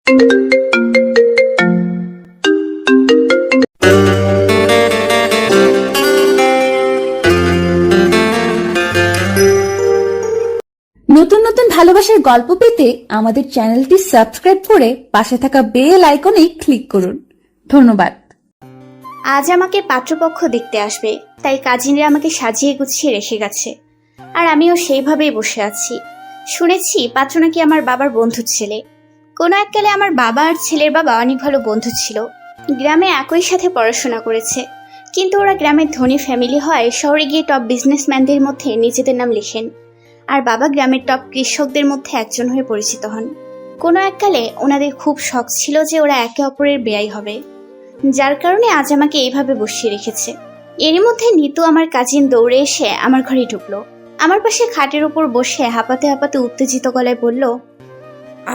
নতুন নতুন ভালোবাসার গল্প পেতে আমাদের চ্যানেলটি সাবস্ক্রাইব করে পাশে থাকা বেল আইকনে ক্লিক করুন। ধন্যবাদ। আজ আমাকে পাত্রপক্ষ দেখতে আসবে, তাই কাজিনরা আমাকে সাজিয়ে গুছিয়ে রেখে গেছে, আর আমিও সেইভাবেই বসে আছি। শুনেছি পাত্র নাকি আমার বাবার বন্ধুর ছেলে। কোনো এককালে আমার বাবা আর ছেলের বাবা অনেক ভালো বন্ধু ছিল। গ্রামে একই সাথে পড়াশোনা করেছে, কিন্তু ওরা গ্রামের ধনী ফ্যামিলি হয় শহরে গিয়ে টপ বিজনেসম্যানদের মধ্যে নিজেদের নাম লিখেন, আর বাবা গ্রামের টপ কৃষকদের মধ্যে একজন হয়ে পরিচিত হন। কোনো এককালে ওনাদের খুব শখ ছিল যে ওরা একে অপরের বেয়াই হবে, যার কারণে আজ আমাকে এইভাবে বসিয়ে রেখেছে। এরই মধ্যে নিতু আমার কাজিন দৌড়ে এসে আমার ঘরে ঢুকলো। আমার পাশে খাটের উপর বসে হাঁপাতে হাঁপাতে উত্তেজিত গলায় বলল,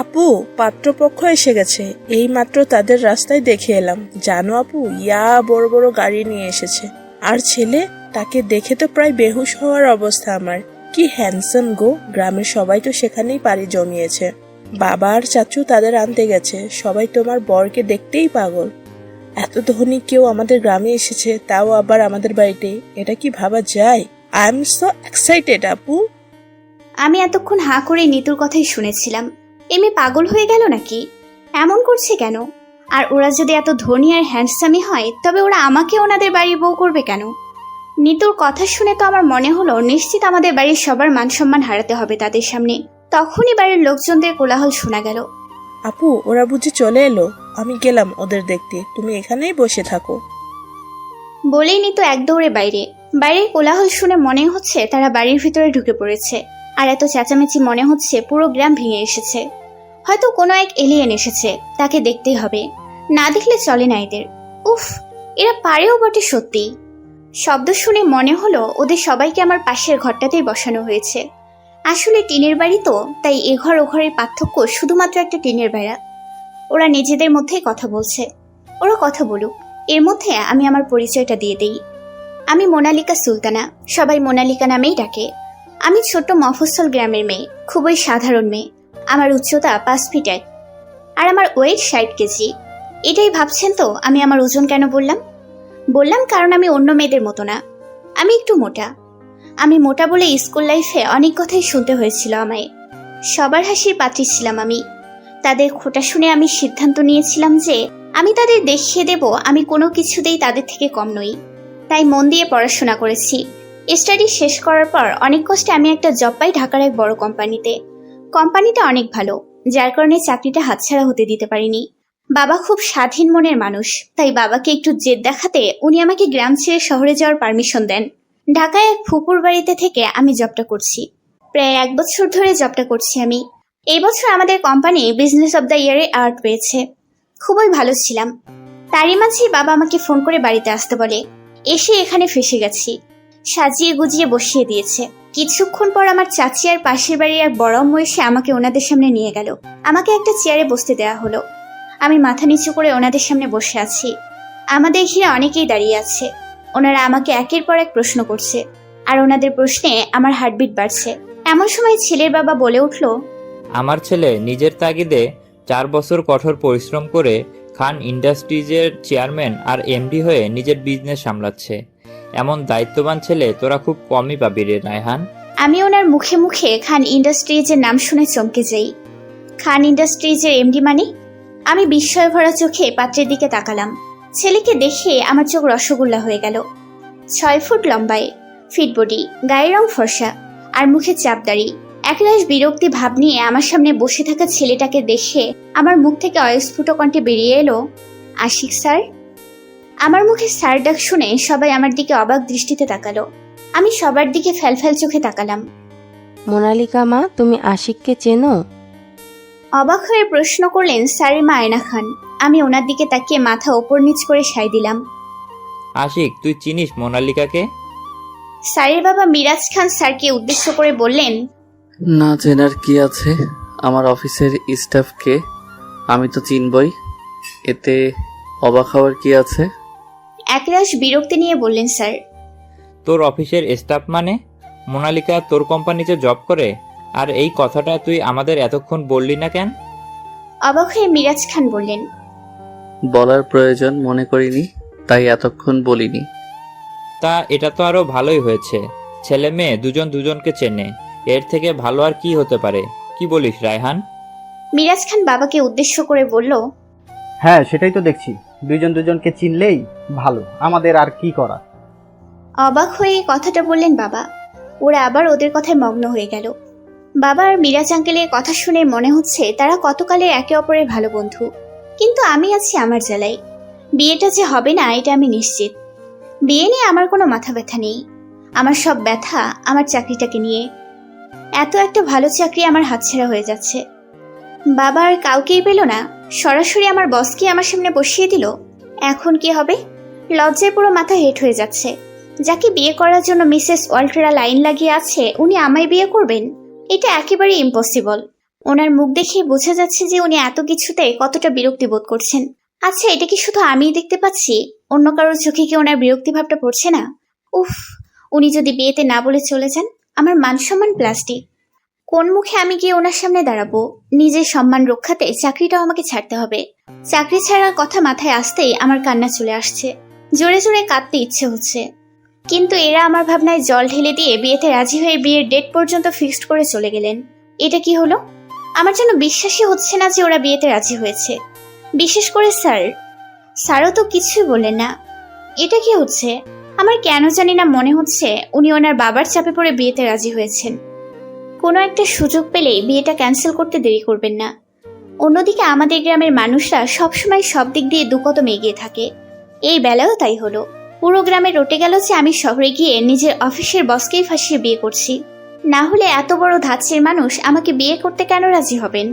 আপু, পাত্রপক্ষ এসে গেছে। এই মাত্র তাদের রাস্তায় দেখে এলাম। জানো আপু, বড় বড় গাড়ি নিয়ে এসেছে। আর ছেলে, তাকে দেখে তো প্রায় বেহুশ হওয়ার অবস্থা আমার। কি হ্যান্ডসাম গো! গ্রামের সবাই তো সেখানেই পাড়ি জমিয়েছে। বাবা আর চাচু তাদের আনতে গেছে। সবাই তোমার বরকে দেখতেই পাগল। এত ধনী কেউ আমাদের গ্রামে এসেছে, তাও আবার আমাদের বাড়িতে। এটা কি ভাবা যায়? আই এম সো এক্সাইটেড আপু। আমি এতক্ষণ হাঁ করে নিতুর কথাই শুনেছিলাম। এমনি পাগল হয়ে গেল নাকি? এমন করছে কেন? আর ওরা যদি এত ধনী আর হ্যান্ডসামই হয়, তবে ওরা আমাকে ওনাদের বাড়ির বউ করবে কেন? নিতুর কথা শুনে তো আমার মনে হলো নিশ্চিত আমাদের বাড়ির সবার মান সম্মান হারাতে হবে তাদের সামনে। তখনই বাড়ির লোকজনদের কোলাহল শোনা গেল। আপু, ওরা বুঝি চলে এলো? আমি গেলাম ওদের দেখতে, তুমি এখানেই বসে থাকো। বলেই নিতু এক দৌড়ে বাইরে। বাইরের কোলাহল শুনে মনে হচ্ছে তারা বাড়ির ভিতরে ঢুকে পড়েছে, আর এত চেঁচামেচি মনে হচ্ছে পুরো গ্রাম ভেঙে এসেছে। হয়তো কোনো এক এলিয়েন এসেছে, তাকে দেখতেই হবে, না দেখলে চলে না এদের। উফ, এরা পারেও বটে সত্যি। শব্দ শুনে মনে হলো ওদের সবাইকে আমার পাশের ঘরটাতেই বসানো হয়েছে। আসলে টিনের বাড়ি তো, তাই এ ঘর ও ঘরের পার্থক্য শুধুমাত্র একটা টিনের বেড়া। ওরা নিজেদের মধ্যেই কথা বলছে। ওরা কথা বলুক, এর মধ্যে আমি আমার পরিচয়টা দিয়ে দেই। আমি মোনালিকা সুলতানা, সবাই মোনালিকা নামেই ডাকে। আমি ছোট্ট মফস্বল গ্রামের মেয়ে, খুবই সাধারণ মেয়ে। আমার উচ্চতা 5 ফিট 1, আর আমার ওয়েট 60 কেজি। এটাই ভাবছেন তো আমি আমার ওজন কেন বললাম কারণ আমি অন্য মেয়েদের মতো না। আমি একটু মোটা। আমি মোটা বলে স্কুল লাইফে অনেক কথাই শুনতে হয়েছিল আমায়। সবার হাসির পাত্রী ছিলাম আমি। তাদের খোঁটা শুনে আমি সিদ্ধান্ত নিয়েছিলাম যে আমি তাদের দেখিয়ে দেব আমি কোনো কিছুতেই তাদের থেকে কম নই। তাই মন দিয়ে পড়াশোনা করেছি। স্টাডি শেষ করার পর অনেক কষ্টে আমি একটা জব পাই ঢাকার এক বড় কোম্পানিতে। কোম্পানিটা অনেক ভালো, যার কারণে চাকরিটা হাতছাড়া হতে দিতে পারিনি। বাবা খুব স্বাধীন মনের মানুষ, তাই বাবাকে একটু জেদ দেখাতে উনি আমাকে গ্রাম ছেড়ে শহরে যাওয়ার পারমিশন দেন। ঢাকায় এক ফুপুর বাড়িতে থেকে আমি জবটা করছি। প্রায় 1 বছর ধরে জবটা করছি আমি। এই বছর আমাদের কোম্পানি বিজনেস অব দ্য ইয়ারে অ্যাওয়ার্ড পেয়েছে। খুবই ভালো ছিলাম। তারই মাঝে বাবা আমাকে ফোন করে বাড়িতে আসতে বলে। এসে এখানে ফেসে গেছি। সাজিয়ে গুজিয়ে বসিয়ে দিয়েছে। কিছুক্ষণ পর আমার চাচি আর পাশের বাড়ির এক বড় আম্মু এসে আমাকে ওনাদের সামনে নিয়ে গেল। আমাকে একটা চেয়ারে বসতে দেওয়া হলো। আমি মাথা নিচু করে ওনাদের সামনে বসে আছি। আমাদের ঘিরে অনেকেই দাঁড়িয়ে আছে। ওনারা আমাকে একের পর এক প্রশ্ন করছে, আর ওনাদের প্রশ্নে আমার হার্টবিট বাড়ছে। এমন সময় ছেলের বাবা বলে উঠল, আমার ছেলে নিজের তাগিদে 4 বছর কঠোর পরিশ্রম করে খান ইন্ডাস্ট্রিজের চেয়ারম্যান আর এমডি হয়ে নিজের বিজনেস সামলাচ্ছে। এমন দায়িত্ববান ছেলে তোরা খুব কমই পাবি রে নাইহান। আমি ওনার মুখে মুখে খান ইন্ডাস্ট্রিজের নাম শুনে চমকে যাই। খান ইন্ডাস্ট্রিজের এমডি মানে? আমি বিস্ময় ভরা চোখে পাত্রের দিকে তাকালাম। ছেলেকে দেখে আমার চোখ রসগোল্লা হয়ে গেল। 6 ফুট লম্বায়, ফিট বডি, গায়ের রং ফর্সা, আর মুখে চাপদাড়ি। একরাশ বিরক্তি ভাব নিয়ে আমার সামনে বসে থাকা ছেলেটাকে দেখে আমার মুখ থেকে অস্ফুট কণ্ঠে বেরিয়ে এলো, আশিক স্যার। আমার মুখে স্যার ডাক শুনে সবাই আমার দিকে অবাক দৃষ্টিতে তাকালো। আমি সবার দিকে ফ্যালফ্যাল চোখে তাকালাম। মোনালিকা মা, তুমি আশিককে চেনো? অবাক হয়ে প্রশ্ন করলেন স্যারের মা আয়না খান। আমি ওনার দিকে তাকিয়ে মাথা ওপর নিচ করে সায় দিলাম। আশিক, তুই চিনিস মোনালিকাকে? স্যারের বাবা মিরাজ খান স্যারকে উদ্দেশ্য করে বললেন, না, চেনার কি আছে? আমার অফিসের স্টাফকে আমি তো চিনবই, এতে অবাক হওয়ার কি আছে? একরাশ বিরক্তি নিয়ে বললেন স্যার। তোর অফিসের স্টাফ মানে? মোনালিকা তোর কোম্পানিতে জব করে? আর এই কথাটা তুই আমাদের এতক্ষণ বললি না কেন? অবাক হয়ে মিরাজ খান বললেন, বলার প্রয়োজন মনে করিনি, তাই এতক্ষণ বলিনি। তা এটা তো আরো ভালোই হয়েছে, ছেলে মেয়ে দুজন দুজনকে চেনে, এর থেকে ভালো আর কি হতে পারে? কি বলিস রায়হান? মিরাজ খান বাবাকে উদ্দেশ্য করে বলল, হ্যাঁ সেটাই তো দেখছি, দুজন দুজনকে চিনলেই ভালো, আমাদের আর কি করা। অবাক হয়ে এই কথাটা বললেন বাবা। ওরা আবার ওদের কথায় মগ্ন হয়ে গেল। বাবা আর মিরাজ আঙ্কেলের কথা শুনে মনে হচ্ছে তারা কতকালের একে অপরের ভালো বন্ধু। কিন্তু আমি আছি আমার জ্বালায়। বিয়েটা যে হবে না এটা আমি নিশ্চিত। বিয়ে নিয়ে আমার কোনো মাথা ব্যথা নেই। আমার সব ব্যথা আমার চাকরিটাকে নিয়ে। এত একটা ভালো চাকরি আমার হাতছাড়া হয়ে যাচ্ছে। বাবা আর কাউকেই পেল না, সরাসরি আমার বসকে আমার সামনে বসিয়ে দিল। এখন কি হবে? লজ্জায় পুরো মাথা হেট হয়ে যাচ্ছে। যাকে বিয়ে করার জন্য মিসেস ওয়াল্টারা লাইন লাগিয়ে আছে উনি আমায় বিয়ে করবেন? এটা একেবারে ইম্পসিবল। ওনার মুখ দেখে বোঝা যাচ্ছে যে উনি এত কিছুতে কতটা বিরক্তি বোধ করছেন। আচ্ছা, এটা কি শুধু আমিই দেখতে পাচ্ছি? অন্য কারোর চোখে কি ওনার বিরক্তি ভাবটা পড়ছে না? উফ, উনি যদি বিয়েতে না বলে চলে যান, আমার মান সম্মান প্লাস্টিক। কোন মুখে আমি গিয়ে ওনার সামনে দাঁড়াবো? নিজের সম্মান রক্ষাতে চাকরিটাও আমাকে ছাড়তে হবে। চাকরি ছাড়ার কথা মাথায় আসতেই আমার কান্না চলে আসছে। জোরে জোরে কাঁদতে ইচ্ছে হচ্ছে। কিন্তু এরা আমার ভাবনায় জল ঢেলে দিয়ে বিয়েতে রাজি হয়ে বিয়ের ডেট পর্যন্ত ফিক্সড করে চলে গেলেন। এটা কি হলো? আমার যেন বিশ্বাসই হচ্ছে না যে ওরা বিয়েতে রাজি হয়েছে। বিশেষ করে স্যারও তো কিছুই বললেন না। এটা কি হচ্ছে? আমার কেন জানি না মনে হচ্ছে উনি ওনার বাবার চাপে পড়ে বিয়েতে রাজি হয়েছেন। কোনো একটা সুযোগ পেলেই বিয়েটা ক্যান্সেল করতে দেরি করবেন না। অন্যদিকে আমাদের গ্রামের মানুষরা সবসময় সব দিক দিয়ে দুকদম এগিয়ে থাকে। এই বেলাও তাই হলো। পুরো গ্রামে রটে গেল যে আমি শহরে গিয়ে নিজের অফিসের বসকেই ফাঁসিয়ে বিয়ে করছি। না হলে এত বড় ধাঁচের মানুষ আমাকে বিয়ে করতে কেন রাজি হবেন?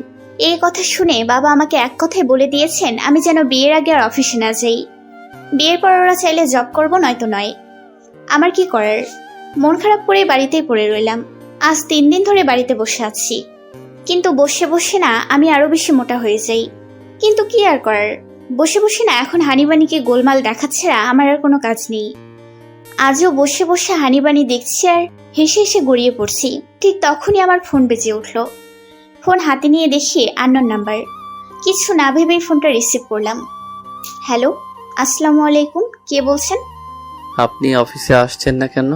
এই কথা শুনে বাবা আমাকে এক কথায় বলে দিয়েছেন আমি যেন বিয়ের আগে আর অফিসে না যাই। বিয়ের পর ওরা চাইলে জব করবো, নয়তো নয়। আমার কি করার? মন খারাপ করে বাড়িতেই পড়ে রইলাম। আজ 3 দিন ধরে বাড়িতে বসে আছি। কিন্তু বসে বসে না আমি আরো বেশি মোটা হয়ে যাই। কিন্তু কি আর করার? বসে বসে না এখন হানিবানিকে গোলমাল দেখাচ্ছে না, আমার আর কোনো কাজ নেই। আজও বসে বসে হানিবানি দেখছি আর হেসে হেসে গড়িয়ে পড়ছি। ঠিক তখনই আমার ফোন বেজে উঠল। ফোন হাতে নিয়ে দেখি আননোন নাম্বার। কিছু না ভেবেই ফোনটা রিসিভ করলাম। হ্যালো, আসসালামু আলাইকুম, কে বলছেন? আপনি অফিসে আসছেন না কেন,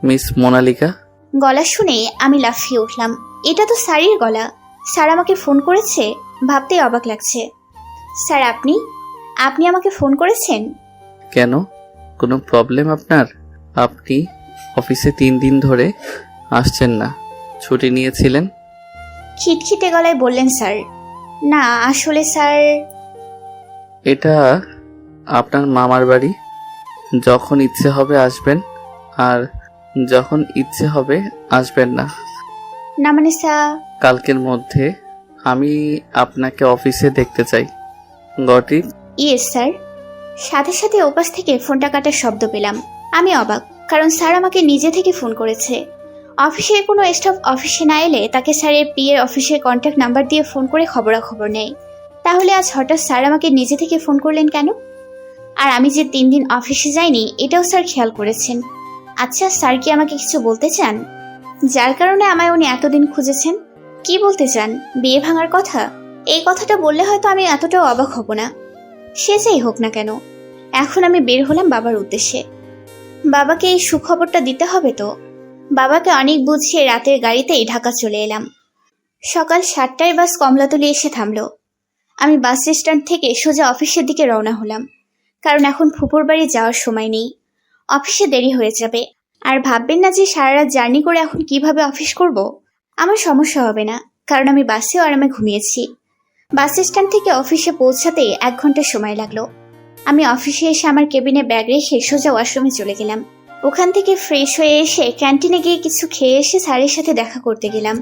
মিস মোনালিকা? গলা শুনে আমি লাফিয়ে উঠলাম। এটা তো স্যারের গলা। স্যার আমাকে ফোন করেছে ভাবতেই অবাক লাগছে। স্যার, আপনি আমাকে ফোন করেছেন? কেন, কোনো প্রবলেম আপনার? আপনি অফিসে 3 দিন ধরে আসছেন না, ছুটি নিয়েছিলেন? খিটখিটে গলায় বললেন স্যার। না আসলে স্যার। এটা আপনার মামার বাড়ি, যখন ইচ্ছে হবে আসবেন, আর যখন ইচ্ছে হবে আসবেন না। না মানে স্যার। কালকের মধ্যে আমি আপনাকে অফিসে দেখতে চাই। Got it? Yes sir. সাথে সাথে ওপাশ থেকে ফোনটা কাটার শব্দ পেলাম। আমি অবাক, কারণ স্যার আমাকে নিজে থেকে ফোন করেছে। অফিসের কোনো স্টাফ অফিসে না এলে তাকে স্যারের পিএর অফিসের কন্ট্যাক্ট নাম্বার দিয়ে ফোন করে খবরাখবর নেয়। তাহলে আজ হঠাৎ স্যার আমাকে নিজে থেকে ফোন করলেন কেন? আর আমি যে 3 দিন অফিসে যাইনি এটাও স্যার খেয়াল করেছেন। আচ্ছা, স্যার কি আমাকে কিছু বলতে চান, যার কারণে আমায় উনি এতদিন খুঁজেছেন? কি বলতে চান? বিয়ে ভাঙার কথা? এই কথাটা বললে হয়তো আমি এতটাও অবাক হব না। সে যাই হোক না কেন, এখন আমি বের হলাম বাবার উদ্দেশ্যে। বাবাকে এই সুখবরটা দিতে হবে তো। বাবাকে অনেক বুঝিয়ে রাতের গাড়িতেই ঢাকা চলে এলাম। সকাল 7টায় বাস কমলাতলি এসে থামলো। আমি বাস স্ট্যান্ড থেকে সোজা অফিসের দিকে রওনা হলাম, কারণ এখন ফুপুর বাড়ি যাওয়ার সময় নেই। অফিসে দেরি হয়ে যাবে। আর ভাববেন না যে সারা রাত জার্নি করে এখন কিভাবে অফিস করব। আমার সমস্যা হবে না, কারণ আমি বাসেও আরামে ঘুমিয়েছি। বাস স্ট্যান্ড থেকে অফিসে পৌঁছাতেই 1 ঘন্টা সময় লাগলো। আমি অফিসে এসে আমার কেবিনে ব্যাগ রেখে সোজা ওয়াশরুমে চলে গেলাম। ওখান থেকে ফ্রেশ হয়ে এসে ক্যান্টিনে গিয়ে কিছু খেয়ে এসে স্যারের সাথে দেখা করতে গেলাম।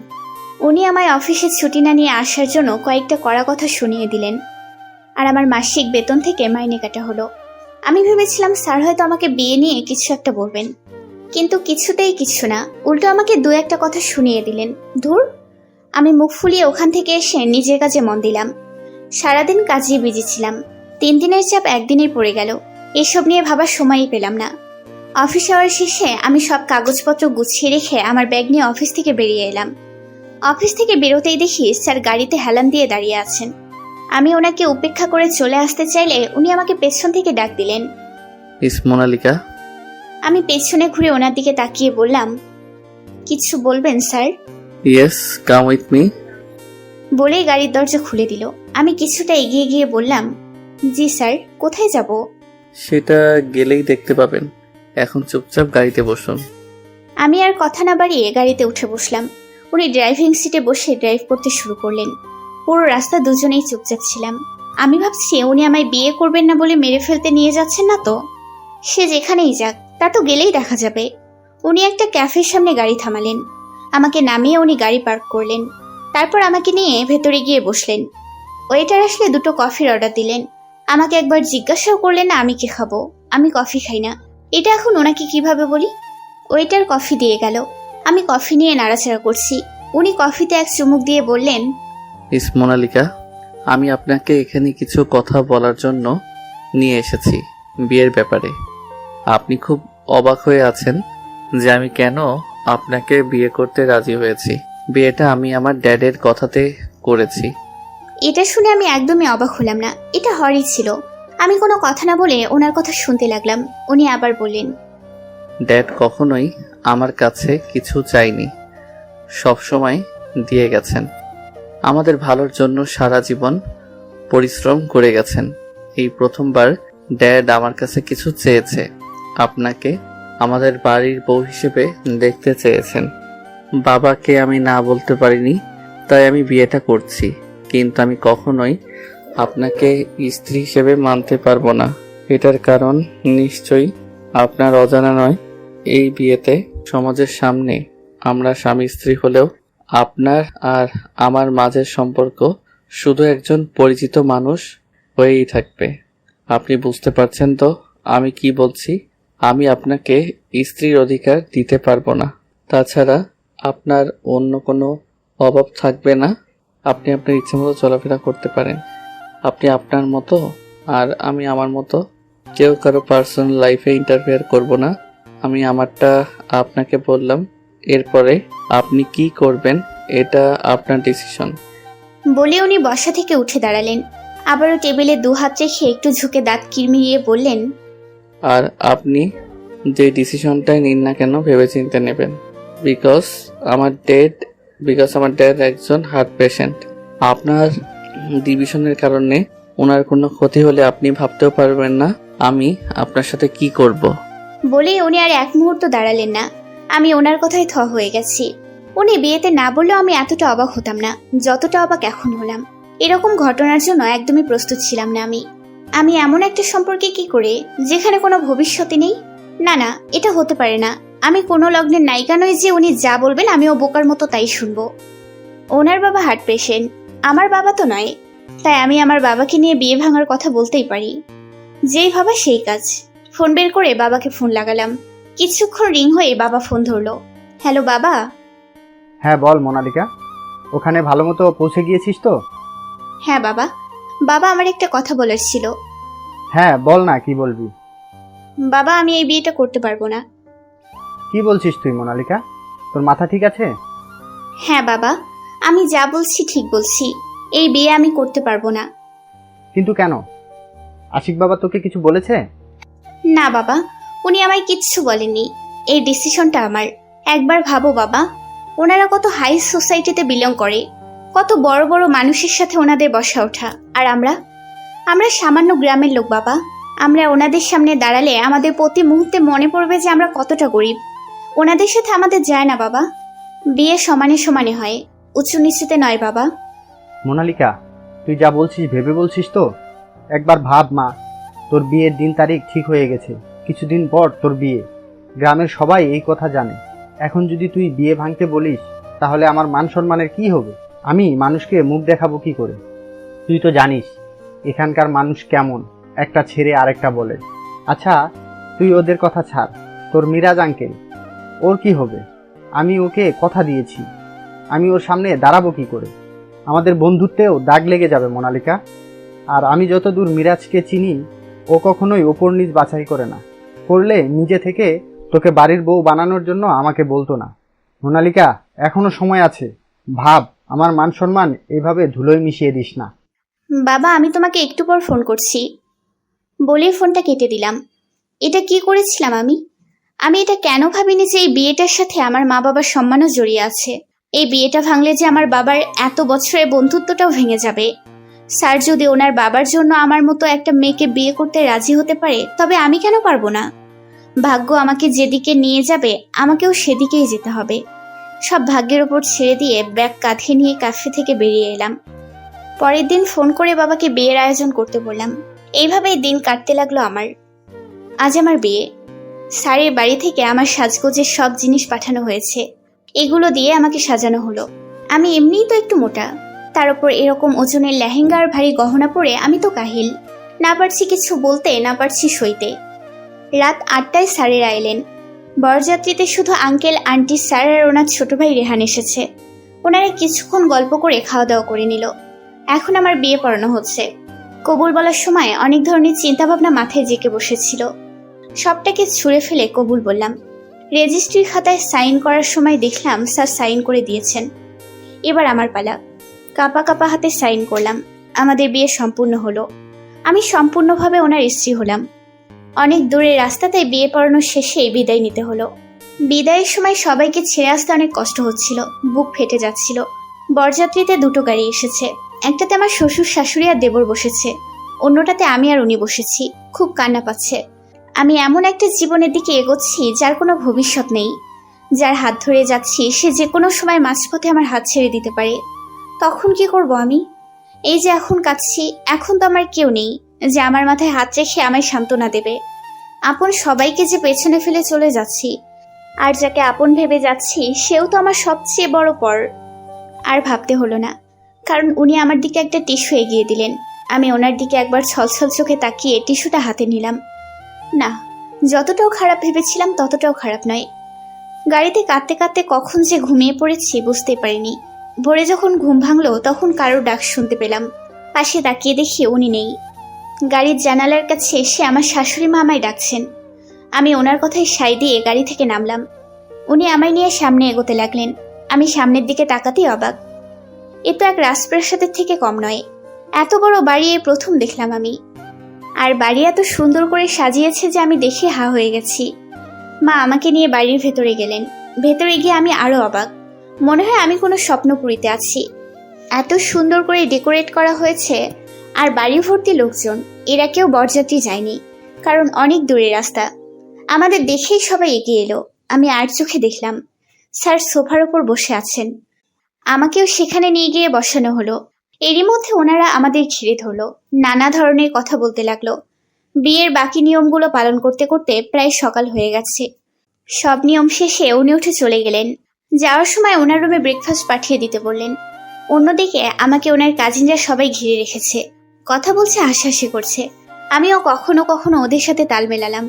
উনি আমায় অফিসে ছুটি না নিয়ে আসার জন্য কয়েকটা কড়া কথা শুনিয়ে দিলেন। আর আমার মাসিক বেতন থেকে মাইনে কাটা হলো। আমি ভেবেছিলাম স্যার হয়তো আমাকে বিয়ে নিয়ে কিছু একটা বলবেন, কিন্তু কিছুতেই কিছু না, উল্টো আমাকে 2-1 কথা শুনিয়ে দিলেন। ধুর, আমি মুখ ফুলিয়ে ওখান থেকে এসে নিজের কাজে মন দিলাম। সারাদিন কাজে বিজি ছিলাম। 3 দিনের চাপ একদিনেই পড়ে গেল। এসব নিয়ে ভাবার সময়ই পেলাম না। অফিস আওয়ার শেষে আমি সব কাগজপত্র গুছিয়ে রেখে আমার ব্যাগ নিয়ে অফিস থেকে বেরিয়ে এলাম। অফিস থেকে বেরোতেই দেখি স্যার গাড়িতে হেলান দিয়ে দাঁড়িয়ে আছেন। আমি ওনাকে উপেক্ষা করে চলে আসতে চাইলে উনি আমাকে পেছন থেকে ডাক দিলেন। ইস মোনালিকা। আমি পেছনে ঘুরে ওনার দিকে তাকিয়ে বললাম, কিছু বলবেন sir? Yes, come with me. বলেই গাড়ির দরজা খুলে দিল। আমি কিছুটা এগিয়ে গিয়ে বললাম, জি স্যার, কোথায় যাব? সেটা গেলেই দেখতে পাবেন। এখন চুপচাপ গাড়িতে বসুন। আমি আর কথা না বাড়িয়ে গাড়িতে উঠে বসলাম। উনি ড্রাইভিং সিটে বসে ড্রাইভ করতে শুরু করলেন। পুরো রাস্তা দুজনেই চুপচাপ ছিলাম। আমি ভাবছি উনি আমায় বিয়ে করবেন না বলে মেরে ফেলতে নিয়ে যাচ্ছেন না তো? সে যেখানেই যাক, তা তো গেলেই দেখা যাবে। উনি একটা ক্যাফের সামনে গাড়ি থামালেন। আমাকে নামিয়ে উনি গাড়ি পার্ক করলেন। তারপর আমাকে নিয়ে ভেতরে গিয়ে বসলেন। ওয়েটার আসলে 2টো কফির অর্ডার দিলেন। আমাকে একবার জিজ্ঞাসাও করলেন না আমি কি খাবো। আমি কফি খাই না। এটা এখন ওনাকে কিভাবে বলি? ওয়েটার কফি দিয়ে গেল। আমি কফি নিয়ে নাড়াচাড়া করছি। উনি কফিতে এক চুমুক দিয়ে বললেন, ইস মোনালিকা, আমি আপনাকে এখানে কিছু কথা বলার জন্য নিয়ে এসেছি বিয়ের ব্যাপারে। আপনি খুব অবাক হয়ে আছেন যে আমি কেন আপনাকে বিয়ে করতে রাজি হয়েছি। বিয়েটা আমি আমার ড্যাডের কথাতে করেছি। এটা শুনে আমি একদমই অবাক হলাম না। এটা হরই ছিল। আমি কোনো কথা না বলে ওনার কথা শুনতে লাগলাম। উনি আবার বললেন, ড্যাড কখনোই আমার কাছে কিছু চাইনি, সব সময় দিয়ে গেছেন। আমাদের ভালোর জন্য সারা জীবন পরিশ্রম করে গেছেন। এই প্রথমবার ড্যাড আমার কাছে কিছু চেয়েছে। আপনাকে আমাদের বাড়ির বউ হিসেবে দেখতে চেয়েছেন। বাবাকে আমি না বলতে পারিনি, তাই আমি বিয়েটা করছি। কিন্তু আমি কখনোই আপনাকে স্ত্রী হিসেবে মানতে পারবো না। এটার কারণ নিশ্চয়ই আপনার অজানা নয়। এই বিয়েতে সমাজের সামনে আমরা স্বামী স্ত্রী হলেও আপনার আর আমার মাঝের সম্পর্ক শুধু একজন পরিচিত মানুষ হয়েই থাকবে। আপনি বুঝতে পারছেন তো আমি কি বলছি? আমি আপনাকে স্ত্রীর অধিকার দিতে পারবো না। তাছাড়া আপনার অন্য কোনো অভাব থাকবে না। আপনি আপনার ইচ্ছে মতো চলাফেরা করতে পারেন। আপনি আপনার মতো আর আমি আমার মতো। কেউ কারো পার্সোনাল লাইফে ইন্টারফেয়ার করব না। আমি আমারটা আপনাকে বললাম। এরপরে আপনি কি করবেন এটা আপনার ডিসিশন। বলে উনি বসা থেকে উঠে দাঁড়ালেন। আবারও টেবিলে 2 হাত রেখে একটু ঝুঁকে দাঁত কিরমিরিয়ে বললেন, আর আপনি যে ডিসিশনটাই নিন না কেন ভেবেচিন্তে নেবেন। বিকজ আমার ড্যাড একজন হার্ট পেশেন্ট। আপনার ডিভিশনের কারণে ওনার কোনো ক্ষতি হলে আপনি ভাবতেও পারবেন না আমি আপনার সাথে কি করব। বলেই উনি আর এক মুহূর্ত দাঁড়ালেন না। আমি ওনার কথায় থ হয়ে গেছি। উনি বিয়েতে না বললেও আমি এতটা অবাক হতাম না যতটা অবাক এখন হলাম। এরকম ঘটনার জন্য একদমই প্রস্তুত ছিলাম না আমি এমন একটা সম্পর্কে কি করে যেখানে কোনো ভবিষ্যৎই নেই? না না, এটা হতে পারে না। আমি কোনো লগ্নের নায়িকা নই যে উনি যা বলবেন আমিও বোকার মতো তাই শুনবো। ওনার বাবা হার্ট পেশেন্ট, আমার বাবা তো নয়। তাই আমি আমার বাবাকে নিয়ে বিয়ে ভাঙার কথা বলতেই পারি। যেই ভাবা সেই কাজ। ফোন বের করে বাবাকে ফোন লাগালাম। কিছুক্ষণ রিং হয়ে বাবা ফোন ধরলো। হ্যালো বাবা। হ্যাঁ বল মোনালিকা, ওখানে ভালো মতো পৌঁছে গিয়েছিস তো? হ্যাঁ বাবা। বাবা, আমার একটা কথা বলার ছিল। হ্যাঁ বল না, কি বলবি? বাবা, আমি এই বিয়েটা করতে পারবো না। কি বলছিস তুই মোনালিকা? তোর মাথা ঠিক আছে? হ্যাঁ বাবা, আমি যা বলছি ঠিক বলছি। এই বিয়ে আমি করতে পারবো না। কিন্তু কেন? আশিক বাবা তোকে কিছু বলেছে? না বাবা, উনি আমায় কিচ্ছু বলেননি। এই ডিসিশনটা আমার। একবার ভাবো বাবা, ওনারা কত হাই সোসাইটিতে বিলং করে, কত বড় বড় মানুষের সাথে ওনাদের বসা ওঠা। আর আমরা সামান্য গ্রামের লোক বাবা। আমরা ওনাদের সামনে দাঁড়ালে আমাদের প্রতি মুহূর্তে মনে পড়বে যে আমরা কতটা গরিব। ওনাদের সাথে আমাদের যায় না বাবা। বিয়ে সমানে সমানে হয়, উঁচু নিচুতে নয় বাবা। মোনালিকা, তুই যা বলছিস ভেবে বলছিস তো? একবার ভাব মা, তোর বিয়ের দিন তারিখ ঠিক হয়ে গেছে। কিছুদিন পর তোর বিয়ে। গ্রামের সবাই এই কথা জানে। এখন যদি তুই বিয়ে ভাঙতে বলিস তাহলে আমার মান সম্মানের কি হবে? আমি মানুষকে মুখ দেখাবো কি করে? তুই তো জানিস এখানকার মানুষ কেমন, একটা ছেড়ে আরেকটা বলে। আচ্ছা তুই ওদের কথা ছাড়, তোর মিরাজ আঙ্কেল, ওর কি হবে? আমি ওকে কথা দিয়েছি, আমি ওর সামনে দাঁড়াবো কি করে? আমাদের বন্ধুত্বেও দাগ লেগে যাবে মোনালিকা। আর আমি যতদূর মিরাজকে চিনি, ও কখনোই ওপর নিচ বাছাই করে না। করলে নিজে থেকে তোকে বাড়ির বউ বানানোর জন্য আমাকে বলতো না। মোনালিকা, এখনো সময় আছে, ভাব। আমার মান সম্মান এইভাবে ধুলোয় মিশিয়ে দিস না। বাবা, আমি তোমাকে একটু পর ফোন করছি বলে ফোনটা কেটে দিলাম। এটা কি করেছিলাম আমি এটা কেন ভাবিনি যে এই বিয়েটার সাথে আমার মা বাবার সম্মানও জড়িয়ে আছে। এই বিয়েটা ভাঙলে যে আমার বাবার এত বছরের বন্ধুত্বটাও ভেঙে যাবে। স্যার যদি ওনার বাবার জন্য আমার মতো একটা মেয়েকে বিয়ে করতে রাজি হতে পারে, তবে আমি কেন পারবো না? ভাগ্য আমাকে যেদিকে নিয়ে যাবে আমাকেও সেদিকেই যেতে হবে। সব ভাগ্যের ওপর ছেড়ে দিয়ে ব্যাগ কাঁধে নিয়ে ক্যাফে থেকে বেরিয়ে এলাম। পরের দিন ফোন করে বাবাকে বিয়ের আয়োজন করতে বললাম। এইভাবেই দিন কাটতে লাগলো আমার। আজ আমার বিয়ে। স্যারের বাড়ি থেকে আমার সাজগোজের সব জিনিস পাঠানো হয়েছে। এগুলো দিয়ে আমাকে সাজানো হলো। আমি এমনিই তো একটু মোটা, তার উপর এরকম ওজনের লেহেঙ্গা আর ভারী গহনা পরে আমি তো কাহিল। না পারছি কিছু বলতে, না পারছি সইতে। রাত 8টায় স্যারেরা এলেন। বরযাত্রীতে শুধু আঙ্কেল, আন্টি, স্যার আর ওনার ছোট ভাই রেহান এসেছে। ওনারা কিছুক্ষণ গল্প করে খাওয়া দাওয়া করে নিল। এখন আমার বিয়ে পড়ানো হচ্ছে। কবুল বলার সময় অনেক ধরনের চিন্তাভাবনা মাথায় জেঁকে বসেছিল। সবটাকে ছুঁড়ে ফেলে কবুল বললাম। রেজিস্ট্রির খাতায় সাইন করার সময় দেখলাম স্যার সাইন করে দিয়েছেন। এবার আমার পালা। কাঁপা কাঁপা হাতে সাইন করলাম। আমাদের বিয়ে সম্পূর্ণ হলো। আমি সম্পূর্ণভাবে ওনার স্ত্রী হলাম। অনেক দূরের রাস্তাতে বিয়ে পড়ানোর শেষেই বিদায় নিতে হলো। বিদায়ের সময় সবাইকে ছেড়ে আসতে অনেক কষ্ট হচ্ছিল, বুক ফেটে যাচ্ছিল। বরযাত্রীতে দুটো গাড়ি এসেছে। একটাতে আমার শ্বশুর, শাশুড়ি আর দেবর বসেছে, অন্যটাতে আমি আর উনি বসেছি। খুব কান্না পাচ্ছে। আমি এমন একটা জীবনের দিকে এগোচ্ছি যার কোনো ভবিষ্যৎ নেই। যার হাত ধরে যাচ্ছি সে যে কোনো সময় মাঝপথে আমার হাত ছেড়ে দিতে পারে। তখন কি করব আমি? এই যে এখন কাঁদছি, এখন তো আমার কেউ নেই যে আমার মাথায় হাত রেখে আমায় সান্ত্বনা দেবে। আপন সবাইকে যে পেছনে ফেলে চলে যাচ্ছি, আর যাকে আপন ভেবে যাচ্ছি সেও তো আমার সবচেয়ে বড় পর। আর ভাবতে হলো না, কারণ উনি আমার দিকে একটা টিস্যু এগিয়ে দিলেন। আমি ওনার দিকে একবার ছলছল চোখে তাকিয়ে টিস্যুটা হাতে নিলাম। না, যতটাও খারাপ ভেবেছিলাম ততটাও খারাপ নয়। গাড়িতে কাঁদতে কাঁদতে কখন যে ঘুমিয়ে পড়েছি বুঝতে পারিনি। ভোরে যখন ঘুম ভাঙলো তখন কারোর ডাক শুনতে পেলাম। পাশে তাকিয়ে দেখি উনি নেই। গাড়ির জানালার কাছে এসে আমার শাশুড়ি মা আমায় ডাকছেন। আমি ওনার কথায় সায় দিয়ে গাড়ি থেকে নামলাম। উনি আমায় নিয়ে সামনে এগোতে লাগলেন। আমি সামনের দিকে তাকাতেই অবাক। এ তো এক রাজপ্রাসাদের থেকে কম নয়। এত বড় বাড়ি এই প্রথম দেখলাম আমি। আর বাড়ি এত সুন্দর করে সাজিয়েছে যে আমি দেখে হা হয়ে গেছি। মা আমাকে নিয়ে বাড়ির ভেতরে গেলেন। ভেতরে গিয়ে আমি আরো অবাক। মনে হয় আমি কোনো স্বপ্নপুরীতে আছি। এত সুন্দর করে ডেকোরেট করা হয়েছে। আর বাড়ি ভর্তি লোকজন। এরা কেউ বরযাত্রী যায়নি, কারণ অনেক দূরের রাস্তা। আমাদের দেখেই সবাই এগিয়ে এলো। আমি আর চোখে দেখলাম স্যার সোফার ওপর বসে আছেন। আমাকেও সেখানে নিয়ে গিয়ে বসানো হলো। এরই মধ্যে ওনারা আমাদের ঘিরে ধরলো। নানা ধরনের কথা বলতে লাগলো। বিয়ের বাকি নিয়মগুলো পালন করতে করতে প্রায় সকাল হয়ে গেছে। সব নিয়ম শেষে উনি উঠে চলে গেলেন। যাওয়ার সময় ওনার রুমে ব্রেকফাস্ট পাঠিয়ে দিতে বললেন। অন্যদিকে আমাকে ওনার কাজিনরা সবাই ঘিরে রেখেছে। কথা বলছে, হাসাহাসি করছে। আমিও কখনো কখনো ওদের সাথে তাল মেলালাম।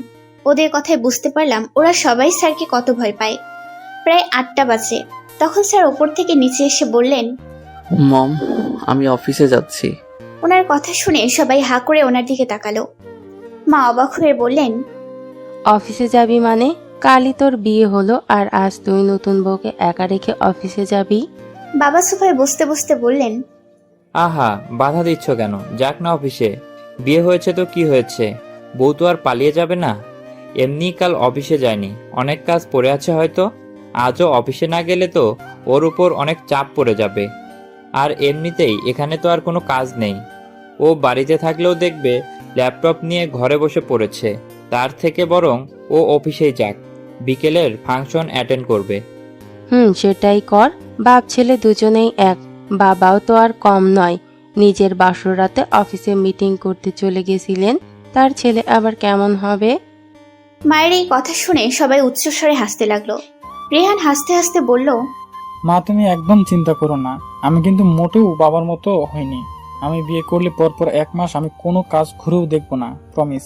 ওদের কথায় বুঝতে পারলাম ওরা সবাই স্যারকে কত ভয় পায়। প্রায় 8টা বাজে। তখন স্যার ওপর থেকে নিচে এসে বললেন, মম, আমি অফিসে যাচ্ছি। ওনার কথা শুনে সবাই হা করে ওনার দিকে তাকালো। মা অবাক হয়ে বললেন, অফিসে যাবি মানে? কালই তোর বিয়ে হলো আর আজ তুই নতুন বউকে একা রেখে অফিসে যাবি? বাবা সোফায় বসতে বসতে বললেন, আহা, বাধা দিচ্ছ কেন? যাক না অফিসে। বিয়ে হয়েছে তো কি হয়েছে? বউ তো আর পালিয়ে যাবে না। এমনি কাল অফিসে যায়নি, অনেক কাজ পড়ে আছে হয়তো। আজও অফিসে না গেলে তো ওর উপর অনেক চাপ পড়ে যাবে। আর এমনিতেই এখানে তো আর কোনো কাজ নেই। ও বাড়িতে থাকলেও দেখবে ল্যাপটপ নিয়ে ঘরে বসে পড়েছে। তার থেকে বরং ও অফিসেই যাক, বিকেলের ফাংশন অ্যাটেন্ড করবে। সেটাই কর। বাপ ছেলে দুজনেই এক। বাবাও তো আর কম নয়। নিজের বাসর রাতে অফিসে মিটিং করতে চলে গেছিলেন, তার ছেলে আবার কেমন হবে? মায়ের এই কথা শুনে সবাই উচ্চস্বরে হাসতে লাগলো। রেহান হাসতে হাসতে বলল, মা, তুমি একদম চিন্তা করো না। আমি কিন্তু মোটেও বাবার মতো হইনি। আমি বিয়ে করলে পরপর 1 মাস আমি কোনো কাজ ঘুরেও দেখবো না, প্রমিস।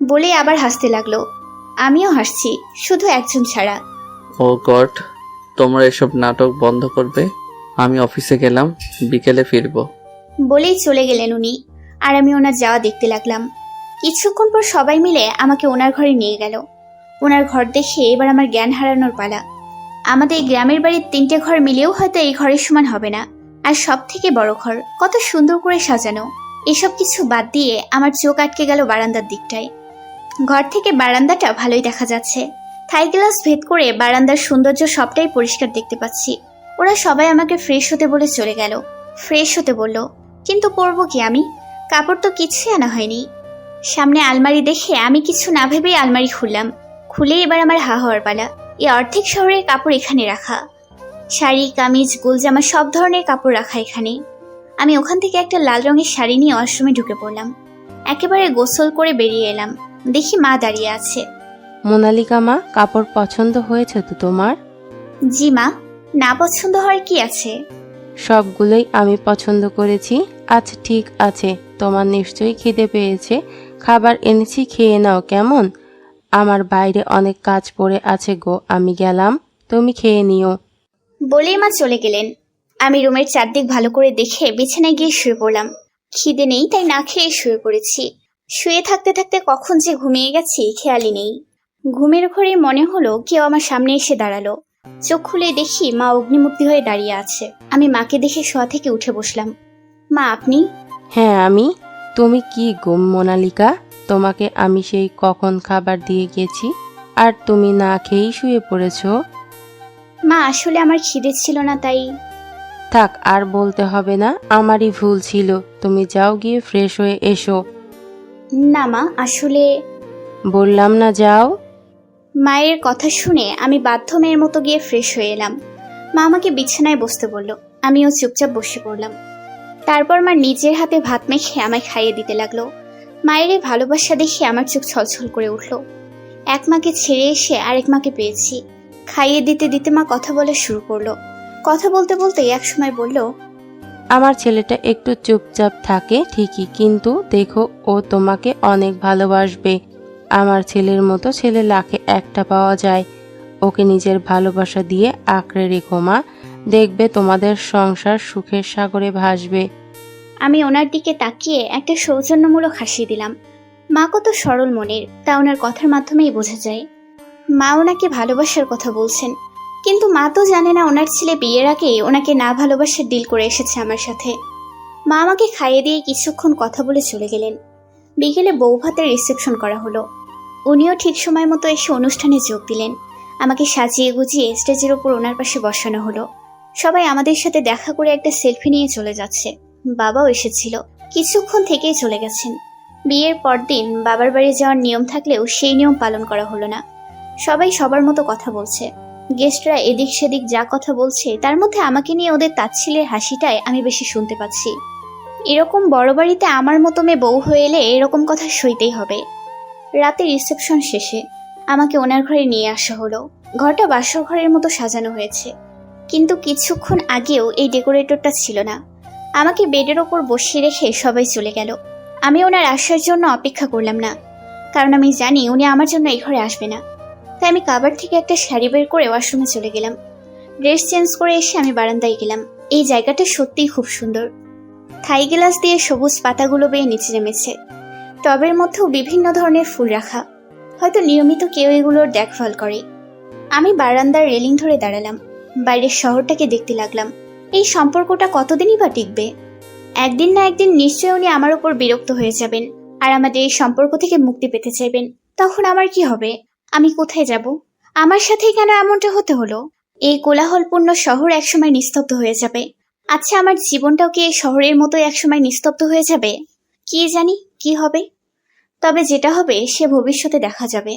বলে আবার হাসতে লাগলো। আমিও হাসছি, শুধু একজন ছাড়া। ও গড, তোমরা এসব নাটক বন্ধ করবে। আমি অফিসে গেলাম, বিকেলে ফিরবো। বলেই চলে গেলেন উনি। আর আমি ওনার যাওয়া দেখতে লাগলাম। কিছুক্ষণ পর সবাই মিলে আমাকে ওনার ঘরে নিয়ে গেল। ওনার ঘর দেখে এবার আমার জ্ঞান হারানোর পালা। আমাদের গ্রামের বাড়ির 3টে ঘর মিলেও হয়তো এই ঘরের সমান হবে না। আর সব থেকে বড় ঘর, কত সুন্দর করে সাজানো। এসব কিছু বাদ দিয়ে আমার চোখ আটকে গেল বারান্দার দিকটায়। ঘর থেকে বারান্দাটা ভালোই দেখা যাচ্ছে। থাই গ্লাস ভেদ করে বারান্দার সৌন্দর্য সবটাই পরিষ্কার দেখতে পাচ্ছি। ওরা সবাই আমাকে ফ্রেশ হতে বলে চলে গেল। ফ্রেশ হতে বলল, কিন্তু করব কি আমি? কাপড় তো কিছুই আনা হয়নি। সামনে আলমারি দেখে আমি কিছু না ভেবেই আলমারি খুললাম। খুলে এবার আমার হা হওয়ার পালা। এই অর্ধেক শহরের কাপড় এখানে রাখা, শাড়ি, কামিজ, গোলজামা সব ধরনের কাপড় রাখা এখানে। আমি ওখান থেকে একটা লাল রঙের শাড়ি নিয়ে ওয়াশরুমে ঢুকে পড়লাম। একেবারে গোসল করে বেরিয়ে এলাম, দেখি মা দাঁড়িয়ে আছে। মোনালিকা মা, কাপড় পছন্দ হয়েছে তো তোমার? জি মা, না পছন্দ হওয়ার কি আছে? সবগুলোই আমি পছন্দ করেছি। আচ্ছা ঠিক আছে, তোমার নিশ্চয়ই খিদে পেয়েছে, খাবার এনেছি, খেয়ে নাও কেমন? আমার বাইরে অনেক কাজ পড়ে আছে গো, আমি গেলাম, তুমি খেয়ে নিও। বলেই মা চলে গেলেন। আমি রুমের চারদিক ভালো করে দেখে বিছানায় গিয়ে শুয়ে পড়লাম। খিদে নেই তাই না খেয়ে শুয়ে পড়েছি। শুয়ে থাকতে থাকতে কখন যে ঘুমিয়ে গেছি খেয়ালই নেই। ঘুমের ঘরে মনে হলো কেউ আমার সামনে এসে দাঁড়ালো। চোখ খুলে দেখি মা অগ্নিমূর্তি হয়ে দাঁড়িয়ে আছে। আমি মাকে দেখে শোয়া থেকে উঠে বসলাম। মা আপনি? হ্যাঁ আমি। তুমি কি গো মোনালিকা, তোমাকে আমি সেই কখন খাবার দিয়ে গেছি আর তুমি না খেয়েই শুয়ে পড়েছো? মা আসলে আমার খিদে ছিল না তাই। থাক আর বলতে হবে না, আমারই ভুল ছিল, তুমি যাও গিয়ে ফ্রেশ হয়ে এসো। না মা আসলে। বললাম না যাও। মায়ের কথা শুনে আমি বাধ্য মেয়ের মতো গিয়ে ফ্রেশ হয়ে এলাম। মা আমাকে বিছানায় বসতে বলল, আমিও চুপচাপ বসে পড়লাম। তারপর মা নিজের হাতে ভাত মেখে আমায় খাইয়ে দিতে লাগলো। মায়ের এই ভালোবাসা দেখে আমার চোখ ছলছল করে উঠল। এক মাকে ছেড়ে এসে আরেক মাকে পেয়েছি। খাইয়ে দিতে দিতে মা কথা বলা শুরু করলো। কথা বলতে বলতে এক সময় বলল, আমার ছেলেটা একটু চুপচাপ থাকে ঠিকই, কিন্তু দেখো ও তোমাকে অনেক ভালোবাসবে। আমার ছেলের মতো ছেলে লাখে একটা পাওয়া যায়। ওকে নিজের ভালোবাসা দিয়ে আঁকড়ে রেখো মা, দেখবে তোমাদের সংসার সুখের সাগরে ভাসবে। আমি ওনার দিকে তাকিয়ে একটা সৌজন্যমূলক হাসি দিলাম। মা কত সরল মনের তা ওনার কথার মাধ্যমেই বোঝা যায়। মা ওনাকে ভালোবাসার কথা বলছেন, কিন্তু মা তো জানে না ওনার ছেলে বিয়ের আগে ওনাকে না ভালোবাসার ডিল করে এসেছে আমার সাথে। মা আমাকে খাইয়ে দিয়ে কিছুক্ষণ কথা বলে চলে গেলেন। বিকেলে বউ ভাতের রিসেপশন করা হলো। উনিও ঠিক সময় মতো এসে অনুষ্ঠানে যোগ দিলেন। আমাকে সাজিয়ে গুজিয়ে স্টেজের ওপর ওনার পাশে বসানো হলো। সবাই আমাদের সাথে দেখা করে একটা সেলফি নিয়ে চলে যাচ্ছে। বাবাও এসেছিল, কিছুক্ষণ থেকেই চলে গেছেন। বিয়ের পরদিন বাবার বাড়ি যাওয়ার নিয়ম থাকলেও সেই নিয়ম পালন করা হলো না। সবাই সবার মতো কথা বলছে। গেস্টরা এদিক সেদিক যা কথা বলছে তার মধ্যে আমাকে নিয়ে ওদের তাচ্ছিলের হাসিটাই আমি বেশি শুনতে পাচ্ছি। এরকম বড় বাড়িতে আমার মতো মেয়ে বউ হয়ে এলে এরকম কথা সইতেই হবে। রাতে রিসেপশন শেষে আমাকে ওনার ঘরে নিয়ে আসা হলো। ঘরটা বাসর ঘরের মতো সাজানো হয়েছে, কিন্তু কিছুক্ষণ আগেও এই ডেকোরেটরটা ছিল না। আমাকে বেডের ওপর বসিয়ে রেখে সবাই চলে গেল। আমি ওনার আসার জন্য অপেক্ষা করলাম না, কারণ আমি জানি উনি আমার জন্য এই ঘরে আসবে না। তাই আমি কাবার থেকে একটা শাড়ি বের করে ওয়াশরুমে চলে গেলাম। ড্রেস চেঞ্জ করে এসে আমি বারান্দায় গেলাম। এই জায়গাটা সত্যিই খুব সুন্দর। থাই গ্লাস দিয়ে সবুজ পাতাগুলো বেয়ে নিচে নেমেছে। টবের মধ্যেও বিভিন্ন ধরনের ফুল রাখা, হয়তো নিয়মিত কেউ এগুলোর দেখভাল করে। আমি বারান্দার রেলিং ধরে দাঁড়ালাম, বাইরের শহরটাকে দেখতে লাগলাম। এই সম্পর্কটা কতদিনই বা টিকবে? একদিন না একদিন নিশ্চয়ই উনি আমার উপর বিরক্ত হয়ে যাবেন আর আমাদের এই সম্পর্ক থেকে মুক্তি পেতে চাইবেন। তখন আমার কি হবে? আমি কোথায় যাব? আমার সাথেই কেন এমনটা হতে হলো? এই কোলাহলপূর্ণ শহর একসময় নিস্তব্ধ হয়ে যাবে। আচ্ছা, আমার জীবনটাও কি এই শহরের মতোই একসময় নিস্তব্ধ হয়ে যাবে? কি জানি কি হবে। তবে যেটা হবে সে ভবিষ্যতে দেখা যাবে।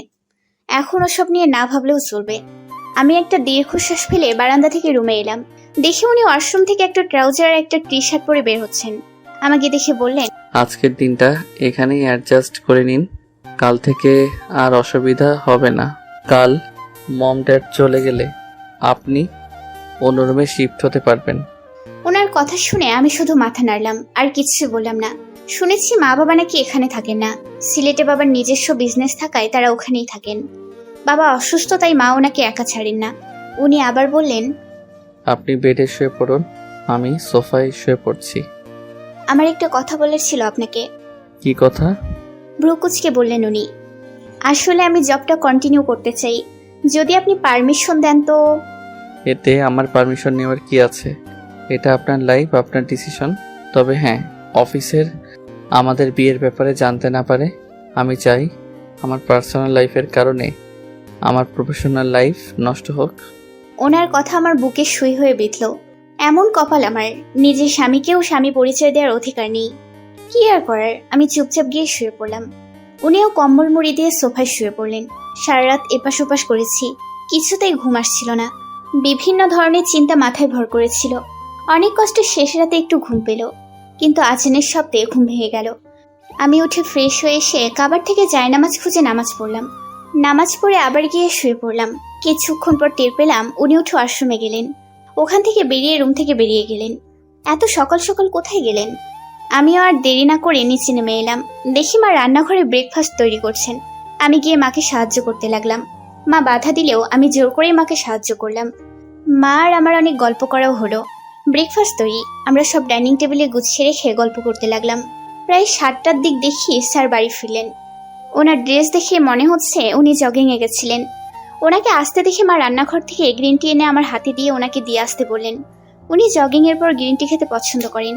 এখন ওসব নিয়ে না ভাবলেও চলবে। আমি একটা দীর্ঘশ্বাস ফেলে বারান্দা থেকে রুমে এলাম। দেখে উনি ওয়াশরুম থেকে একটা ট্রাউজার আর একটা টি শার্ট পরে বের হচ্ছেন। আমাকে দেখে বললেন, আজকের দিনটা এখানেই অ্যাডজাস্ট করে নিন, কাল থেকে আর অসুবিধা হবে না। কাল মম ড্যাড চলে গেলে আপনি অন্য রুমে শিফট হতে পারবেন। ওনার কথা শুনে আমি শুধু মাথা নাড়লাম, আর কিছু বললাম না। শুনেছি মা বাবা নাকি এখানে থাকেন না, সিলেটে বাবার নিজস্ব বিজনেস থাকায় তারা ওখানেই থাকেন। বাবা অসুস্থ তাই মা ওনাকে একা ছাড়েন না। উনি আবার বললেন, আপনি বেডে শুয়ে পড়ুন, আমি সোফায় শুয়ে পড়ছি। আমার একটা কথা বলার ছিল আপনাকে। কি কথা? ব্রুকুচকে বললেন উনি। আসলে আমি জবটা কন্টিনিউ করতে চাই, যদি আপনি পারমিশন দেন তো। এতে আমার পারমিশন নেওয়ার কি আছে? এটা আপনার লাইফ, আপনার ডিসিশন। তবে হ্যাঁ, অফিসের আমাদের বিয়ের ব্যাপারে জানতে না পারে। আমি চাই আমার পার্সোনাল লাইফের কারণে আমার প্রফেশনাল লাইফ নষ্ট হোক। ওনার কথা আমার বুকে সুই হয়ে বিঁধল। এমন কপাল আমার, নিজের স্বামীকেও স্বামী পরিচয় দেওয়ার অধিকার নেই। কি আর করার, আমি চুপচাপ গিয়ে শুয়ে পড়লাম। উনিও কম্বল মুড়ি দিয়ে সোফায় শুয়ে পড়লেন। সারা রাত এপাশ ওপাশ করেছি, কিছুতেই ঘুম আসছিল না। বিভিন্ন ধরনের চিন্তা মাথায় ভর করেছিল। অনেক কষ্টে শেষ রাতে একটু ঘুম পেল, কিন্তু আজানের শব্দে ঘুম ভেঙে গেল। আমি উঠে ফ্রেশ হয়ে এসে কাবার থেকে জায়নামাজ খুঁজে নামাজ পড়লাম। নামাজ পড়ে আবার গিয়ে শুয়ে পড়লাম। কিছুক্ষণ পর টের পেলাম উনি উঠে ওয়াশরুমে গেলেন। ওখান থেকে বেরিয়ে রুম থেকে বেরিয়ে গেলেন। এত সকাল সকাল কোথায় গেলেন? আমিও আর দেরি না করে নিচে নেমে এলাম। দেখি মা রান্নাঘরে ব্রেকফাস্ট তৈরি করছেন। আমি গিয়ে মাকে সাহায্য করতে লাগলাম। মা বাধা দিলেও আমি জোর করেই মাকে সাহায্য করলাম। মা আর আমার অনেক গল্প করাও হলো। ব্রেকফাস্ট তৈরি, আমরা সব ডাইনিং টেবিলে গুছিয়ে রেখে গল্প করতে লাগলাম। প্রায় 7টার দিক দেখি স্যার বাড়ি ফিরলেন। ওনার ড্রেস দেখে মনে হচ্ছে উনি জগিংয়ে গেছিলেন। ওনাকে আসতে দেখে মা রান্নাঘর থেকে গ্রিন টি এনে আমার হাতে দিয়ে ওনাকে দিয়ে আসতে বললেন। উনি জগিংয়ের পর গ্রিন টি খেতে পছন্দ করেন।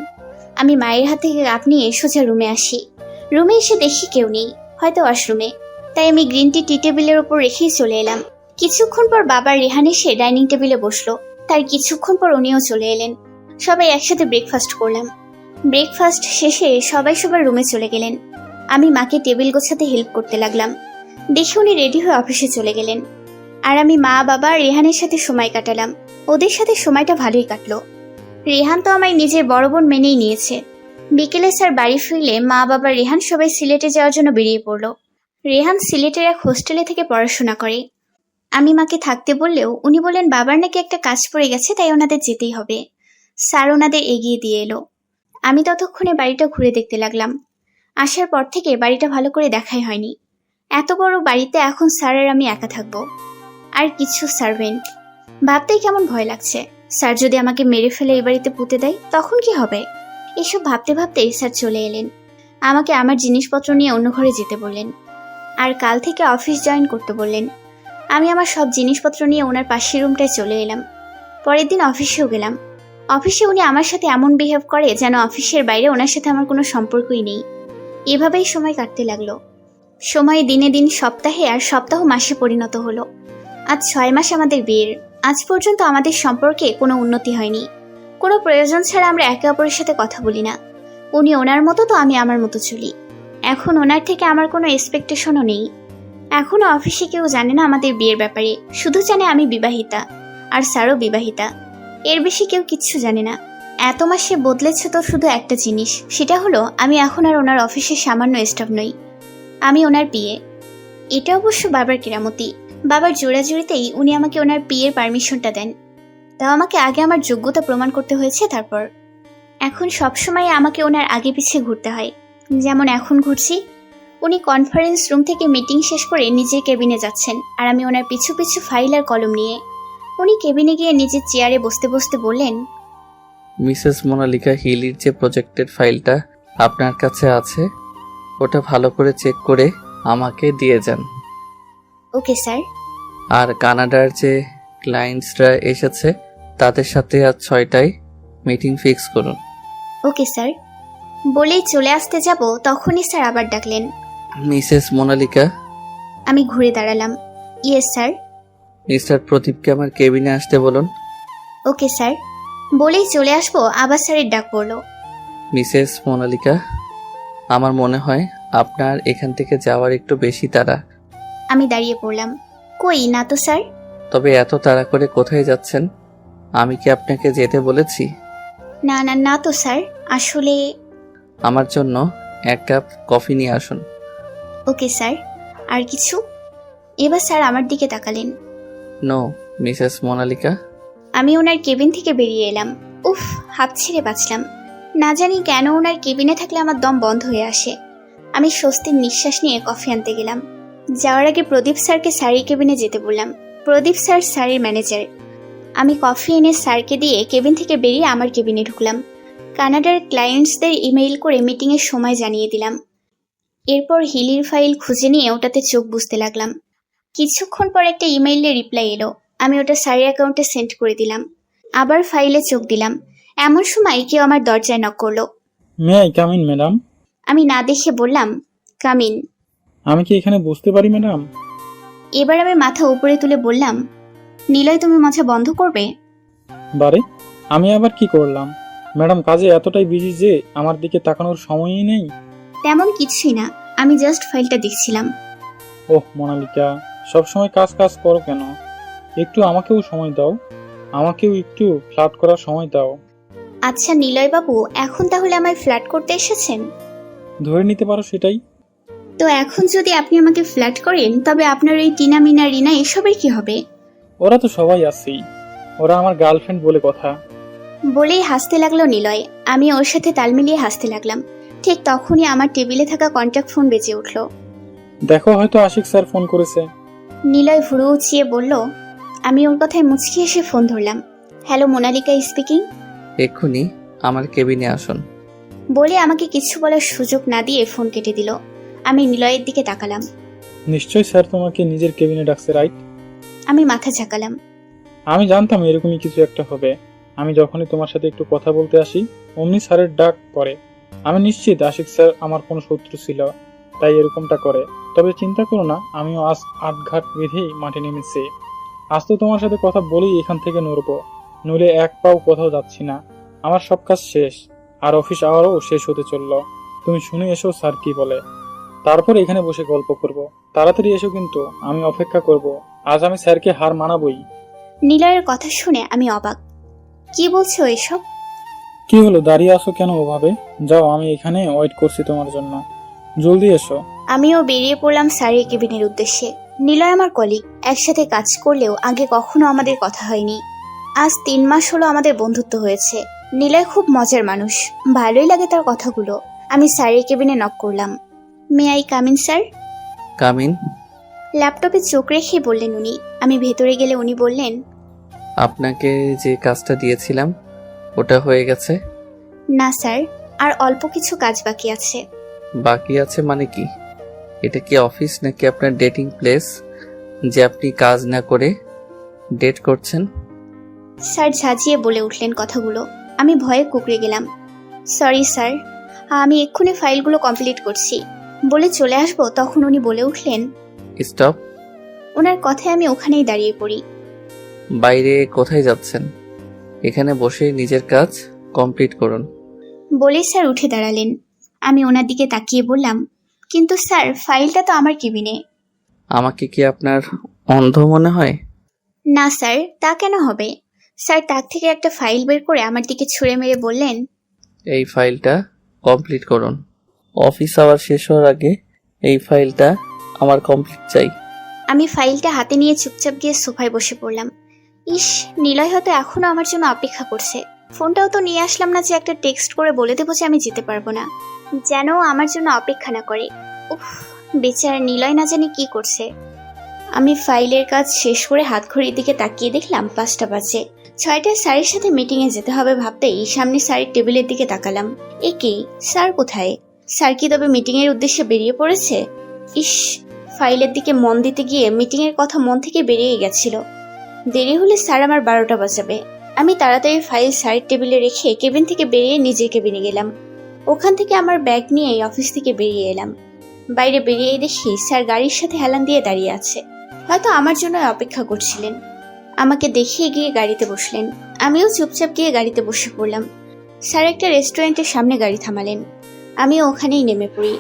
আমি মায়ের হাত থেকে কাপ নিয়ে সোজা রুমে আসি। রুমে এসে দেখি কেউ নেই, হয়তো ওয়াশরুমে। তাই আমি গ্রিন টি টেবিলের ওপর রেখেই চলে এলাম। কিছুক্ষণ পর বাবা রেহান এসে ডাইনিং টেবিলে বসলো। তার কিছুক্ষণ পর উনিও চলে এলেন। সবাই একসাথে ব্রেকফাস্ট করলাম। ব্রেকফাস্ট শেষে সবাই সবার রুমে চলে গেলেন। আমি মাকে টেবিল গোছাতে হেল্প করতে লাগলাম। দেখে উনি রেডি হয়ে অফিসে চলে গেলেন। আর আমি মা বাবা রেহানের সাথে সময় কাটালাম। ওদের সাথে সময়টা ভালোই কাটলো। রেহান তো আমায় নিজের বড় বোন মেনেই নিয়েছে। বিকেলে স্যার বাড়ি ফিরলে মা বাবা রেহান সবাই সিলেটে যাওয়ার জন্য বেরিয়ে পড়লো। রেহান সিলেটের এক হোস্টেলে থেকে পড়াশোনা করে। আমি মাকে থাকতে বললেও উনি বললেন বাবার নাকি একটা কাজ পড়ে গেছে, তাই ওনাদের যেতেই হবে। স্যার ওনাদের এগিয়ে দিয়ে এলো। আমি ততক্ষণে বাড়িটা ঘুরে দেখতে লাগলাম। আসার পর থেকে বাড়িটা ভালো করে দেখাই হয়নি। এত বড় বাড়িতে এখন স্যার আর আমি একা থাকবো, আর কিছু সার্ভেন্ট। ভাবতেই কেমন ভয় লাগছে। স্যার যদি আমাকে মেরে ফেলে এই বাড়িতে পুঁতে দেয় তখন কি হবে? এসব ভাবতে ভাবতেই স্যার চলে এলেন। আমাকে আমার জিনিসপত্র নিয়ে অন্য ঘরে যেতে বললেন, আর কাল থেকে অফিস জয়েন করতে বললেন। আমি আমার সব জিনিসপত্র নিয়ে ওনার পাশের রুমটায় চলে এলাম। পরের দিন অফিসেও গেলাম। অফিসে উনি আমার সাথে এমন বিহেভ করে যেন অফিসের বাইরে ওনার সাথে আমার কোনো সম্পর্কই নেই। এভাবেই সময় কাটতে লাগলো। সময় দিনে দিন সপ্তাহে, আর সপ্তাহ মাসে পরিণত হলো। আজ 6 মাস আমাদের বিয়ের। আজ পর্যন্ত আমাদের সম্পর্কে কোনো উন্নতি হয়নি। কোনো প্রয়োজন ছাড়া আমরা একে অপরের সাথে কথা বলি না। উনি ওনার মতো, তো আমি আমার মতো চলি। এখন ওনার থেকে আমার কোনো এক্সপেকটেশনও নেই। এখনো অফিসে কেউ জানে না আমাদের বিয়ের ব্যাপারে। শুধু জানে আমি বিবাহিতা, আর স্যারও বিবাহিতা। এর বেশি কেউ কিচ্ছু জানে না। এত মাসে বদলেছে তো শুধু একটা জিনিস, সেটা হলো আমি এখন আর ওনার অফিসের সামান্য স্টাফ নই, আমি ওনার পিএ। এটা অবশ্য বাবার কেরামতি। বাবার জোড়াজুড়িতেই উনি আমাকে ওনার পিএর পারমিশনটা দেন। তাও আমাকে আগে আমার যোগ্যতা প্রমাণ করতে হয়েছে। তারপর এখন সবসময় আমাকে ওনার আগে পিছিয়ে ঘুরতে হয়, যেমন এখন ঘুরছি। উনি কনফারেন্স রুম থেকে মিটিং শেষ করে নিজের কেবিনে যাচ্ছেন, আর আমি ওনার পিছু পিছু ফাইল আর কলম নিয়ে। উনি কেবিনে গিয়ে নিজের চেয়ারে বসতে বসতে বললেন, মিসেস মোনালিকা হিলির যে প্রজেক্টের ফাইলটা আপনার কাছে আছে, ওটা ভালো করে চেক করে আমাকে দিয়ে যান। Okay sir. আর কানাডার যে ক্লায়েন্টসরা এসেছে তাদের সাথে আজ 6টায় মিটিং ফিক্স করুন। Okay sir. বলেই চলে আসতে যাব, তখনই স্যার আবার ডাকলেন, মিসেস মোনালিকা। আমি ঘুরে দাঁড়ালাম। Yes sir. মিস্টার প্রদীপকে আমার কেবিনে আসতে বলুন। Okay sir. বলেই চলে আসবো, আবার স্যারের ডাক পড়লো, মিসেস মোনালিকা, আমার মনে হয় আপনার এখান থেকে যাওয়ার একটু বেশি তাড়া। আমি দাঁড়িয়ে পড়লাম। কই না তো স্যার। তবে এত তাড়া করে কোথায় যাচ্ছেন? আমি কি আপনাকে যেতে বলেছি? না না না তো স্যার, আসলে। আমার জন্য 1 কাপ কফি নিয়ে আসুন। Okay sir. আর কিছু? এবার স্যার আমার দিকে তাকালেন। No Mrs Monalika. আমি ওনার কেবিন থেকে বেরিয়ে এলাম। উফ, হাত ছেড়ে বাঁচলাম। না জানি কেন ওনার কেবিনে থাকলে আমার দম বন্ধ হয়ে আসে। আমি স্বস্তির নিঃশ্বাস নিয়ে কফি আনতে গেলাম। যাওয়ার আগে প্রদীপ স্যারকে স্যারের কেবিনে যেতে বললাম। প্রদীপ স্যার স্যারের ম্যানেজার। আমি কফি এনে স্যারকে দিয়ে কেবিন থেকে বেরিয়ে আমার কেবিনে ঢুকলাম। কানাডার ক্লায়েন্টসদের ইমেইল করে মিটিংয়ের সময় জানিয়ে দিলাম। এরপর হিলির ফাইল খুঁজে নিয়ে ওটাতে চোখ বুঝতে লাগলাম। কিছুক্ষণ পর একটা ইমেইলে রিপ্লাই এলো। আমি ওটা স্যারের অ্যাকাউন্টে সেন্ড করে দিলাম। আবার ফাইলে চোখ দিলাম। এমন সময় কেউ আমার দরজায় নক করলো। May I come in madam? আমি না দেখে বললাম, কামিন। আমি কি এখানে বসতে পারি ম্যাডাম? এবার আমি মাথা উপরে তুলে বললাম, নিলয় তুমি মাথা বন্ধ করবে? বারে, আমি আবার কি করলাম? ম্যাডাম কাজে এতটাই বিজি যে আমার দিকে তাকানোর সময়ই নেই। তেমন কিছুই না, আমি জাস্ট ফাইলটা দেখছিলাম। ওহ মোনালিকা, সবসময় কাজ কাজ করো কেন? একটু আমাকেও সময় দাও, আমাকেও একটু ফ্লার্ট করার সময় দাও। আচ্ছা নিলয় বাবু, এখন তাহলে আমায় ফ্ল্যাট করতে এসেছেন? ধরে নিতে পারো সেটাই। তো এখন যদি আপনি আমাকে ফ্ল্যাট করেন, তবে আপনার এই টিনা মিনা রিনা এসবের কি হবে? ওরা তো সবাই আছেই, ওরা আমার গার্লফ্রেন্ড বলে কথা। বলেই হাসতে লাগলো নিলয়। আমি ওর সাথে তাল মিলিয়ে হাসতে লাগলাম। ঠিক তখনই আমার টেবিলে থাকা কন্ট্যাক্ট ফোন বেজে উঠল। দেখো হয়তো আশিক স্যার ফোন করেছে। নিলয় ভুরু উঁচিয়ে বলল। আমি ওর কথায় মুচকি এসে ফোন ধরলাম। Hello, Monalika speaking. এক্ষুনি আমার কেবিনে আসুন। বলে আমাকে কিছু বলার সুযোগ না দিয়ে ফোন কেটে দিল। আমি নিলয়ের দিকে তাকালাম। নিশ্চয়ই স্যার তোমাকে নিজের কেবিনে ডাকছে, রাইট? আমি মাথা ঝাঁকালাম। আমি জানতাম এরকমই কিছু একটা হবে। আমি যখনই তোমার সাথে একটু কথা বলতে আসি অমনি স্যারের ডাক পড়ে। আমি নিশ্চিত আশিক স্যার আমার কোনো শত্রু ছিল, তাই এরকমটা করে। তবে চিন্তা করো না, আমিও আজ আটঘাট বেঁধেই মাঠে নেমেছি। আজ তো তোমার সাথে কথা বলেই এখান থেকে নড়বো, নইলে এক পাও কোথাও যাচ্ছি না। আমার সব কাজ শেষ, আর অফিস আওয়ারও শেষ হতে চললো। তুমি শুনে এসো স্যার কি বলে, তারপর এখানে বসে গল্প করব। তাড়াতাড়ি এসো কিন্তু, আমি অপেক্ষা করব। আজ আমি স্যারকে হার মানাবই। নিলয়ের কথা শুনে আমি অবাক। কি বলছো এসব? কি হলো, দাঁড়িয়ে আসো কেন ওভাবে? যাও, আমি এখানে ওয়েট করছি তোমার জন্য, জলদি এসো। আমিও বেরিয়ে পড়লাম স্যারের কেবিনের উদ্দেশ্যে। নিলয় আমার কলিগ, একসাথে কাজ করলেও আগে কখনো আমাদের কথা হয়নি। আজ 3 মাস হলো আমাদের বন্ধুত্ব হয়েছে। নিলয় খুব মজার মানুষ, ভালোই লাগে তার কথাগুলো। আমি স্যারের কেবিনে নক করলাম। May I come in sir? Come in. ল্যাপটপে চোখ রেখে বললেন উনি। আমি ভেতরে গেলে উনি বললেন, আপনাকে যে কাজটা দিয়েছিলাম ওটা হয়ে গেছে? না স্যার, আর অল্প কিছু কাজ বাকি আছে। বাকি আছে মানে কি? এটা কি অফিস নাকি আপনার ডেটিং প্লেস যে আপনি কাজ না করে ডেট করছেন? স্যার ঝাঁঝিয়ে বলে উঠলেন কথাগুলো। আমি ভয়ে কুঁকড়ে গেলাম। সরি স্যার, আমি এক্ষুনি ফাইলগুলো কমপ্লিট করছি বলে চলে আসবো, তখন উনি বলে উঠলেন। স্টপ। ওনার কথায় আমি ওখানেই দাঁড়িয়ে পড়ি। বাইরে কোথায় যাচ্ছেন? এখানে বসে নিজের কাজ কমপ্লিট করুন। বলেই স্যার উঠে দাঁড়ালেন। আমি ওনার দিকে তাকিয়ে বললাম, কিন্তু স্যার ফাইলটা তো আমার কেবিনে। আমাকে কি আপনার অন্ধ মনে হয়? না স্যার, তা কেন হবে? স্যার তাক থেকে একটা ফাইল বের করে আমার দিকে ছুঁড়ে মেরে বললেন, এই ফাইলটা কমপ্লিট করুন। অফিস আওয়ার শেষ হওয়ার আগে এই ফাইলটা আমার কমপ্লিট চাই। আমি ফাইলটা হাতে নিয়ে চুপচাপ গিয়ে সোফায় বসে পড়লাম। ইস, নিলয় হয়তো এখনো আমার জন্য অপেক্ষা করছে। ফোনটাও তো নিয়ে আসলাম না যে একটা টেক্সট করে বলে দেবো যে আমি যেতে পারবো না, যেন ও আমার জন্য অপেক্ষা না করে। উফ, বেচারা নিলয় না জানি কি করছে। আমি ফাইলের কাজ শেষ করে হাত ঘড়ির দিকে তাকিয়ে দেখলাম 5টা বাজে। 6টায় স্যারের সাথে মিটিংয়ে যেতে হবে ভাবতেই সামনে স্যারের টেবিলের দিকে তাকালাম। এ কি, স্যার কোথায়? স্যার কি তবে মিটিংয়ের উদ্দেশ্যে বেরিয়ে পড়েছে? ইস, ফাইলের দিকে মন দিতে গিয়ে মিটিংয়ের কথা মন থেকে বেরিয়ে গেছিল। দেরি হলে স্যার আমার 12টা বাজাবে। আমি তাড়াতাড়ি ফাইল স্যারের টেবিলে রেখে কেবিন থেকে বেরিয়ে নিজের কেবিনে গেলাম। ওখান থেকে আমার ব্যাগ নিয়ে অফিস থেকে বেরিয়ে এলাম। বাইরে বেরিয়ে দেখি স্যার গাড়ির সাথে হেলান দিয়ে দাঁড়িয়ে আছে, হয়তো আমার জন্য অপেক্ষা করছিলেন। আমাকে দেখিয়ে গিয়ে গাড়িতে বসলেন। আমিও চুপচাপ গিয়ে গাড়িতে বসে পড়লাম। স্যার একটা রেস্টুরেন্টের সামনে গাড়ি থামালেন। আমিও ওখানেই নেমে পড়ি।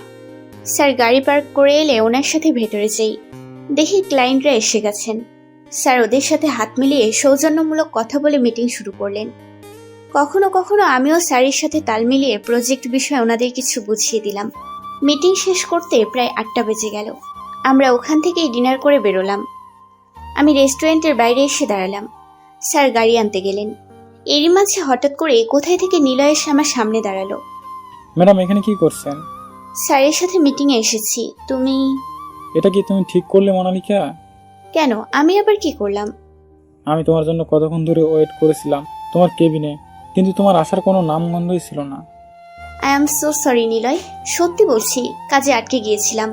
স্যার গাড়ি পার্ক করে এলে ওনার সাথে ভেতরে যাই। দেখি ক্লায়েন্টরা এসে গেছেন। স্যার ওদের সাথে হাত মিলিয়ে সৌজন্যমূলক কথা বলে মিটিং শুরু করলেন। কখনো কখনো আমিও স্যারের সাথে তাল মিলিয়ে প্রজেক্ট বিষয়ে ওনাদের কিছু বুঝিয়ে দিলাম। মিটিং শেষ করতে প্রায় 8টা বেজে গেল। আমরা ওখান থেকেই ডিনার করে বেরোলাম। আমি রেস্টুরেন্টের বাইরে এসে দাঁড়ালাম। স্যার গাড়ি আনতে গেলেন। এরই মাঝে হঠাৎ করে কোথায় থেকে নিলয় এসে আমার সামনে দাঁড়ালো। ম্যাডাম এখানে কি করছেন? স্যারের সাথে মিটিংয়ে এসেছি। তুমি? এটা কি তুমি ঠিক করলে মোনালিকা? কেন, আমি আবার কি করলাম? আমি তোমার জন্য কতক্ষণ ধরে ওয়েট করেছিলাম তোমার কেবিনে, কিন্তু তোমার আসার কোনো নামগন্ধই ছিল না। I am so sorry Niloy, সত্যি বলছি, কাজে আটকে গিয়েছিলাম।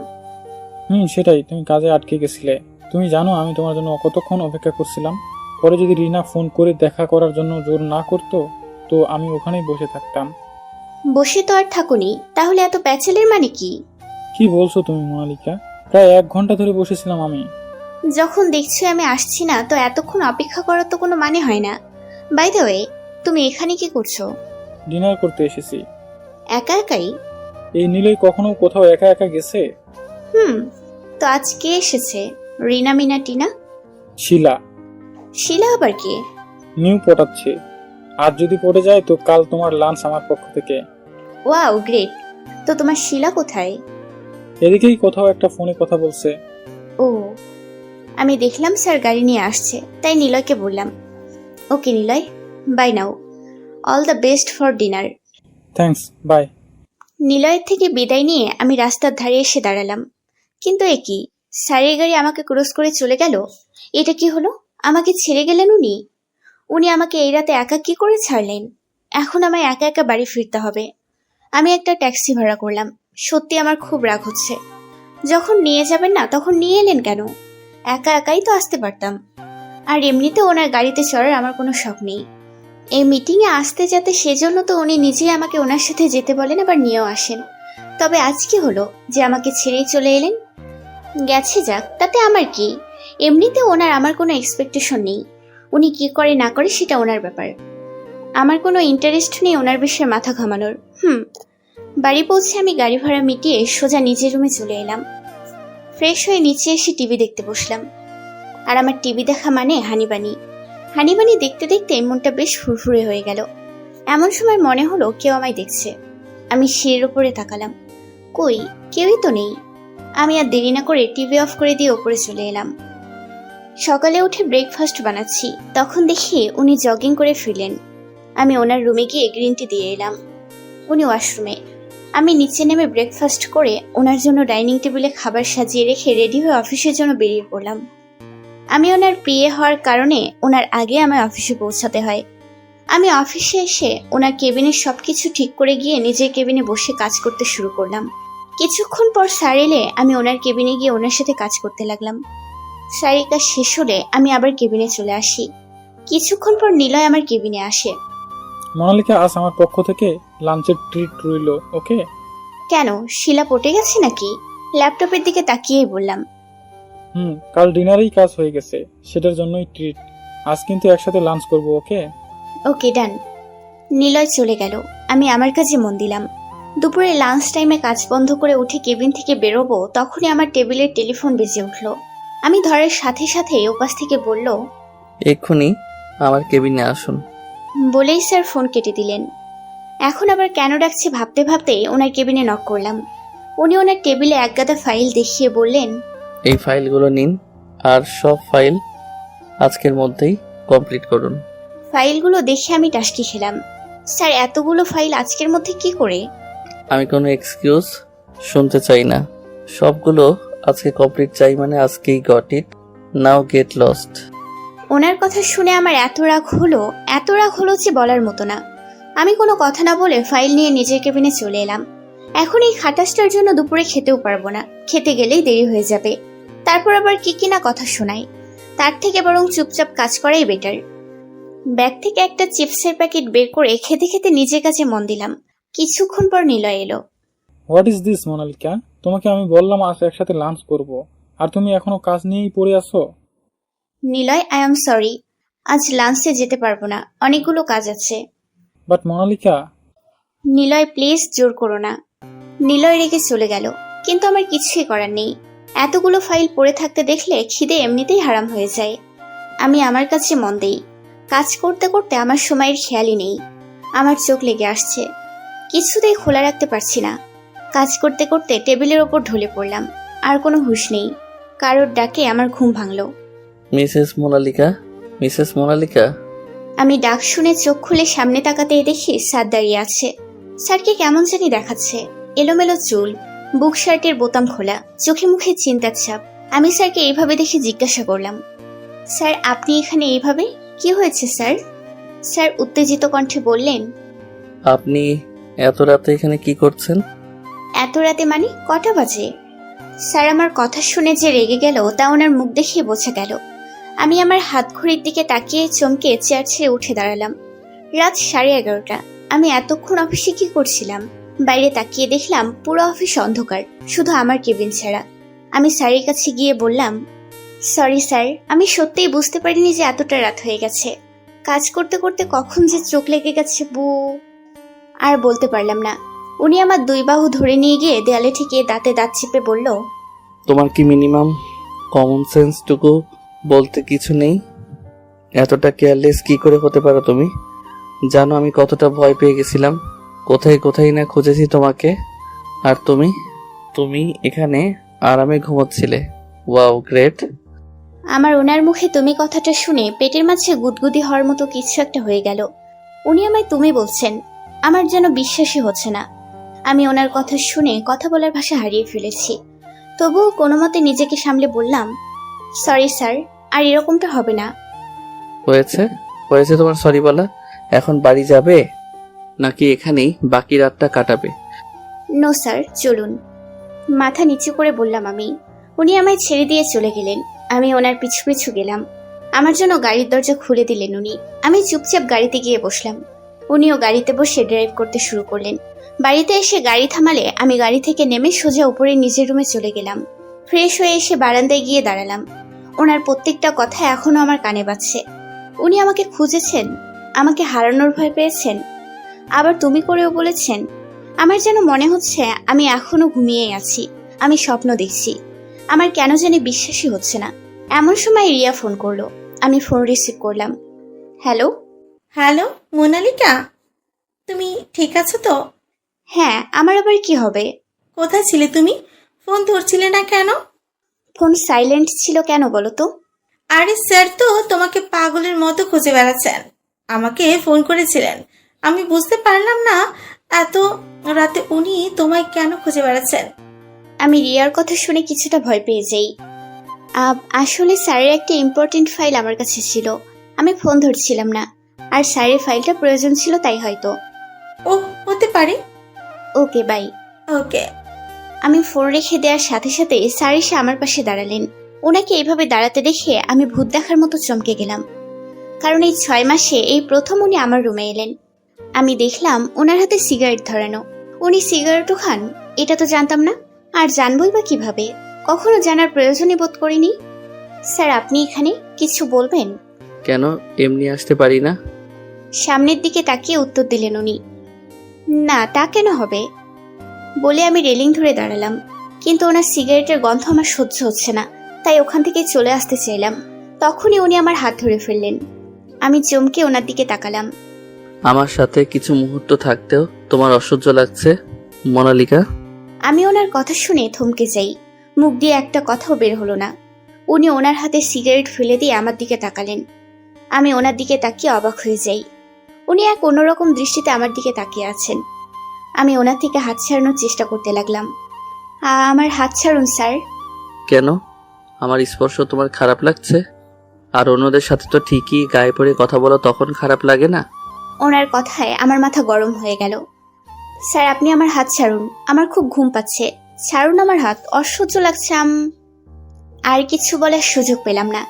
সেটাই, তুমি কাজে আটকে গেছিলে। তুমি জানো আমি তোমার জন্য কতক্ষণ অপেক্ষা করছিলাম। পরে যদি রিনা ফোন করে দেখা করার জন্য জোর না করতো তো আমি ওখানেই বসে থাকতাম। বসে তো আর থাকুনি, তাহলে এত প্যাচেলের মানে কি? কি বলছো তুমি মোনালিকা? প্রায় 1 ঘন্টা ধরে বসেছিলাম আমি। যখন দেখছি আমি আসছি না, তো এতক্ষণ অপেক্ষা করার তো কোনো মানে হয় না। বাই দ্য ওয়ে, তুমি এখানে কি করছো? ডিনার করতে এসেছি। একা একাই? এই নিলয় কখনো কোথাও একা একা গেছে? তো আজ কে এসেছে? রিনা, মিনা, টিনা? শিলা। শিলা আবার কে? নিউ পটাচ্ছে। আজ যদি পড়ে যায় তো কাল তোমার লাঞ্চ আমার পক্ষ থেকে। Wow, great. তো তোমার শিলা কোথায়? এদিকেই কোথাও একটা ফোনে কথা বলছে। ও, আমি দেখলাম স্যার গাড়ি নিয়ে আসছে, তাই নিলয়কে বললাম, okay Niloy, bye now, all the best for dinner. Thanks, bye. নিলয়ের থেকে বিদায় নিয়ে আমি রাস্তার ধারে এসে দাঁড়ালাম। কিন্তু এ কি, স্যারের গাড়ি আমাকে ক্রস করে চলে গেল? এটা কি হলো? আমাকে ছেড়ে গেলেন উনি? উনি আমাকে এই রাতে একা কি করে ছাড়লেন? এখন আমায় একা একা বাড়ি ফিরতে হবে। আমি একটা ট্যাক্সি ভাড়া করলাম। সত্যি আমার খুব রাগ হচ্ছে। যখন নিয়ে যাবেন না, তখন নিয়ে এলেন কেন? একা একাই তো আসতে পারতাম। আর এমনিতে ওনার গাড়িতে চড়ার আমার কোনো শখ নেই। এই মিটিংয়ে আসতে যাতে, সেজন্য তো উনি নিজেই আমাকে ওনার সাথে যেতে বলেন, আবার নিয়েও আসেন। তবে আজ কি হলো যে আমাকে ছেড়েই চলে এলেন? গেছে যাক, তাতে আমার কি? এমনিতে ওনার আমার কোনো এক্সপেকটেশন নেই। উনি কি করে না করে সেটা ওনার ব্যাপার। আমার কোনো ইন্টারেস্ট নেই ওনার বিষয়ে মাথা ঘামানোর। বাড়ি পৌঁছে আমি গাড়ি ভাড়া মিটিয়ে সোজা নিজের রুমে চলে এলাম। ফ্রেশ হয়ে নিচে এসে টিভি দেখতে বসলাম। আর আমার টিভি দেখা মানে হানিবানি। হানিবানি দেখতে দেখতে মনটা বেশ ফুরফুরে হয়ে গেল। এমন সময় মনে হলো কেউ আমায় দেখছে। আমি সিঁড়ির উপরে তাকালাম। কই, কেউই তো নেই। আমি আর দেরি না করে টিভি অফ করে দিয়ে ওপরে চলে এলাম। সকালে উঠে ব্রেকফাস্ট বানাচ্ছি, তখন দেখি উনি জগিং করে ফিরলেন। আমি ওনার রুমে গিয়ে গ্রিন টি দিয়ে এলাম। উনি ওয়াশরুমে। আমি নিচে নেমে ব্রেকফাস্ট করে ওনার জন্য ডাইনিং টেবিলে খাবার সাজিয়ে রেখে রেডি হয়ে অফিসের জন্য বেরিয়ে পড়লাম। আমি ওনার প্রিয় হওয়ার কারণে ওনার আগে আমায় অফিসে পৌঁছাতে হয়। আমি অফিসে এসে ওনার কেবিনের সবকিছু ঠিক করে গিয়ে নিজের কেবিনে বসে কাজ করতে শুরু করলাম। কিছুক্ষণ পর স্যার এলে আমি ওনার কেবিনে গিয়ে ওনার সাথে কাজ করতে লাগলাম। স্যারের কাজ শেষ হলে আমি আবার কেবিনে চলে আসি। কিছুক্ষণ পর নিলয় আমার কেবিনে আসে। মোনালিকা, আজ আমার পক্ষ থেকে লাঞ্চের ট্রিট রইল, ওকে? কেন, শিলা পটে গেছে নাকি? ল্যাপটপের দিকে তাকিয়েই বললাম। কাল ডিনারেই কাজ হয়ে গেছে, সেটার জন্যই ট্রিট। আজ কিন্তু একসাথে লাঞ্চ করব, ওকে? ওকে, ডান। নিলয় চলে গেল। আমি আমার কাজে মন দিলাম। দুপুরে লাঞ্চ টাইমে কাজ বন্ধ করে উঠে কেবিন থেকে বেরোবো, তখনই আমার টেবিলের টেলিফোন বেজে উঠল। আমি ধরার সাথে সাথে ওপাশ থেকে বলল, এক্ষুনি আমার কেবিনে আসুন। বলেই স্যার ফোন কেটে দিলেন। এখন আবার কেন ডাকছে ভাবতে ভাবতে ওনার কেবিনে নক করলাম। উনি ওনার টেবিলে একগাদা ফাইল দেখিয়ে বললেন, এই ফাইলগুলো নিন, আর সব ফাইল আজকের মধ্যেই কমপ্লিট করুন। ফাইলগুলো দেখে আমি টাসকি খেলাম। স্যার, এতগুলো ফাইল আজকের মধ্যে কি করে? আমি কোনো এক্সকিউজ শুনতে চাই না। সবগুলো আজকে কমপ্লিট চাই, মানে আজকেই got it, now get lost. ওনার কথা শুনে আমার এত রাগ হলো যে বলার মতো না। আমি কোনো কথা না বলে ফাইল নিয়ে নিজের কেবিনে চলে এলাম। এখন এই খাটাসটার জন্য দুপুরে খেতেও পারবো না, খেতে গেলেই দেরি হয়ে যাবে। তারপর আবার কি না কথা শোনায়। তার থেকে বরং চুপচাপ কাজ করাই বেটার। ব্যাগ থেকে একটা চিপসের প্যাকেট বের করে খেতে খেতে নিজের কাছে মন দিলাম। কিছুক্ষণ পর নিলয় এলো। What is this Monalika? তোমাকে আমি বললাম আজ একসাথে লাঞ্চ করব, আর তুমি এখনো কাজ নিয়েই পড়ে আছো। নিলয়, আই এম সরি, আজ লাঞ্চে যেতে পারবো না, অনেকগুলো কাজ আছে। বাট মোনালিকা। নিলয়, প্লিজ জোর করো না। নিলয় রেগে চলে গেল, কিন্তু আমার কিছুই করার নেই। এতগুলো ফাইল পড়ে থাকতে দেখলে খিদে এমনিতেই হারাম হয়ে যায়। আমি আমার কাছে মন দেই। কাজ করতে করতে আমার সময়ের খেয়ালই নেই। আমার চোখ লেগে আসছে, কিছুতেই খোলা রাখতে পারছি না। কাজ করতে করতে টেবিলের ওপর ঢলে পড়লাম। আর কোনো হুঁশ নেই। কারোর ডাকে আমার ঘুম ভাঙল। মিসেস মোনালিকা। আমি ডাক শুনে চোখ খুলে সামনে তাকাতেই দেখি স্যার দাঁড়িয়ে আছে। স্যারকে কেমন জানি দেখাচ্ছে। এলোমেলো চুল, বুক শার্টের বোতাম খোলা, চোখে মুখে চিন্তার ছাপ। আমি স্যারকে এইভাবে দেখে জিজ্ঞাসা করলাম, স্যার আপনি এখানে এইভাবে? কি হয়েছে স্যার? স্যার উত্তেজিত কণ্ঠে বললেন, আপনি এত রাতে এখানে কি করছেন? এত রাতে মানে কটা বাজে? স্যার আমার কথা শুনে যে রেগে গেল তা ওনার মুখ দেখিয়ে বোঝা গেল। আমি আমার হাত ঘড়ির দিকে তাকিয়ে চমকে চেয়ার ছেড়ে উঠে দাঁড়ালাম। রাত 11:30। আমি এতক্ষণ অফিসে কি করছিলাম? বাইরে তাকিয়ে দেখলাম পুরো অফিস অন্ধকার, শুধু আমার কেবিন ছাড়া। আমি স্যারের কাছে গিয়ে বললাম, সরি স্যার, আমি সত্যিই বুঝতে পারিনি যে এতটা রাত হয়ে গেছে। কাজ করতে করতে কখন যে চোখ লেগে গেছে আর বলতে পারলাম না। উনি আমার 2 বাহু ধরে নিয়ে গিয়ে দেয়ালে ঠেকিয়ে দাঁতে দাঁত চেপে বলল, তোমার কি মিনিমাম কমন সেন্সটুকু বলতে কিছু নেই? এতটা কেয়ারলেস কি করে হতে পারো তুমি? জানো আমি কতটা ভয় পেয়ে গেছিলাম, কোথায় কোথায় না খুঁজেছি তোমাকে, আর তুমি এখানে আরামে ঘুমোচ্ছিলে। Wow, great. আমার ওনার মুখে তুমি কথাটা শুনে পেটের মাঝে গুদগুদি হওয়ার মতো কিছু একটা হয়ে গেল। উনি আমায় তুমি বলছেন, আমার যেন বিশ্বাসই হচ্ছে না। আমি ওনার কথা শুনে কথা বলার ভাষা হারিয়ে ফেলেছি। তবুও কোনো মতে নিজেকে সামলে বললাম, সরি স্যার, আর এরকমটা হবে না। হয়েছে হয়েছে তোমার সরি বলা। এখন বাড়ি যাবে নাকি এখানেই বাকি রাতটা কাটাবে? নো স্যার, চলুন। মাথা নিচু করে বললাম আমি। উনি আমায় ছেড়ে দিয়ে চলে গেলেন। আমি ওনার পিছু পিছু গেলাম। আমার জন্য গাড়ির দরজা খুলে দিলেন উনি। আমি চুপচাপ গাড়িতে গিয়ে বসলাম। উনিও গাড়িতে বসে ড্রাইভ করতে শুরু করলেন। বাড়িতে এসে গাড়ি থামালে আমি গাড়ি থেকে নেমে সোজা উপরে নিজের রুমে চলে গেলাম। ফ্রেশ হয়ে এসে বারান্দায় গিয়ে দাঁড়ালাম। ওনার প্রত্যেকটা কথা এখনো আমার কানে বাজছে। উনি আমাকে খুঁজেছেন, আমাকে হারানোর ভয় পেয়েছেন, আবার তুমি করেও বলেছেন। আমার যেন মনে হচ্ছে আমি এখনো ঘুমিয়েই আছি, আমি স্বপ্ন দেখছি। আমার কেন জানি বিশ্বাসই হচ্ছে না। এমন সময় রিয়া ফোন করলো। আমি ফোন রিসিভ করলাম। হ্যালো। হ্যালো মোনালিকা, তুমি ঠিক আছো তো? হ্যাঁ, আমার আবার কি হবে? কোথায় ছিলে তুমি? ফোন ধরছিলে না কেন? ফোন সাইলেন্ট ছিল কেন বলো তো? আরে স্যার তো তোমাকে পাগলের মতো খুঁজে বেড়াচ্ছেন। আমাকে ফোন করেছিলেন। আমি বুঝতে পারলাম না এত রাতে উনি তোমায় কেন খুঁজে বেড়াচ্ছেন। আমি রিয়ার কথা শুনে কিছুটা ভয় পেয়ে যাই। আসলে স্যারের একটা ইম্পর্টেন্ট ফাইল আমার কাছে ছিল, আমি ফোন ধরছিলাম না। আর স্যারের ফাইলটা প্রয়োজন ছিল, তাই হয়তো। ও হতে পারে। ওকে, বাই। ওকে। আমি ফোন রেখে দেওয়ার সাথে সাথে স্যার এসে আমার পাশে দাঁড়ালেন। ওনাকে এইভাবে দাঁড়াতে দেখে আমি ভূত দেখার মতো চমকে গেলাম, কারণ এই 6 মাসে এই প্রথম উনি আমার রুমে এলেন। আমি দেখলাম ওনার হাতে সিগারেট ধরানো। উনি সিগারেটও খান, এটা তো জানতাম না। আর জানবই বা কিভাবে, কখনো জানার প্রয়োজনই বোধ করিনি। স্যার, আপনি এখানে কিছু বলবেন? কেন, এমনি আসতে পারি না? সামনের দিকে তাকিয়ে উত্তর দিলেন উনি। না, তা কেন হবে বলে আমি রেলিং ধরে দাঁড়ালাম। কিন্তু ওনার সিগারেটের গন্ধ আমার সহ্য হচ্ছে না, তাই ওখান থেকে চলে আসতে চাইলাম। তখনই উনি আমার হাত ধরে ফেললেন। আমি চমকে ওনার দিকে তাকালাম। আমার সাথে কিছু মুহূর্ত থাকতেও তোমার অসহ্য লাগছে মোনালিকা? আমি ওনার কথা শুনে থমকে যাই। মুখ দিয়ে একটা কথাও বের হলো না। উনি ওনার হাতে সিগারেট ফেলে দিয়ে আমার দিকে তাকালেন। আমি ওনার দিকে তাকিয়ে অবাক হয়ে যাই। উনি এক অন্যরকম দৃষ্টিতে আমার দিকে তাকিয়ে আছেন। আমি ওনার থেকে হাত ছাড়ানোর চেষ্টা করতে লাগলাম। আমার হাত ছাড়ুন স্যার। কেন, আমার স্পর্শ তোমার খারাপ লাগছে? আর অন্যদের সাথে তো ঠিকই গায়ে পড়ে কথা বলো, তখন খারাপ লাগে না? ওনার কথায় আমার মাথা গরম হয়ে গেল। স্যার, আপনি আমার হাত ছাড়ুন, আমার খুব ঘুম পাচ্ছে। ছাড়ুন আমার হাত, অসহ্য লাগছে। আর কিছু বলার সুযোগ পেলাম না।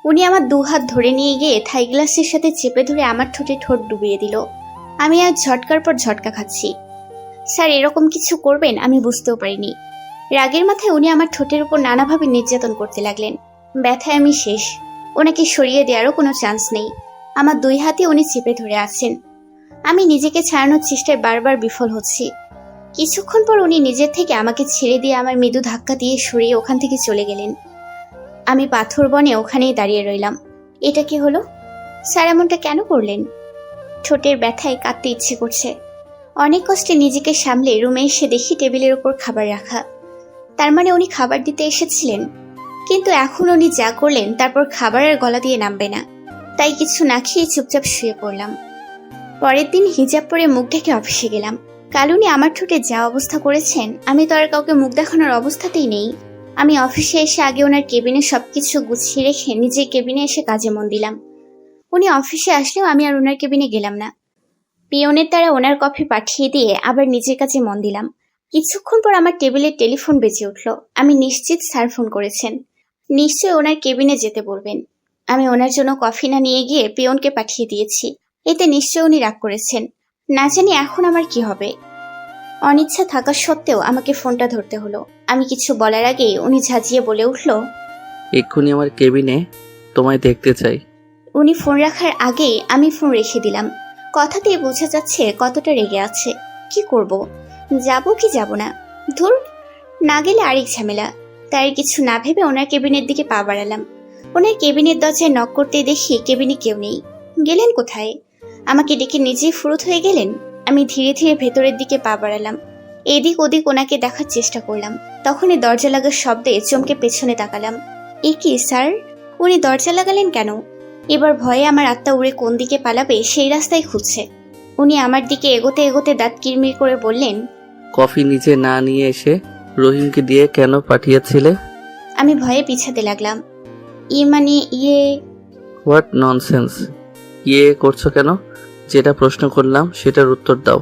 উনি আমার 2 হাত ধরে নিয়ে গিয়ে থাই গ্লাসের সাথে চেপে ধরে আমার ঠোঁটে ঠোঁট ডুবিয়ে দিল। আমি আর ঝটকার পর ঝটকা খাচ্ছি। স্যার, এরকম কিছু করবেন আমি বুঝতেও পারিনি। রাগের মাথায় উনি আমার ঠোঁটের উপর নানাভাবে নির্যাতন করতে লাগলেন। ব্যথায় আমি শেষ। ওনাকে সরিয়ে দেওয়ারও কোনো চান্স নেই। আমার 2 হাতে উনি চেপে ধরে আছেন। আমি নিজেকে ছাড়ানোর চেষ্টায় বারবার বিফল হচ্ছি। কিছুক্ষণ পর উনি নিজের থেকে আমাকে ছেড়ে দিয়ে আমার মৃদু ধাক্কা দিয়ে সরিয়ে ওখান থেকে চলে গেলেন। আমি পাথর বনে ওখানেই দাঁড়িয়ে রইলাম। এটা কি হলো? স্যার এমনটা কেন করলেন? ঠোঁটের ব্যথায় কাঁদতে ইচ্ছে করছে। অনেক কষ্টে নিজেকে সামলে রুমে এসে দেখি টেবিলের উপর খাবার রাখা। তার মানে উনি খাবার দিতে এসেছিলেন। কিন্তু এখন উনি যা করলেন তারপর খাবার আর গলা দিয়ে নামবে না। তাই কিছু না খেয়ে চুপচাপ শুয়ে পড়লাম। পরের দিন হিজাব পরে মুখ ঢেকে অফিসে গেলাম। কাল উনি আমার ঠোঁটে যা অবস্থা করেছেন, আমি তো আর কাউকে মুখ দেখানোর অবস্থাতেই নেই। আমি অফিসে এসে আগে ওনার কেবিনে সবকিছু গুছিয়ে রেখে নিজের কেবিনে এসে কাজে মন দিলাম। উনি অফিসে আসলেও আমি আর ওনার কেবিনে গেলাম না। পিয়নের দ্বারা ওনার কফি পাঠিয়ে দিয়ে আবার নিজের কাজে মন দিলাম। কিছুক্ষণ পর আমার টেবিলের টেলিফোন বেজে উঠল। আমি নিশ্চিত স্যার ফোন করেছেন। নিশ্চয়ই ওনার কেবিনে যেতে বলবেন। আমি ওনার জন্য কফি না নিয়ে গিয়ে পিয়নকে পাঠিয়ে দিয়েছি। এতে নিশ্চয় উনি রাগ করেছেন। না জানি এখন আমার কি হবে। অনিচ্ছা থাকা সত্ত্বেও আমাকে ফোনটা ধরতে হলো। আমি কিছু বলার আগেই উনি ঝাঁঝিয়ে বলে উঠল, এক্ষুনি আমার কেবিনে তোমায় দেখতে চাই। উনি ফোন রাখার আগেই আমি ফোন রেখে দিলাম। কথাতেই বোঝা যাচ্ছে কতটা রেগে আছে। কি করব, যাব কি যাব না? ধুর, না গেলে আরেক ঝামেলা। তাই কিছু না ভেবে ওনার কেবিনের দিকে পা বাড়ালাম। ওনার কেবিনের দরজায় নক করতে দেখি কেবিনে কেউ নেই। গেলেন কোথায়? আমাকে ডেকে নিজেই ফুরুত হয়ে গেলেন। আমি ধীরে ধীরে ভেতরের দিকে পা বাড়ালাম। এদিক ওদিক ওনাকে দেখার চেষ্টা করলাম। তখনই দরজা লাগার শব্দে চমকে পেছনে তাকালাম। এ কি স্যার, উনি দরজা লাগালেন কেন? এবার ভয়ে আমার আত্মা উড়ে কোন দিকে পালাবে সেই রাস্তায় খুঁজছে। উনি আমার দিকে এগোতে এগোতে দাঁত কিরমির করে বললেন, কফি নিজে না নিয়ে এসে রহিমকে দিয়ে কেন পাঠিয়েছিলে? আমি ভয়ে পিছাতে লাগলাম। ইয়ে হোয়াট ননসেন্স! ইয়ে করছো কেন? যেটা প্রশ্ন করলাম সেটার উত্তর দাও।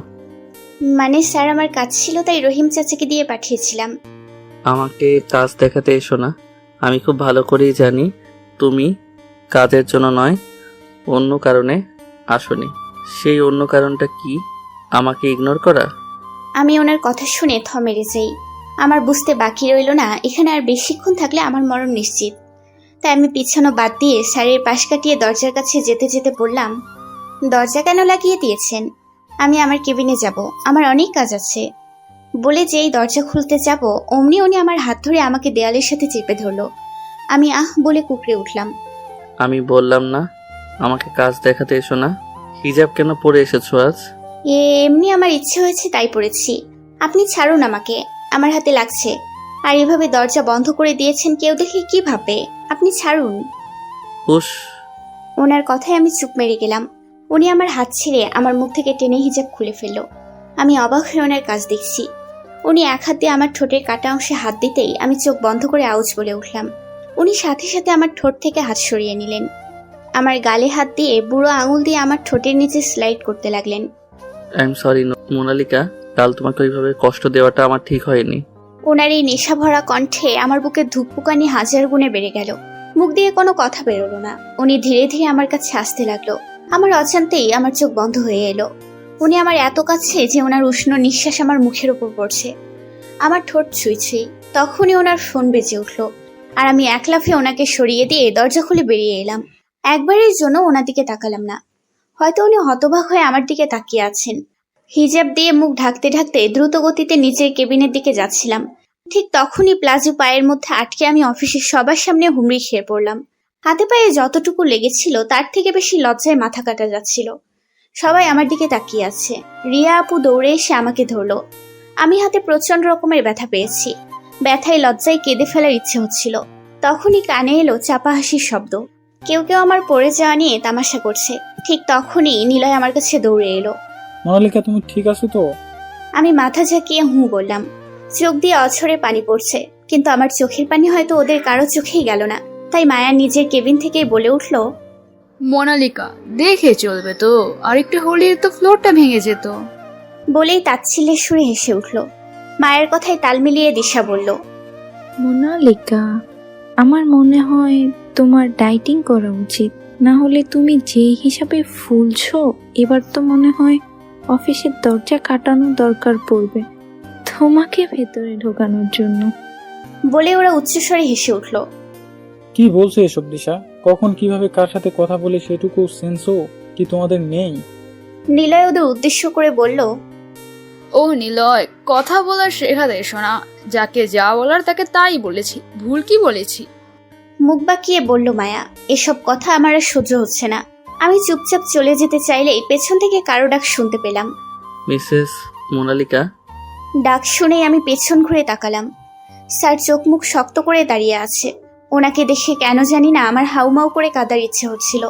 মানে স্যার, আমার কাজ ছিল তাই রহিম চাচাকে দিয়ে পাঠিয়েছিলাম। আমাকে কাজ দেখাতে এসো না। আমি খুব ভালো করেই জানি তুমি কাজের জন্য নয়, অন্য কারণে আসোনি। সেই অন্য কারণটা কি? আমাকে ইগনোর করা? আমি ওনার কথা শুনে থমেরে যাই। আমার বুঝতে বাকি রইল না এখানে আর বেশিক্ষণ থাকলে আমার মরণ নিশ্চিত। তাই আমি পিছানো বাদ দিয়ে স্যারের পাশ কাটিয়ে দরজার কাছে যেতে যেতে বললাম, দরজা কেন লাগিয়ে দিয়েছেন? আমি আমার কেবিনে যাব, আমার অনেক কাজ আছে। বলে যেই দরজা খুলতে যাব অমনি উনি আমার হাত ধরে আমাকে দেয়ালের সাথে চেপে ধরলো। আমি আহ বলে কুকড়ে উঠলাম। আমি বললাম না আমাকে কাজ দেখাতে এসো না? হিজাব কেন পরে এসেছো আজ? এমনি আমার ইচ্ছে হয়েছে তাই পড়েছি। আপনি ছাড়ুন আমাকে, আমার হাতে লাগছে। আর এভাবে দরজা বন্ধ করে দিয়েছেন, কেউ দেখে কি ভাববে? আপনি ছাড়ুন। হুশ! ওনার কথায় আমি চুপ মেরে গেলাম। উনি আমার হাত ছেড়ে আমার মুখ থেকে টেনে হিজাব খুলে ফেললো। আমি অবাক হয়ে ওনার কাজ দেখছি। উনি এক হাত দিয়ে আমার ঠোঁটের কাটা অংশে হাত দিতেই আমি চোখ বন্ধ করে আউজ বলে উঠলাম। উনি সাথে সাথে আমার ঠোঁট থেকে হাত সরিয়ে নিলেন। আমার গালে হাত দিয়ে বুড়ো আঙুল দিয়ে আমার ঠোঁটের নিচে স্লাইড করতে লাগলেন। আই এম সরি মোনালিকা, কাল তোমাকে ওইভাবে কষ্ট দেওয়াটা আমার ঠিক হয়নি। ওনার এই নেশা ভরা কণ্ঠে আমার বুকে ধুকপুকানি হাজার গুণে বেড়ে গেল। মুখ দিয়ে কোনো কথা বেরোলো না। উনি ধীরে ধীরে আমার কাছে আসতে লাগলো। আমার অজান্তেই আমার চোখ বন্ধ হয়ে এলো। উনি আমার এত কাছে যে ওনার উষ্ণ নিঃশ্বাস আমার মুখের উপর পড়ছে। আমার ঠোঁট ছুঁইছুঁই। তখনই ওনার ফোন বেজে উঠলো। আর আমি এক লাফে ওনাকে সরিয়ে দিয়ে দরজা খুলে বেরিয়ে এলাম। একবারের জন্য ওনার দিকে তাকালাম না। হয়তো উনি হতবাক হয়ে আমার দিকে তাকিয়ে আছেন। হিজাব দিয়ে মুখ ঢাকতে ঢাকতে দ্রুত গতিতে নিচের কেবিনের দিকে যাচ্ছিলাম। ঠিক তখনই প্লাজো পায়ের মধ্যে আটকে আমি অফিসের সবার সামনে হুমড়ি খেয়ে পড়লাম। হাতে পায়ে যতটুকু লেগেছিল তার থেকে বেশি লজ্জায় মাথা কাটা যাচ্ছিল। সবাই আমার দিকে তাকিয়ে আছে। রিয়া আপু দৌড়ে এসে আমাকে ধরলো। আমি হাতে প্রচন্ড রকমের ব্যথা পেয়েছি। ব্যথায় লজ্জায় কেঁদে ফেলার ইচ্ছে হচ্ছিল। তখনই কানে এলো চাপা হাসির শব্দ। কেউ কেউ আমার পড়ে যাওয়া নিয়ে তামাশা করছে। ঠিক তখনই নিলয় আমার কাছে দৌড়ে এলো। মোনালিকা, তুমি ঠিক আছো তো? আমি মাথা ঝাঁকিয়ে হুঁ বললাম। চোখ দিয়ে অঝরে পানি পড়ছে, কিন্তু আমার চোখের পানি হয়তো ওদের কারো চোখেই গেল না। তাই মায়া নিজের কেবিন থেকেই বলে উঠল, মোনালিকা, দেখে চলবে তো, আর একটু হলেই তো ফ্লোরটা ভেঙে যেত। বলেই তাচ্ছিল্যের সুরে হেসে উঠল। মায়ের কথায় তাল মিলিয়ে দিশা বলল, মোনালিকা, আমার মনে হয় তোমার ডাইটিং করা উচিত। না হলে তুমি যে হিসাবে ফুলছো, এবার তো মনে হয় অফিসের দরজা কাটানো দরকার পড়বে তোমাকে ভেতরে ঢোকানোর জন্য। বলে ওরা উচ্চস্বরে হেসে উঠল। কি বলছো এসব দিশা? কখন কিভাবে কার সাথে কথা বলে সেটুকু সেন্সও কি তোমাদের নেই? নিলয় ওদের উদ্দেশ্য করে বলল, ও নিলয়, কথা বলার শেখাতে এসো না। যাকে যা বলার তাকে তাই বলেছি, ভুল কি বলেছি? মুখ বাঁকিয়ে বলল মায়া। এসব কথা আমার আর সহ্য হচ্ছে না। আমি চুপচাপ চলে যেতে চাইলেই পেছন থেকে কারো ডাক শুনতে পেলাম। মিসেস মোনালিকা। ডাক শুনেই আমি পেছন ঘুরে তাকালাম। স্যার চোখ মুখ শক্ত করে দাঁড়িয়ে আছে। ওনাকে দেখে কেন জানি না আমার হাউমাউ করে কাঁদার ইচ্ছে হচ্ছিল।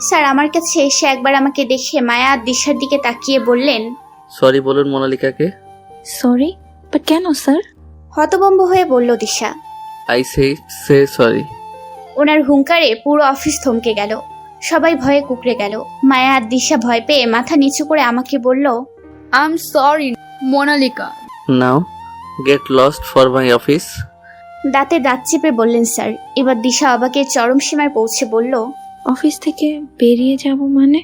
স্যার আমার কাছে এসে একবার আমাকে দেখে মায়া আর দিশার দিকে তাকিয়ে বললেন, সরি বলুন মোনালিকাকে। সরি? বাট কেন স্যার? হতভম্ব হয়ে বলল দিশা। I say sorry. ওনার হুঙ্কারে পুরো অফিস থমকে গেল। সবাই ভয়ে কুকড়ে গেল। মায়া আর দিশা ভয় পেয়ে মাথা নিচু করে আমাকে বলল, I am sorry Monalika. Now get lost for my office. দাঁতে দাঁত চেপে বললেন স্যার। এবার দিশা অবাকের চরম সীমায় পৌঁছে বলল, অফিস থেকে বেরিয়ে যাব মানে?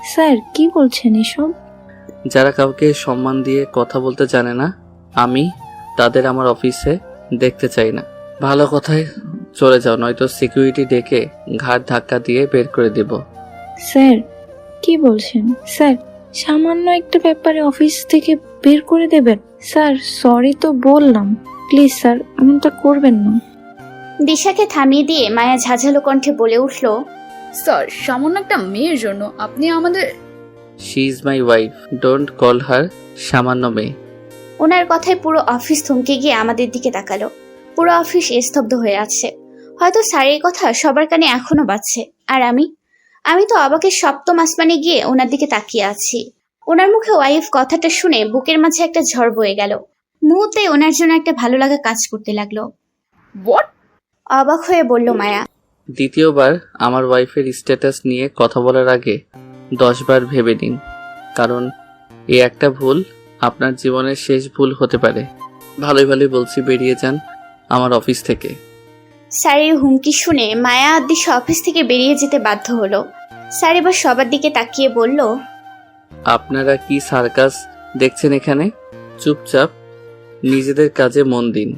স্যার কি বলছেন এসব? যারা কাউকে সম্মান দিয়ে কথা বলতে জানে না, আমি তাদের আমার অফিসে দেখতে চাই না। ভালো কথায় চলে যাও, নয়তো সিকিউরিটি ডেকে ঘাট ধাক্কা দিয়ে বের করে দেব। স্যার কি বলছেন? স্যার সামান্য একটা ব্যাপারে অফিস থেকে বের করে দেবেন? স্যার সরি তো বললাম, প্লিজ স্যার এমনটা করবেন না। দিশাকে থামিয়ে দিয়ে মায়া ঝাঝালো কণ্ঠে বলে উঠল, স্যার সামান্য একটা মেয়ের জন্য আপনি আমাদের she is my wife, don't call her সামান্য মেয়ে। ওনার কথায় পুরো অফিস থমকে গিয়ে আমাদের দিকে তাকালো। পুরো অফিস স্তব্ধ হয়ে আছে। হয়তো স্যারের কথা সবার কানে এখনো বাজছে। আর আমি তো অবাকের সপ্তম আসমানে গিয়ে ওনার দিকে তাকিয়ে আছি। ওনার মুখে ওয়াইফ কথাটা শুনে বুকের মাঝে একটা ঝড় বয়ে গেল। মুহূর্তে ওনার জন্য একটা ভালো লাগা কাজ করতে লাগলো। হোয়াট? অবাক হয়ে বলল মায়া। দ্বিতীয়বার আমার ওয়াইফের স্ট্যাটাস নিয়ে কথা বলার আগে 10 বার ভেবে নিন, কারণ এই একটা ভুল আপনার জীবনের শেষ ভুল হতে পারে। ভালোই ভালোই বলছি, বেরিয়ে যান আমার অফিস থেকে। স্যারের হুমকি শুনে মায়া আর দিশা অফিস থেকে বেরিয়ে যেতে বাধ্য হলো। স্যার এবার সবার দিকে তাকিয়ে বলল, আপনারা কি সার্কাস দেখছেন এখানে? চুপচাপ নিজেদের কাজে মন দিন।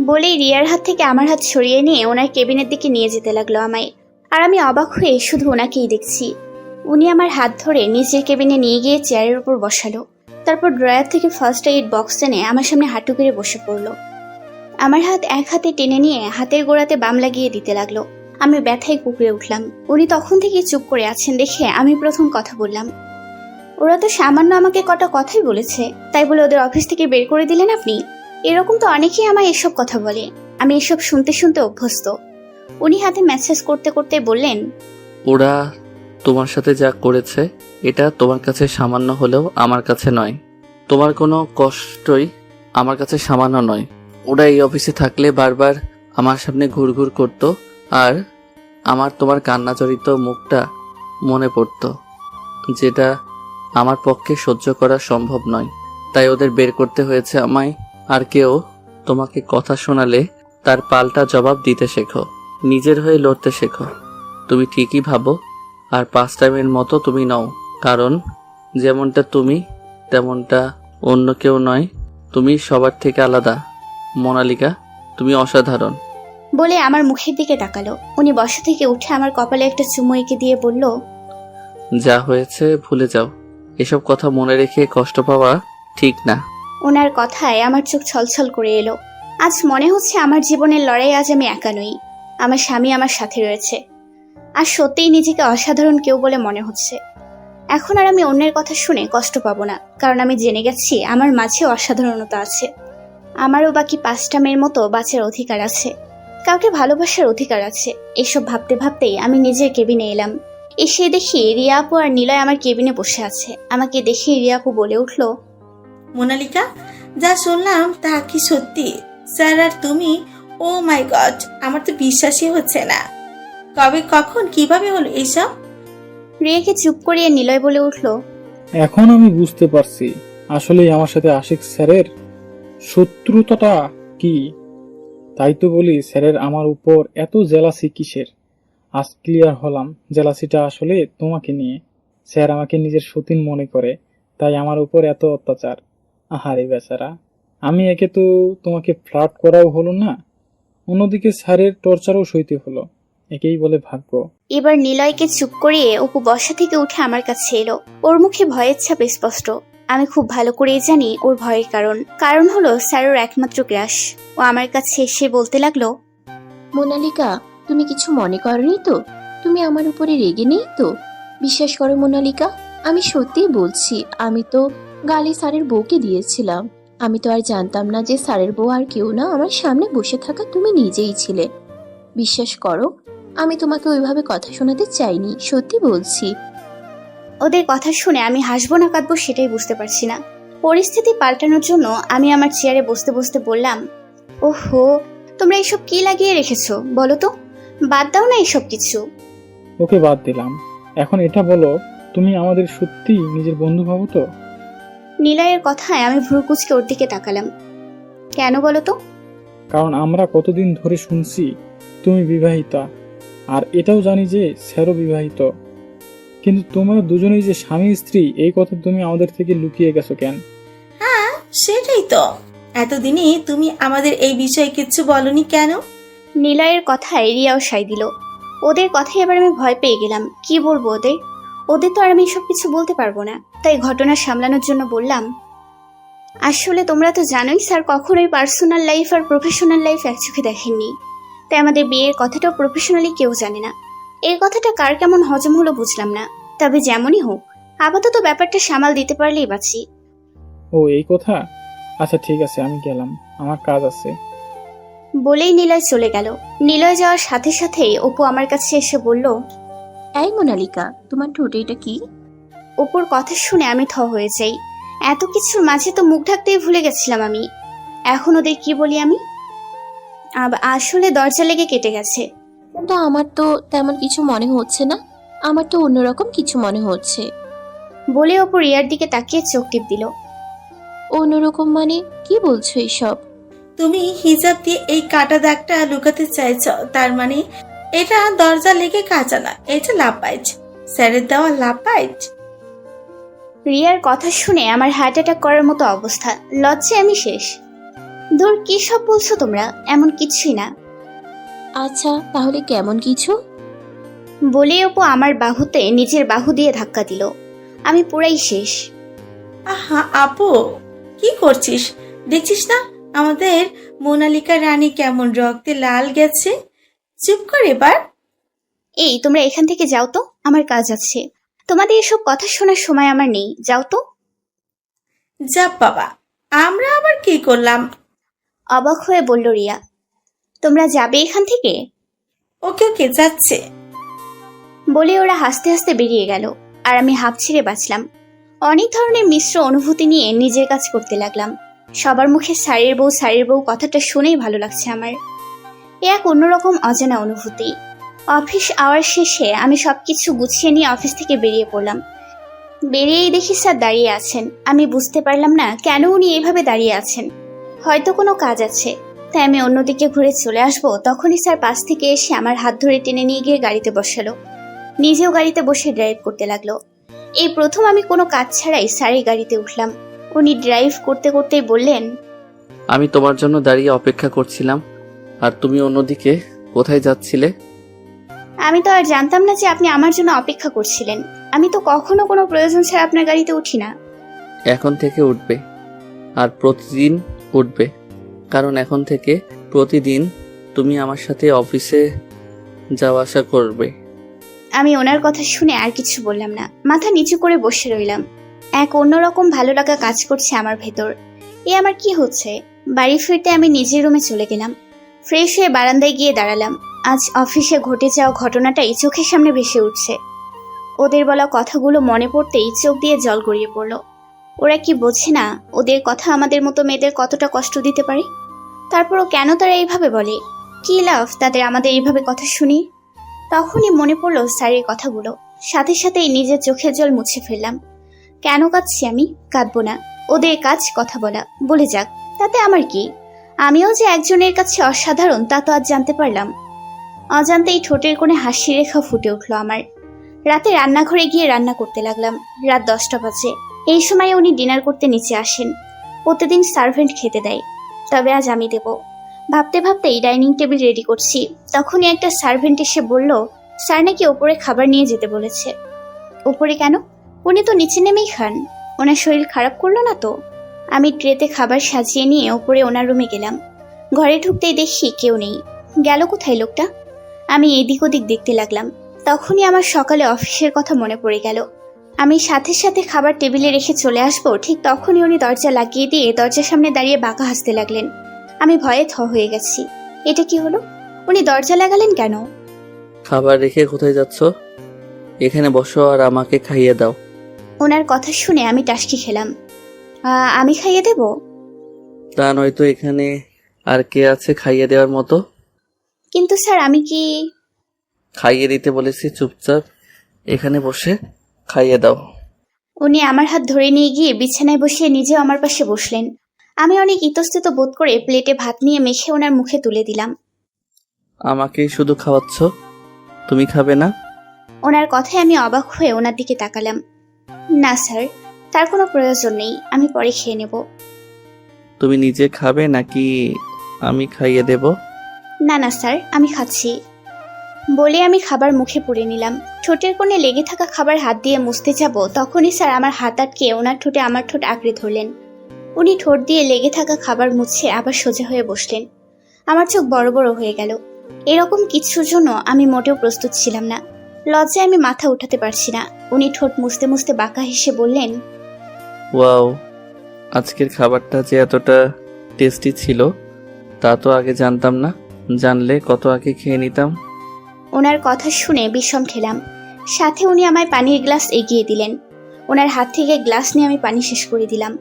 বলেই রিয়ার হাত থেকে আমার হাত সরিয়ে নিয়ে ওনার কেবিনের দিকে নিয়ে যেতে লাগলো আমায়। আর আমি অবাক হয়ে শুধু ওনাকেই দেখছি। উনি আমার হাত ধরে নিচের কেবিনে নিয়ে গিয়ে চেয়ারের উপর বসালো। তারপর ড্রয়ার থেকে ফার্স্ট এইড বক্স এনে আমার সামনে হাঁটু করে বসে পড়লো। আমার হাত এক হাতে টেনে নিয়ে হাতের গোড়াতে বাম লাগিয়ে দিতে লাগলো। আমি ব্যথায় কুকড়ে উঠলাম। উনি তখন থেকে চুপ করে আছেন দেখে আমি প্রথম কথা বললাম, ওরা তো সামান্য আমাকে কটা কথাই বলেছে, তাই বলে ওদের অফিস থেকে বের করে দিলেন আপনি? এরকম তো অনেকেই আমায় এসব কথা বলে। আমি এসব শুনতে শুনতে অভ্যস্ত। উনি হাতে মেসেজ করতে করতে বললেন, ওরা তোমার সাথে যা করেছে এটা তোমার কাছে সামান্য হলেও আমার কাছে নয়। তোমার কোনো কষ্টই আমার কাছে সামান্য নয়। ওরা এই অফিসে থাকলে বারবার আমার সামনে ঘুরঘুর করতো, আর আমার তোমার কান্নাজড়িত মুখটা মনে পড়তো, যেটা আমার পক্ষে সহ্য করা সম্ভব নয়। তাই ওদের বের করতে হয়েছে আমায়। আর কেউ তোমাকে কথা শোনালে তার পাল্টা জবাব দিতে শেখো, নিজের হয়ে লড়তে শেখো। তুমি ঠিকই ভাবো, আর পাস্ট টাইমের মতো তুমি নও, কারণ যেমনটা তুমি তেমনটা অন্য কেউ নয়। তুমি সবার থেকে আলাদা মোনালিকা, তুমি অসাধারণ। বলে আমার মুখের দিকে তাকালো। উনি বসা থেকে উঠে আমার কপালে একটা চুমু এঁকে দিয়ে বলল, যা হয়েছে ভুলে যাও। এসব কথা মনে রেখে কষ্ট পাওয়া ঠিক না। ওনার কথায় আমার চোখ ছলছল করে এলো। আজ মনে হচ্ছে আমার জীবনের লড়াই আজ আমি একা নই, আমার স্বামী আমার সাথে রয়েছে। আর সত্যিই নিজেকে অসাধারণ কেউ বলে মনে হচ্ছে। এখন আর আমি অন্যের কথা শুনে কষ্ট পাবো না, কারণ আমি জেনে গেছি আমার মাঝে অসাধারণতা আছে। আমারও বাকি 5টা মেয়ের মতো বাঁচার অধিকার আছে, কাউকে ভালোবাসার অধিকার আছে। এসব ভাবতে ভাবতেই আমি নিজের কেবিনে এলাম। এসে দেখি রিয়া আপু আর নিলয় আমার কেবিনে বসে আছে। আমাকে দেখে রিয়া আপু বলে উঠল, মোনালিকা, যা শুনলাম তা কি সত্যি? স্যার আর তুমি? ও মাই গড, আমার তো বিশ্বাসই হচ্ছে না। কবে, কখন, কিভাবে হলো এইসব? রিয়াকে চুপ করিয়ে নিলয় বলে উঠল, এখন আমি বুঝতে পারছি আসলেই আমার সাথে আশিক স্যারের শত্রুতাটা কি। তাই তো বলি স্যারের আমার উপর এত জেলাসি কিসের। আজ ক্লিয়ার হলাম, জেলাসিটা আসলে তোমাকে নিয়ে। স্যার আমাকে নিজের সতীন মনে করে, তাই আমার উপর এত অত্যাচার। আহারে বেচারা, আমি একে তো তোমাকে ফ্লার্ট করাও হলো না, অন্যদিকে স্যারের টর্চারও সইতে হলো। একেই বলে ভাগ্য। এবার নিলয়কে চুপ করিয়ে অপু বসা থেকে উঠে আমার কাছে এলো। ওর মুখে ভয়ের ছাপ স্পষ্ট। আমি খুব ভালো করেই জানি ওর ভয়ের কারণ হলো স্যারের একমাত্র ক্রাশ। ও আমার কাছে এসে বলতে লাগলো, মোনালিকা, তুমি কিছু মনে করনি তো? তুমি আমার উপরে রেগে নেই তো? বিশ্বাস করো মোনালিকা, আমি সত্যিই বলছি, আমি তো গালি স্যারের বউকে দিয়েছিলাম। আমি তো আর জানতাম না যে স্যারের বউ আর কেউ না, আমার সামনে বসে থাকা তুমি নিজেই ছিলে। বিশ্বাস করো, আমি তোমাকে ওইভাবে কথা শোনাতে চাইনি, সত্যি বলছি। ওদের কথা শুনে আমি হাসবো না কাঁদবো সেটাই বুঝতে পারছি না। পরিস্থিতি পাল্টানোর জন্য আমি আমার চেয়ারে বসতে বসতে বললাম, ওহো, তোমরা এসব কি লাগিয়ে রেখেছো বলো তো? বাদ দাও না এসব কিছু। ওকে বাদ দিলাম, এখন এটা বলো, তুমি আমাদের সত্যি নিজের বন্ধু ভাবো তো? নিলয়ের কথায় আমি ভ্রু কুঁচকে ওর দিকে তাকালাম। কেন বলো তো? কারণ আমরা কতদিন ধরে শুনছি তুমি বিবাহিতা, আর এটাও জানি যে স্যারও বিবাহিত, কিন্তু তোমরা দুজনেই যে স্বামী স্ত্রী এই কথা তুমি আমাদের থেকে লুকিয়ে গেছো কেন? হ্যাঁ, সেটাই তো। এতদিনে তুমি আমাদের এই বিষয়ে কিচ্ছু বলনি কেন? নিলয়ের কথায় রিয়াও সাই দিল। ওদের কথায় এবার আমি ভয় পেয়ে গেলাম। কি বলবো ওদের? ওদের তো আর আমি সব কিছু বলতে পারবো না। তাই ঘটনা সামলানোর জন্য বললাম, আসলে তোমরা তো জানোই স্যার কখনোই পার্সোনাল লাইফ আর প্রফেশনাল লাইফ এক চোখে দেখেননি। তাই আমাদের বিয়ের কথাটাও প্রফেশনালি কেউ জানে না। এই কথাটা কার কেমন হজম হলো বুঝলাম না। তবে যেমনই হোক, আপাতত ব্যাপারটা সামাল দিতে পারলেই বাঁচি। ও এই কথা? আচ্ছা ঠিক আছে, আমি গেলাম, আমার কাজ আছে। বলেই নিলয় চলে গেল। নিলয় যাওয়ার সাথে সাথেই অপু আমার কাছে এসে বলল, এই মোনালিকা, তোমার ঠোঁটে এটা কি? অপুর কথা শুনে আমি থ হয়ে যাই। এত কিছুর মাঝে তো মুখ ঢাকতেই ভুলে গেছিলাম আমি। এখন ওদের কি বলি আমি? আসলে দরজা লেগে কেটে গেছে। কিন্তু আমার তো তেমন কিছু মনে হচ্ছে না, আমার তো অন্যরকম কিছু মনে হচ্ছে। বলে অপু রিয়ার দিকে তাকিয়ে চোখ টিপ দিল। অন্যরকম মানে কি বলছো এসব? তুমি হিজাব দিয়ে এই কাটা দাগটা লুকাতে চাইছ, তার মানে এটা দরজা লেগে কাঁচা না, এটা লাপাইট, স্যারের দেওয়া লাপাইট। রিয়ার কথা শুনে আমার হার্ট অ্যাটাক করার মতো অবস্থা। লজ্জায় আমি শেষ। দূর, কি সব বলছো তোমরা? এমন কিছুই না। আচ্ছা তাহলে কেমন কিছু? বলে অপু আমার বাহুতে নিজের বাহু দিয়ে ধাক্কা দিল। আমি পুরাই শেষ। আহা আপু, কি করছিস? দেখছিস না আমাদের মোনালিকা রানী কেমন রক্তে লাল গেছে? চুপ কর এবার। এই তোমরা এখান থেকে যাও তো, আমার কাজ আছে। তোমাদের এসব কথা শোনার সময় আমার নেই, যাও তো। যা বাবা, আমরা আবার কি করলাম? অবাক হয়ে বলল রিয়া। তোমরা যাবে এখান থেকে? ওকে ওকে, যাচ্ছে। বলে ওরা হাসতে হাসতে বেরিয়ে গেল। আর আমি হাঁপ ছেড়ে বাঁচলাম। অনেক ধরনের মিশ্র অনুভূতি নিয়ে নিজের কাজ করতে লাগলাম। সবার মুখে স্যারের বউ কথাটা শুনেই ভালো লাগছে আমার। এ এক অন্যরকম অজানা অনুভূতি। অফিস আওয়ার শেষে আমি সবকিছু গুছিয়ে নিয়ে অফিস থেকে বেরিয়ে পড়লাম। বেরিয়েই দেখি স্যার দাঁড়িয়ে আছেন। আমি বুঝতে পারলাম না কেন উনি এভাবে দাঁড়িয়ে আছেন। হয়তো কোনো কাজ আছে, তাই আমি অন্যদিকে ঘুরে চলে আসবো। তখনই স্যার পাশ থেকে এসে আমার হাত ধরে টেনে নিয়ে গিয়ে গাড়িতে বসালো। নিজেও গাড়িতে বসে ড্রাইভ করতে লাগলো। এই প্রথম আমি কোনো কাজ ছাড়াই স্যারের গাড়িতে উঠলাম। উনি ড্রাইভ করতে করতেই বললেন, আমি তোমার জন্য দাঁড়িয়ে অপেক্ষা করছিলাম, আর তুমি অন্যদিকে কোথায় যাচ্ছিলে? আমি তো আর জানতাম না যে আপনি আমার জন্য অপেক্ষা করছিলেন। আমি তো কখনো কোনো প্রয়োজন ছাড়া আপনার গাড়িতে উঠি না। এখন থেকে উঠবে, আর প্রতিদিন উঠবে, কারণ এখন থেকে প্রতিদিন তুমি আমার সাথে অফিসে যাওয়া আসা করবে। আমি ওনার কথা শুনে আর কিছু বললাম না, মাথা নিচু করে বসে রইলাম। এক অন্যরকম ভালো লাগা কাজ করছে আমার ভেতর। এ আমার কি হচ্ছে? বাড়ি ফিরতে আমি নিজের রুমে চলে গেলাম। ফ্রেশ হয়ে বারান্দায় গিয়ে দাঁড়ালাম। আজ অফিসে ঘটে যাওয়া ঘটনাটাই চোখের সামনে ভেসে উঠছে। ওদের বলা কথাগুলো মনে পড়তেই চোখ দিয়ে জল গড়িয়ে পড়ল। ওরা কি বোঝে না ওদের কথা আমাদের মতো মেয়েদের কতটা কষ্ট দিতে পারে? তারপরও কেন তারা এইভাবে বলে? কি লাভ তাদের আমাদের এইভাবে কথা শুনি? তখনই মনে পড়ল স্যারের কথাগুলো। সাথে সাথেই নিজের চোখের জল মুছে ফেললাম। কেন কাঁদছি আমি? কাঁদবো না। ওদের কাজ কথা বলা, বলে যাক, তাতে আমার কি? আমিও যে একজনের কাছে অসাধারণ তা তো আজ জানতে পারলাম। অজান্তেই ঠোঁটের কোণে হাসি রেখা ফুটে উঠল আমার। রাতে রান্নাঘরে গিয়ে রান্না করতে লাগলাম। রাত 10টা বাজে। এই সময় উনি ডিনার করতে নিচে আসেন। প্রতিদিন সার্ভেন্ট খেতে দেয়, তবে আজ আমি দেব। ভাবতে ভাবতেই ডাইনিং টেবিল রেডি করছি। তখনই একটা সার্ভেন্ট এসে বলল, স্যার নাকি ওপরে খাবার নিয়ে যেতে বলেছে। ওপরে কেন? উনি তো নিচে নেমেই খান। ওনার শরীর খারাপ করলো না তো? আমি ট্রেতে খাবার সাজিয়ে নিয়ে ওপরে ওনার রুমে গেলাম। ঘরে ঢুকতেই দেখি কেউ নেই। গেল কোথায় লোকটা? আমি এদিক ওদিক দেখতে লাগলাম। তখনই আমার সকালে অফিসের কথা মনে পড়ে গেল। আমি সাথে সাথে খাবার টেবিলে রেখে চলে আসবো, ঠিক তখনই উনি দরজা লাগিয়ে দিয়ে দরজার সামনে দাঁড়িয়ে বাঁকা হাসতে লাগলেন। আমি ভয়ে থ হয়ে গেছি। এটা কি হলো? উনি দরজা লাগালেন কেন? খাবার রেখে কোথায় যাচ্ছ? এখানে বসো আর আমাকে খাইয়ে দাও। ওনার কথা শুনে আমি টাসকি খেলাম। আমি খাইয়ে দেব? তা নয়তো এখানে আর কে আছে খাইয়ে দেওয়ার মতো? কিন্তু স্যার আমি কি? খাইয়ে দিতে বলেছি, চুপচাপ এখানে বসে খাইয়ে দাও। উনি আমার হাত ধরে নিয়ে গিয়ে বিছানায় বসিয়ে নিজেও আমার পাশে বসলেন। আমি অনেক ইতস্তত বোধ করে প্লেটে ভাত নিয়ে মেখে ওনার মুখে তুলে দিলাম। আমাকেই শুধু খাওয়াচ্ছ, তুমি খাবে না? ওনার কথায় আমি অবাক হয়ে ওনার দিকে তাকালাম। না স্যার, তার কোনো প্রয়োজন নেই, আমি পরে খেয়ে নেব। তুমি নিজে খাবে নাকি আমি খাইয়ে দেব? না না স্যার, আমি খাচ্ছি। বলে আমি খাবার মুখে পুরে নিলাম। ঠোঁটের কোণে লেগে থাকা খাবার হাত দিয়ে মুছতে যাব, তখনই স্যার আমার হাত আটকে ওনার ঠোঁটে আমার ঠোঁট আঁকড়ে ধরলেন। উনি ঠোঁট দিয়ে লেগে থাকা খাবার মুছে আবার সোজা হয়ে বসলেন। আমার চোখ বড় বড় হয়ে গেল। এরকম কিছুর জন্য আমি মোটেও প্রস্তুত ছিলাম না। লজ্জায় আমি মাথা উঠাতে পারছি না। উনি ঠোঁট মুছতে মুছতে বাঁকা হেসে বললেন, ওয়াও, আজকের খাবারটা যে এতটা টেস্টি ছিল তা তো আগে জানতাম না। জানলে কত আগে খেয়ে নিতাম। ওনার কথা শুনে বিষম খেলাম। সাথে উনি আমায় পানির গ্লাস এগিয়ে দিলেন। ওনার হাত থেকে গ্লাস নিয়ে আমি পানি শেষ করে দিলাম।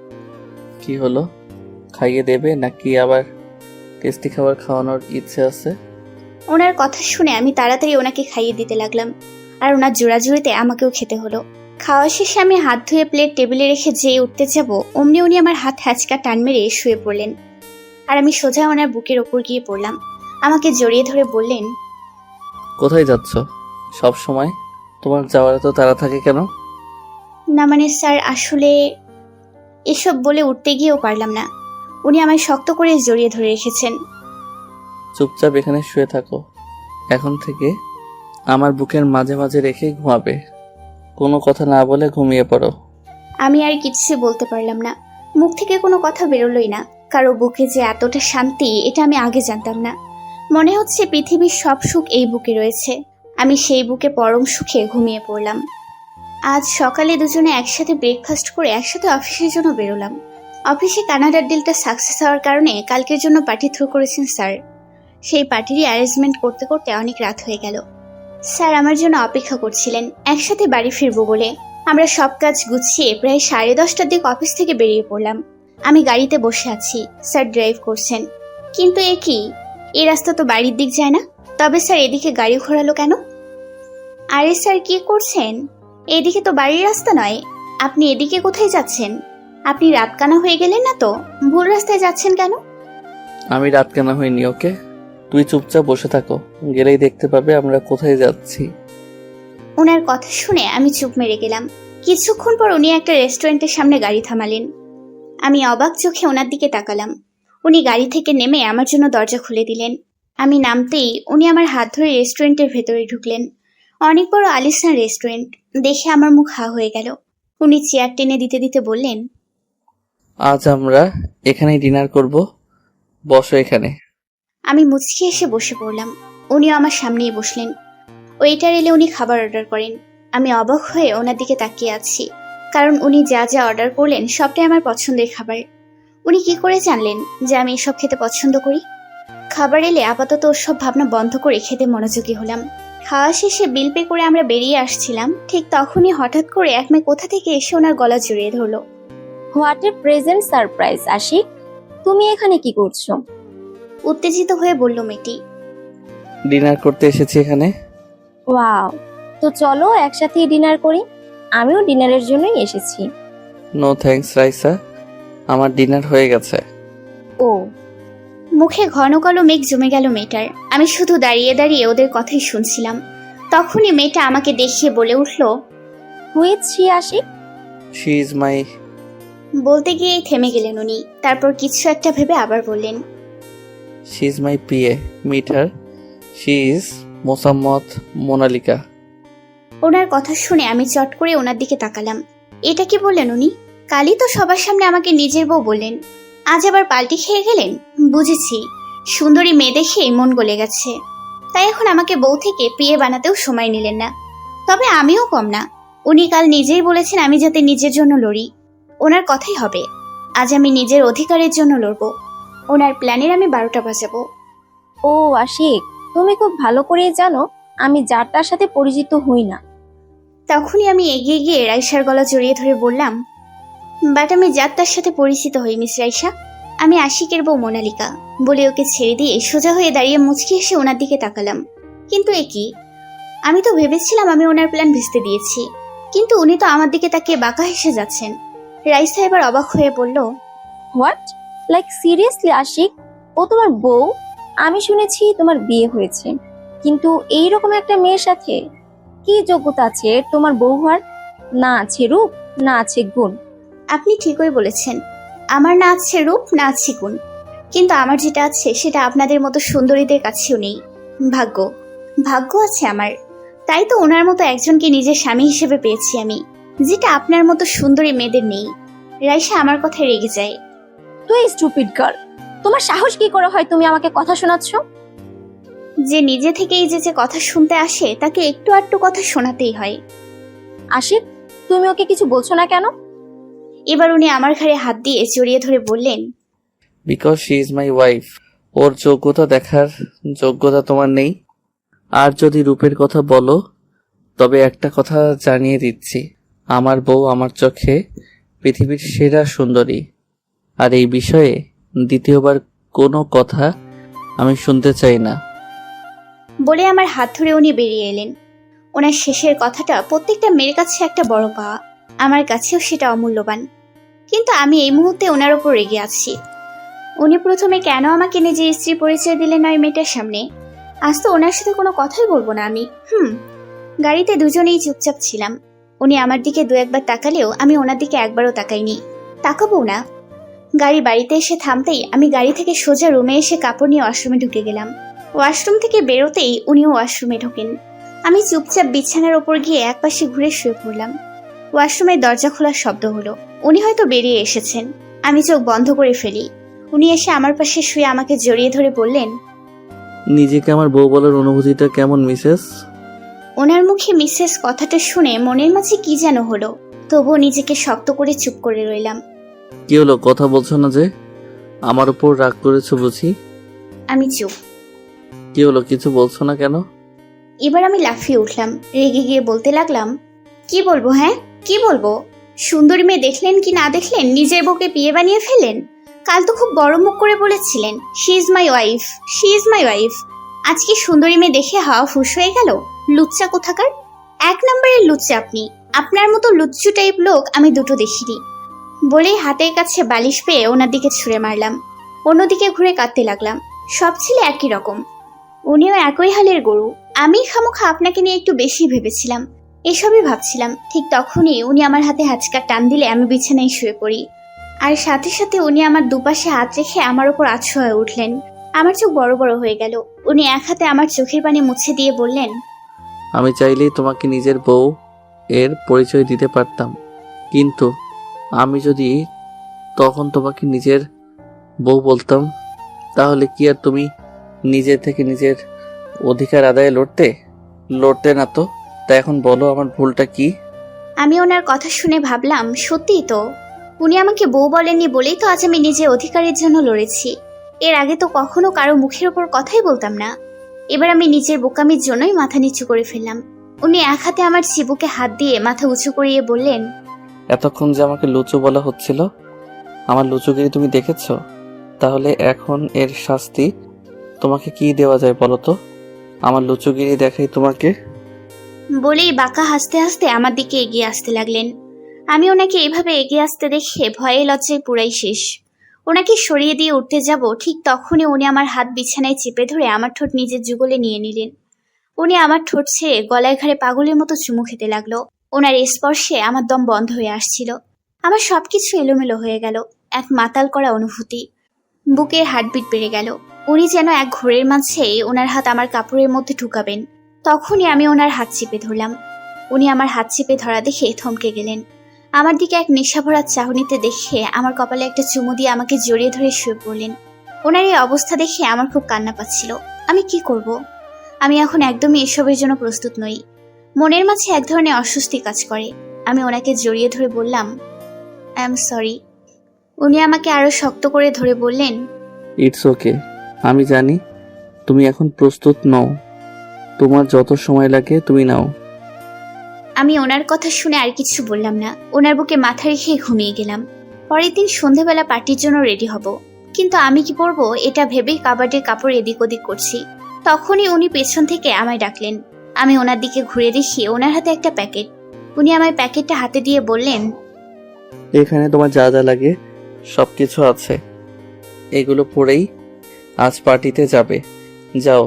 কি হলো, খাইয়ে দেবে নাকি আবার টেস্টি খাবার খাওয়ানোর ইচ্ছে আছে? ওনার কথা শুনে আমি তাড়াতাড়ি ওনাকে খাইয়ে দিতে লাগলাম, আর ওনার জোড়াজুড়িতে আমাকেও খেতে হলো। খাওয়া শেষে আমি হাত ধুয়ে প্লেট টেবিলে রেখে যেয়ে উঠতে যাব, অমনি উনি আমার হাত হ্যাচকা টান মেরে শুয়ে পড়লেন। আর আমি সোজা ওনার বুকের ওপর গিয়ে পড়লাম। আমাকে জড়িয়ে ধরে বললেন, কোথায় যাচ্ছ সব সময়? তোমার যাওয়ার তো তাড়া থাকে কেন? না মানে স্যার, আসলে এসব বলে উঠতে গিয়েও পারলাম না। উনি আমায় শক্ত করে জড়িয়ে ধরে রেখেছেন। চুপচাপ এখানে শুয়ে থাকো। এখন থেকে আমার বুকের মাঝে মাঝে রেখে ঘুমাবে। কোনো কথা না বলে ঘুমিয়ে পড়ো। আমি আর কিছু বলতে পারলাম না। মুখ থেকে কোনো কথা বেরোলোই না। কারো বুকে যে এতটা শান্তি, এটা আমি আগে জানতাম না। মনে হচ্ছে পৃথিবীর সব সুখ এই বুকে রয়েছে। আমি সেই বুকে পরম সুখে ঘুমিয়ে পড়লাম। আজ সকালে দুজনে একসাথে ব্রেকফাস্ট করে একসাথে অফিসের জন্য বেরোলাম। অফিসে কানাডার ডিলটা সাকসেস হওয়ার কারণে কালকের জন্য পার্টি থ্রো করেছেন স্যার। সেই পার্টিরই অ্যারেঞ্জমেন্ট করতে করতে অনেক রাত হয়ে গেল। স্যার আমার জন্য অপেক্ষা করছিলেন একসাথে বাড়ি ফিরবো বলে। আমরা সব কাজ গুছিয়ে প্রায় 10:30টার দিকে অফিস থেকে বেরিয়ে পড়লাম। আমি গাড়িতে বসে আছি, স্যার ড্রাইভ করছেন। কিন্তু এ কি, এই রাস্তা তো বাড়ির দিক যায় না। তবে স্যার এদিকে গাড়ি ঘোরালো কেন? আরে স্যার, কি করছেন? এদিকে তো বাড়ির রাস্তা নয়। আপনি এদিকে কোথায় যাচ্ছেন? আপনি রাতকানা হয়ে গেলেন না তো? ভুল রাস্তায় যাচ্ছেন কেন? আমি রাত কেনা হইনি, ওকে? তুই চুপচাপ বসে থাকো, গেলেই দেখতে পাবে আমরা কোথায় যাচ্ছি। ওনার কথা শুনে আমি চুপ মেরে গেলাম। কিছুক্ষণ পর উনি একটা রেস্টুরেন্টের সামনে গাড়ি থামালেন। আমি অবাক চোখে ওনার দিকে তাকালাম। উনি গাড়ি থেকে নেমে আমার জন্য দরজা খুলে দিলেন। আমি নামতেই উনি আমার হাত ধরে রেস্টুরেন্টের ভেতরে ঢুকলেন। অনেক বড় আলিশান রেস্টুরেন্ট, দেখে আমার মুখ হা হয়ে গেল। উনি চেয়ার টেনে দিতে দিতে বললেন, আজ আমরা এখানেই ডিনার করব, বসো এখানে। আমি মুচকি এসে বসে পড়লাম। উনিও আমার সামনেই বসলেন। ওয়েটার এলে উনি খাবার অর্ডার করেন। আমি অবাক হয়ে ওনার দিকে তাকিয়ে আছি, কারণ উনি যা যা অর্ডার করলেন সবটাই আমার পছন্দের খাবার। উনি কি করে জানলেন যে আমি এসব খেতে পছন্দ করি? খাবার এলে আপাতত ওসব ভাবনা বন্ধ করে খেতে মনোযোগী হলাম। খাওয়া শেষে বিল পে করে আমরা বেরিয়ে আসছিলাম, ঠিক তখনই হঠাৎ করে এক মেয়ে কোথা থেকে এসে ওনার গলা জড়িয়ে ধরলো। What a present surprise Ashiq, তুমি এখানে কি করছো? উত্তেজিত হয়ে বলল মেয়েটি। ডিনার করতে এসেছি এখানে। ওয়াও, তো চলো একসাথে ডিনার করি। আমিও ডিনারের জন্যই এসেছি। নো থ্যাঙ্কস রাইসা, আমার ডিনার হয়ে গেছে। ও। মুখে ঘন কালো মেঘ জমে গেল মেয়েটার। আমি শুধু দাঁড়িয়ে দাঁড়িয়ে ওদের কথাই শুনছিলাম। তখনই মেয়েটা আমাকে দেখিয়ে বলে উঠল, which she Ashiq? She is my. বলতে গিয়েই থেমে গেলেন উনি। তারপর কিছু একটা ভেবে আবার বললেন, she is my PA, meet her. She is Mosammad Monalika. ওনার কথা শুনে আমি চট করে ওনার দিকে তাকালাম। এটা কি বললেন উনি? কালই তো সবার সামনে আমাকে নিজের বউ বললেন, আজ আবার পাল্টি খেয়ে গেলেন। বুঝেছি, সুন্দরী মেয়ে দেখেই মন গলে গেছে, তাই এখন আমাকে বউ থেকে প্রিয়ে বানাতেও সময় নিলেন না। তবে আমিও কম না। উনি কাল নিজেই বলেছেন আমি যাতে নিজের জন্য লড়ি। ওনার কথাই হবে। আজ আমি নিজের অধিকারের জন্য লড়বো। ওনার প্ল্যানের আমি 12টা বাজাবো। ও আশিক, তুমি খুব ভালো করেই জানো আমি যার তার সাথে পরিচিত হই না। তখনই আমি এগিয়ে গিয়ে রাইসার গলা জড়িয়ে ধরে বললাম, বাট আমি যাত্রার সাথে পরিচিত হই মিস রাইসা। আমি আশিকের বউ মোনালিকা। বলে ওকে ছেড়ে দিয়ে সোজা হয়ে দাঁড়িয়ে মুচকি এসে ওনার দিকে তাকালাম। কিন্তু এ কি, আমি তো ভেবেছিলাম আমি ওনার প্ল্যান ভেস্তে দিয়েছি, কিন্তু উনি তো আমার দিকে তাকিয়ে বাঁকা হেসে যাচ্ছেন। রাইসা এবার অবাক হয়ে বলল, হোয়াট, লাইক সিরিয়াসলি আশিক, ও তোমার বউ? আমি শুনেছি তোমার বিয়ে হয়েছে, কিন্তু এইরকম একটা মেয়ের সাথে? কি যোগ্যতা আছে এর তোমার বউ হওয়ার? না আছে রূপ, না আছে গুণ। আপনি ঠিকই বলেছেন, আমার না আছে রূপ, না আছে গুণ, কিন্তু আমার যেটা আছে সেটা আপনাদের মতো সুন্দরীদের কাছেও নেই। ভাগ্য, ভাগ্য আছে আমার, তাই তো ওনার মতো একজনকে নিজের স্বামী হিসেবে পেয়েছি আমি, যেটা আপনার মতো সুন্দরী মেয়েদের নেই। রাইসা আমার কথায় রেগে যায়। তুই স্টুপিড গার্ল, তোমার সাহস কি করে হয় তুমি আমাকে কথা শোনাচ্ছ? যে নিজে থেকেই যে কথা শুনতে আসে তাকে একটু আধটু কথা শোনাতেই হয়। আশিক, তুমি ওকে কিছু বলছো না কেন? এবার উনি আমার ঘাড়ে হাত দিয়ে জড়িয়ে ধরে বললেন, because she is my wife. ওর যোগ্যতা দেখার যোগ্যতা তোমার নেই। আর যদি রূপের কথা বলো, তবে একটা কথা জানিয়ে দিচ্ছি, আমার বউ আমার চোখে পৃথিবীর সেরা সুন্দরী। আর এই বিষয়ে দ্বিতীয়বার কোনো কথা আমি শুনতে চাই না। বলে আমার হাত ধরে উনি বেরিয়ে এলেন। ওনার শেষের কথাটা প্রত্যেকটা মেয়ের কাছে একটা বড় পাওয়া, আমার কাছেও সেটা অমূল্যবান। কিন্তু আমি এই মুহূর্তে ওনার ওপর রেগে আছি। উনি প্রথমে কেন আমাকে নিজের স্ত্রী পরিচয় দিলেন ওই মেয়েটার সামনে? আজ তো ওনার সাথে কোনো কথাই বলবো না আমি। গাড়িতে দুজনেই চুপচাপ ছিলাম। উনি আমার দিকে দু একবার তাকালেও আমি ওনার দিকে একবারও তাকাইনি, তাকাবো না। গাড়ি বাড়িতে এসে থামতেই আমি গাড়ি থেকে সোজা রুমে এসে কাপড় নিয়ে ওয়াশরুমে ঢুকে গেলাম। ওয়াশরুম থেকে বেরোতেই উনিও ওয়াশরুমে ঢোকেন। আমি চুপচাপ বিছানার ওপর গিয়ে একপাশে ঘুরে শুয়ে পড়লাম। ওয়াশরুমের দরজা খোলার শব্দ হলো, উনি হয়তো বেরিয়ে এসেছেন। আমি চোখ বন্ধ করে ফেলি। উনি এসে আমার পাশে শুয়ে আমাকে জড়িয়ে ধরে বললেন, নিজেকে আমার বউ বলার অনুভূতিটা কেমন মিসেস? ওনার মুখে মিসেস কথাটা শুনে মনের মাঝে কি যেন হলো, তবুও নিজেকে শক্ত করে চুপ করে রইলাম। কি হলো, কথা বলছো না যে? আমার উপর রাগ করেছো বুঝি? আমি চুপ। কি হলো, কিছু বলছো না কেন? এবার আমি লাফিয়ে উঠলাম, রেগে গিয়ে বলতে লাগলাম, কি বলবো? হ্যাঁ, কি বলবো? সুন্দরী মেয়ে দেখলেন কি না দেখলেন, নিজের বউকে বিয়ে বানিয়ে ফেলেন। কাল তো খুব বড় মুখ করে বলেছিলেন she is my wife, she is my wife. আজকে সুন্দরী মেয়ে দেখে হাওয়া ফুস হয়ে গেল। লুচ্চা কোথাকার, এক নম্বরের লুচ্চা আপনি। আপনার মতো লুচ্চু টাইপ লোক আমি দুটো দেখিনি। বলেই হাতের কাছে বালিশ পেয়ে ওনার দিকে ছুঁড়ে মারলাম। অন্যদিকে ঘুরে কাঁদতে লাগলাম। সব ছেলে একই রকম, উনিও একই হালের গরু। আমি খামোখা আপনাকে নিয়ে একটু বেশি ভেবেছিলাম, এসবই ভাবছিলাম। ঠিক তখনই উনি আমার হাতে হাঁচকা টান দিলে আমি বিছানায় শুয়ে পড়ি। আর সাথে সাথে উনি আমার দুপাশে হাত রেখে আমার ওপর আচ্ছু হয়ে উঠলেন। আমার চোখ বড় বড় হয়ে গেল। উনি এক হাতে আমার চোখের পানি মুছে দিয়ে বললেন, আমি চাইলেই তোমাকে নিজের বউ এর পরিচয় দিতে পারতাম, কিন্তু আমি যদি তখন তোমাকে নিজের বউ বলতাম, তাহলে কি আর তুমি নিজে থেকে নিজের অধিকার আদায়ে লড়তে না তো? তা এখন বলো আমার ভুলটা কি? আমি ওনার কথা শুনে ভাবলাম, সত্যিই তো, উনি আমাকে বউ বলেননি বলেই তো আজ আমি নিজের অধিকারের জন্য লড়েছি। এর আগে তো কখনো কারো মুখের ওপর কথাই বলতাম না। এবার আমি নিজের বোকামির জন্যই মাথা নিচু করে ফেললাম। উনি এক হাতে আমার চিবুকে হাত দিয়ে মাথা উঁচু করিয়ে বললেন, এতক্ষণ যে আমাকে লুচু বলা হচ্ছিল, আমার লুচুগিরি তুমি দেখেছ? তাহলে এখন এর শাস্তি তোমাকে কি দেওয়া যায় বলো তো? আমার লুচুগিরি দেখাই তোমাকে। বলেই বাঁকা হাসতে হাসতে আমার দিকে এগিয়ে আসতে লাগলেন। আমি ওনাকে এভাবে এগিয়ে আসতে দেখে ভয়ে লজ্জায় পুরাই শেষ। ওনাকে সরিয়ে দিয়ে উঠতে যাব, ঠিক তখনই উনি আমার হাত বিছানায় চেপে ধরে আমার ঠোঁট নিজের যুগলে নিয়ে নিলেন। উনি আমার ঠোঁট ছেড়ে গলায় ঘাড়ে পাগলের মতো চুমু খেতে লাগলো। ওনার স্পর্শে আমার দম বন্ধ হয়ে আসছিল। আমার সবকিছু এলোমেলো হয়ে গেল, এক মাতাল করা অনুভূতি। বুকের হার্টবিট বেড়ে গেল। উনি যেন এক ঘোরের মাঝে ওনার হাত আমার কাপড়ের মধ্যে ঢুকাবেন। তখনই আমি ওনার হাত চেপে ধরলাম। উনি আমার হাত চেপে ধরা দেখে থমকে গেলেন। আমার দিকে এক নেশাভরা চাহনিতে দেখে আমার কপালে একটা চুমু দিয়ে আমাকে জড়িয়ে ধরে শুয়ে পড়লেন। ওনার এই অবস্থা দেখে আমার খুব কান্না পাচ্ছিল। আমি কি করব? আমি এখন একদমই এসবের জন্য প্রস্তুত নই। মনের মাঝে এক ধরনের অস্বস্তি কাজ করে। আমি ওনাকে জড়িয়ে ধরে বললাম, আই এম সরি। উনি আমাকে আরো শক্ত করে ধরে বললেন, ইটস ওকে, আমি জানি তুমি এখন প্রস্তুত নও। তোমার যত সময় লাগে তুমি নাও। আমি ওনার কথা শুনে আর কিছু বললাম না। ওনার বুকে মাথা রেখে ঘুমিয়ে গেলাম। পরের দিন সন্ধ্যাবেলা পার্টির জন্য রেডি হব, কিন্তু আমি কি পরবো এটা ভেবেই কাবার্ডের কাপড় এদিক ওদিক করছি। তখনই উনি পেছন থেকে আমায় ডাকলেন। আমি ওনার দিকে ঘুরে দেখি ওনার হাতে একটা প্যাকেট। উনি আমায় প্যাকেটটা হাতে দিয়ে বললেন, এখানে তোমার যা যা লাগে সবকিছু আছে, এগুলো পরেই আজ পার্টিতে যাবে। যাও,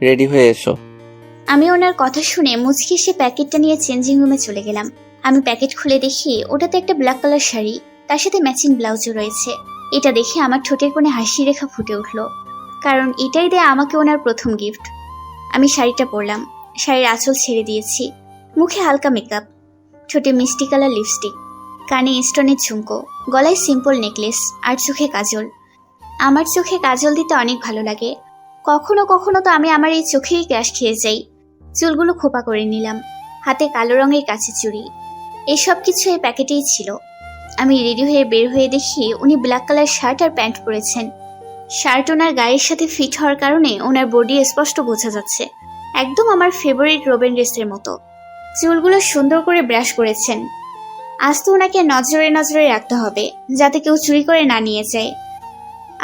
রেডি হয়ে এসো। আমি ওনার কথা শুনে মুচকি সে প্যাকেটটা নিয়ে চেঞ্জিং রুমে চলে গেলাম। আমি প্যাকেট খুলে দেখি ওটাতে একটা ব্ল্যাক কালার শাড়ি, তার সাথে ম্যাচিং ব্লাউজও রয়েছে। এটা দেখে আমার ঠোঁটের কোণে হাসি রেখা ফুটে উঠলো, কারণ এটাই দেয় আমাকে ওনার প্রথম গিফট। আমি শাড়িটা পরলাম, শাড়ির আঁচল ছেড়ে দিয়েছি, মুখে হালকা মেকআপ, ঠোঁটে মিষ্টি কালার লিপস্টিক, কানে স্টোনের ঝুমকো, গলায় সিম্পল নেকলেস আর চোখে কাজল। আমার চোখে কাজল দিতে অনেক ভালো লাগে। কখনো কখনো তো আমি আমার এই চোখেই ক্যাশ খেয়ে যাই। চুলগুলো খোপা করে নিলাম, হাতে কালো রঙের কাছে চুড়ি, এসব কিছু এই প্যাকেটেই ছিল। আমি রেডি হয়ে বের হয়ে দেখি উনি ব্ল্যাক কালার শার্ট আর প্যান্ট পরেছেন। শার্ট ওনার গায়ের সাথে ফিট হওয়ার কারণে ওনার বডি স্পষ্ট বোঝা যাচ্ছে, একদম আমার ফেভারিট রোবেন ড্রেসের মতো। চুলগুলো সুন্দর করে ব্রাশ করেছেন। আজ তো ওনাকে নজরে নজরে রাখতে হবে, যাতে কেউ চুরি করে না নিয়ে যায়।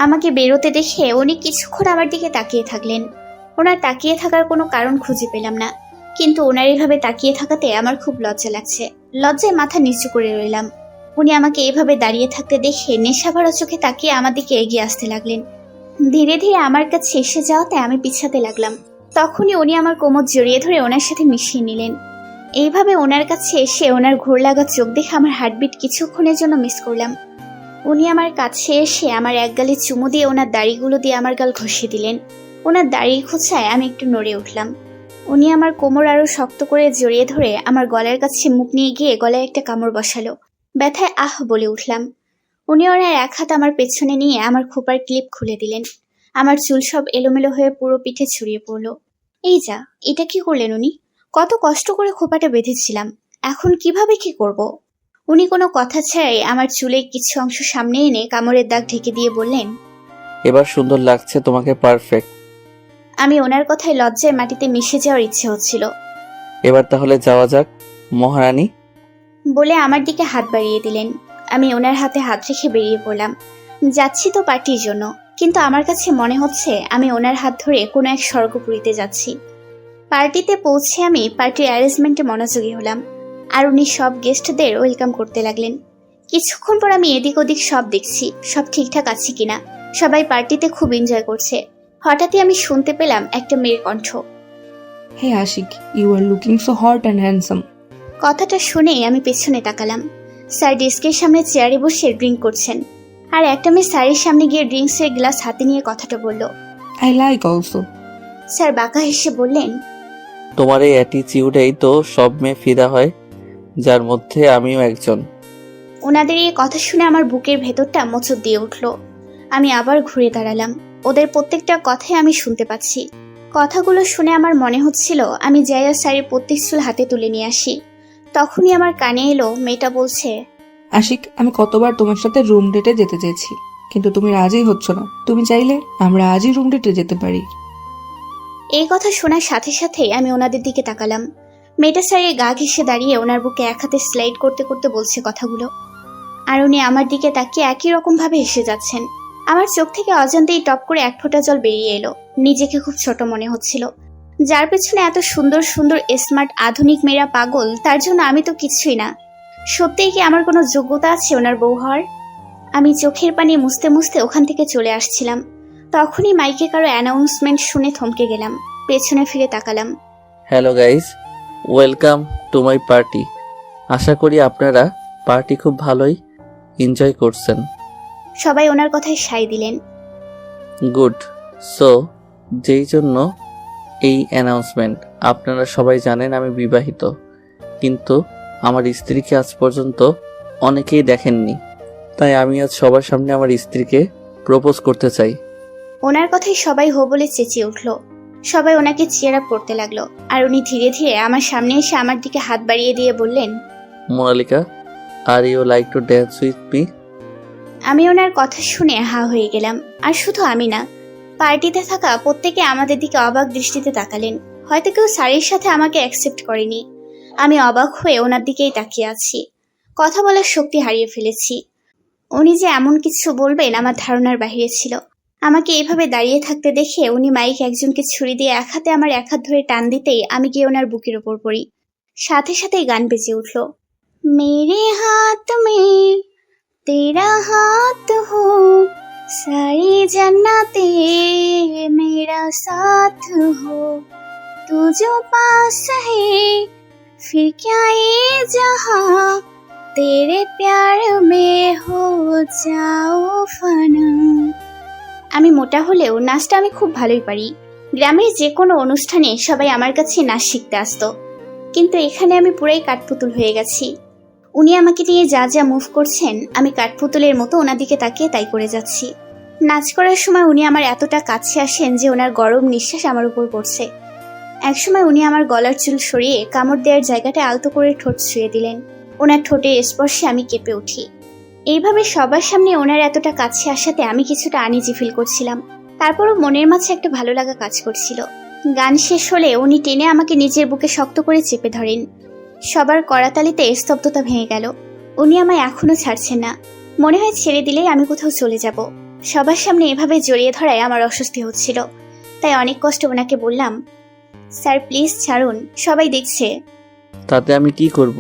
আমাকে বেরোতে দেখে উনি কিছুক্ষণ আমার দিকে তাকিয়ে থাকলেন। ওনার তাকিয়ে থাকার কোনো কারণ খুঁজে পেলাম না, কিন্তু ওনার এভাবে তাকিয়ে থাকাতে আমার খুব লজ্জা লাগছে। লজ্জায় মাথা নিচু করে রইলাম। উনি আমাকে এভাবে দাঁড়িয়ে থাকতে দেখে নেশা ভরা চোখে তাকিয়ে আমার দিকে এগিয়ে আসতে লাগলেন। ধীরে ধীরে আমার কাছে এসে যাওয়াতে আমি পিছাতে লাগলাম। তখনই উনি আমার কোমর জড়িয়ে ধরে ওনার সাথে মিশিয়ে নিলেন। এইভাবে ওনার কাছে এসে ওনার ঘোর লাগা চোখ দেখে আমার হার্টবিট কিছুক্ষণের জন্য মিস করলাম। উনি আমার কাছে এসে আমার এক গালে চুমু দিয়ে ওনার দাড়িগুলো দিয়ে আমার গাল ঘষে দিলেন। ওনার দাড়ির খোঁচায় আমি একটু নড়ে উঠলাম। উনি আমার কোমর আরো শক্ত করে জড়িয়ে ধরে আমার গলার কাছে মুখ নিয়ে গিয়ে গলায় একটা কামড় বসালো। ব্যথায় আহ বলে উঠলাম। উনি ওনার এক হাত আমার পেছনে নিয়ে আমার খোপার ক্লিপ খুলে দিলেন। আমার চুল সব এলোমেলো হয়ে পুরো পিঠে ছড়িয়ে পড়লো। এই যা, এটা কি করলেন উনি? কত কষ্ট করে খোপাটা বেঁধেছিলাম, এখন কিভাবে কি করব? উনি কোনো কথা ছাড়াই আমার চুলের কিছু অংশ সামনে এনে কামড়ের দাগ ঢেকে দিয়ে বললেন, এবার সুন্দর লাগছে তোমাকে, পারফেক্ট। আমি ওনার কথায় লজ্জায় মাটিতে মিশে যাওয়ার ইচ্ছে হচ্ছিল। এবার তাহলে যাওয়া যাক মহারানী। বলে আমার দিকে হাত বাড়িয়ে দিলেন। আমি ওনার হাতে হাত রেখে বেরিয়ে পড়লাম। যাচ্ছি তো পার্টির জন্য, কিন্তু আমার কাছে মনে হচ্ছে আমি ওনার হাত ধরে কোনো এক স্বর্গপুরীতে যাচ্ছি। পার্টিতে পৌঁছে আমি পার্টির অ্যারেঞ্জমেন্টে মনোযোগী হলাম, আর উনি সব গেস্টদের ওয়েলকাম করতে লাগলেন। কিছুক্ষণ পর আমি এদিক ওদিক সব দেখছি, সব ঠিকঠাক আছে কিনা। সবাই পার্টিতে খুব এনজয় করছে। হঠাৎই আমি শুনতে পেলাম একটা মেয়ের কণ্ঠ। Hey Ashik, you are looking so hot and handsome. কথাটা শুনেই আমি পেছনে তাকালাম। স্যার ডেস্কের সামনে চেয়ারে বসে ড্রিঙ্ক করছেন, আর একটা মেয়ে স্যারের সামনে গিয়ে ড্রিঙ্কসের গ্লাস হাতে নিয়ে কথাটা বলল। I like also. স্যার বাঁকা হেসে বললেন, তোমার এই অ্যাটিচিউডেই তো সব মেয়ে ফিদা হয়, যার মধ্যে আমিও একজন। ওনাদের এই কথা শুনে আমার বুকের ভেতরটা মোচড় দিয়ে উঠল। আমি আবার ঘুরে দাঁড়ালাম। ওদের প্রত্যেকটা কথাই আমি শুনতে পাচ্ছি। কথাগুলো শুনে আমার মনে হচ্ছিল আমি জায়া স্যারের প্রত্যেক চুল হাতে তুলে নিয়ে আসি। তখনই আমার কানে এলো মেয়েটা বলছে, আশিক, আমি কতবার তোমার সাথে রুম ডেটে যেতে চেয়েছি, কিন্তু তুমি রাজিই হচ্ছ না। তুমি চাইলে আমরা আজই রুম ডেটে যেতে পারি। এই কথা শোনার সাথে সাথেই আমি ওনাদের দিকে তাকালাম। মেয়েটা স্যারের গা ঘেঁষে দাঁড়িয়ে ওনার বুকে এক হাতে স্লাইড করতে করতে বলছে কথাগুলো, আর উনি আমার দিকে তাকিয়ে একই রকম ভাবে হেসে যাচ্ছেন। আমার চোখ থেকে অজান্তেই টপ করে এক ফোঁটা জল বেরিয়ে এলো। নিজেকে খুব ছোট মনে হচ্ছিল। যার পেছনে এত সুন্দর সুন্দর স্মার্ট আধুনিক মেয়েরা পাগল, তার জন্য আমি তো কিছুই না। সত্যিই কি আমার কোনো যোগ্যতা আছে ওনার বউ হওয়ার? আমি চোখের পানি মুছতে মুছতে ওখান থেকে চলে আসছিলাম। তখনই মাইকে কারো অ্যানাউন্সমেন্ট শুনে থমকে গেলাম। পেছনে ফিরে তাকালাম। Hello guys, welcome to my party. আশা করি আপনারা পার্টি খুব ভালোই এনজয় করছেন। সবাই ওনার কথায় সায় দিলেন। গুড। সো যেই জন্য এই অ্যানাউন্সমেন্ট, আপনারা সবাই জানেন আমি বিবাহিত, কিন্তু আমার স্ত্রীকে আজ পর্যন্ত অনেকেই দেখেননি, তাই আমি আজ সবার সামনে আমার স্ত্রীকে প্রপোজ করতে চাই। ওনার কথায় সবাই হো বলে চেঁচিয়ে উঠল। সবাই ওনাকে চিয়ার আপ করতে লাগলো, আর উনি ধীরে ধীরে আমার সামনে এসে আমার দিকে হাত বাড়িয়ে দিয়ে বললেন, Monalika, are you like to dance with me? আমি ওনার কথা শুনে হা হয়ে গেলাম। আর শুধু আমি না, পার্টিতে থাকা প্রত্যেকে আমাদের দিকে অবাক দৃষ্টিতে তাকালেন। হয়তো কেউ স্যারের সাথে আমাকে অ্যাকসেপ্ট করেনি। আমি অবাক হয়ে ওনার দিকেই তাকিয়ে আছি। কথা বলার শক্তি হারিয়ে ফেলেছি। উনি যে এমন কিছু বলবেন আমার ধারণার বাইরে ছিল। আমাকে এইভাবে দাঁড়িয়ে থাকতে দেখে উনি মাইক একজনকে ছুরি দিয়ে এক হাতে আমার এক হাত ধরে টান দিতেই আমি গিয়ে ওনার বুকের ওপর পড়ি। সাথে সাথেই গান বেজে উঠল, মেরে হাত মে তেরা হাত হো, সারি জান্নাতে মেরা সাথ হো, तू जो पास है फिर क्या ये जहां तेरे प्यार में हो जाओ फना। আমি মোটা হলেও নাচটা আমি খুব ভালোই পারি। গ্রামের যে কোনো অনুষ্ঠানে সবাই আমার কাছে নাচ শিখতে আসতো, কিন্তু এখানে আমি পুরাই কাঠপুতুল হয়ে গেছি। উনি আমাকে নিয়ে যা যা মুভ করছেন আমি কাঠপুতুলের মতো ওনার দিকে তাকিয়ে তাই করে যাচ্ছি। নাচ করার সময় উনি আমার এতটা কাছে আসেন যে ওনার গরম নিঃশ্বাস আমার উপর পড়ছে। একসময় উনি আমার গলার চুল সরিয়ে কামড় দেওয়ার জায়গাটা আলতো করে ঠোঁট ছুঁয়ে দিলেন। ওনার ঠোঁটের স্পর্শে আমি কেঁপে উঠি। এইভাবে সবার সামনে ওনার এতটা কাছে আসাতে আমি কিছুটা আনইজি ফিল করছিলাম। তারপরও মনের মাঝে একটা ভালো লাগা কাজ করছিল। গান শেষ হলে উনি টেনে আমাকে নিজের বুকে শক্ত করে চেপে ধরেন। সবার করাতালিতে স্তব্ধতা ভেঙে গেল। উনি আমায় এখনো ছাড়ছেন না। মনে হয় ছেড়ে দিলেই আমি কোথাও চলে যাব। সবার সামনে এভাবে জড়িয়ে ধরায় আমার অস্বস্তি হচ্ছিল, তাই অনেক কষ্টে ওনাকে বললাম, স্যার প্লিজ ছাড়ুন, সবাই দেখছে। তাতে আমি কি করব?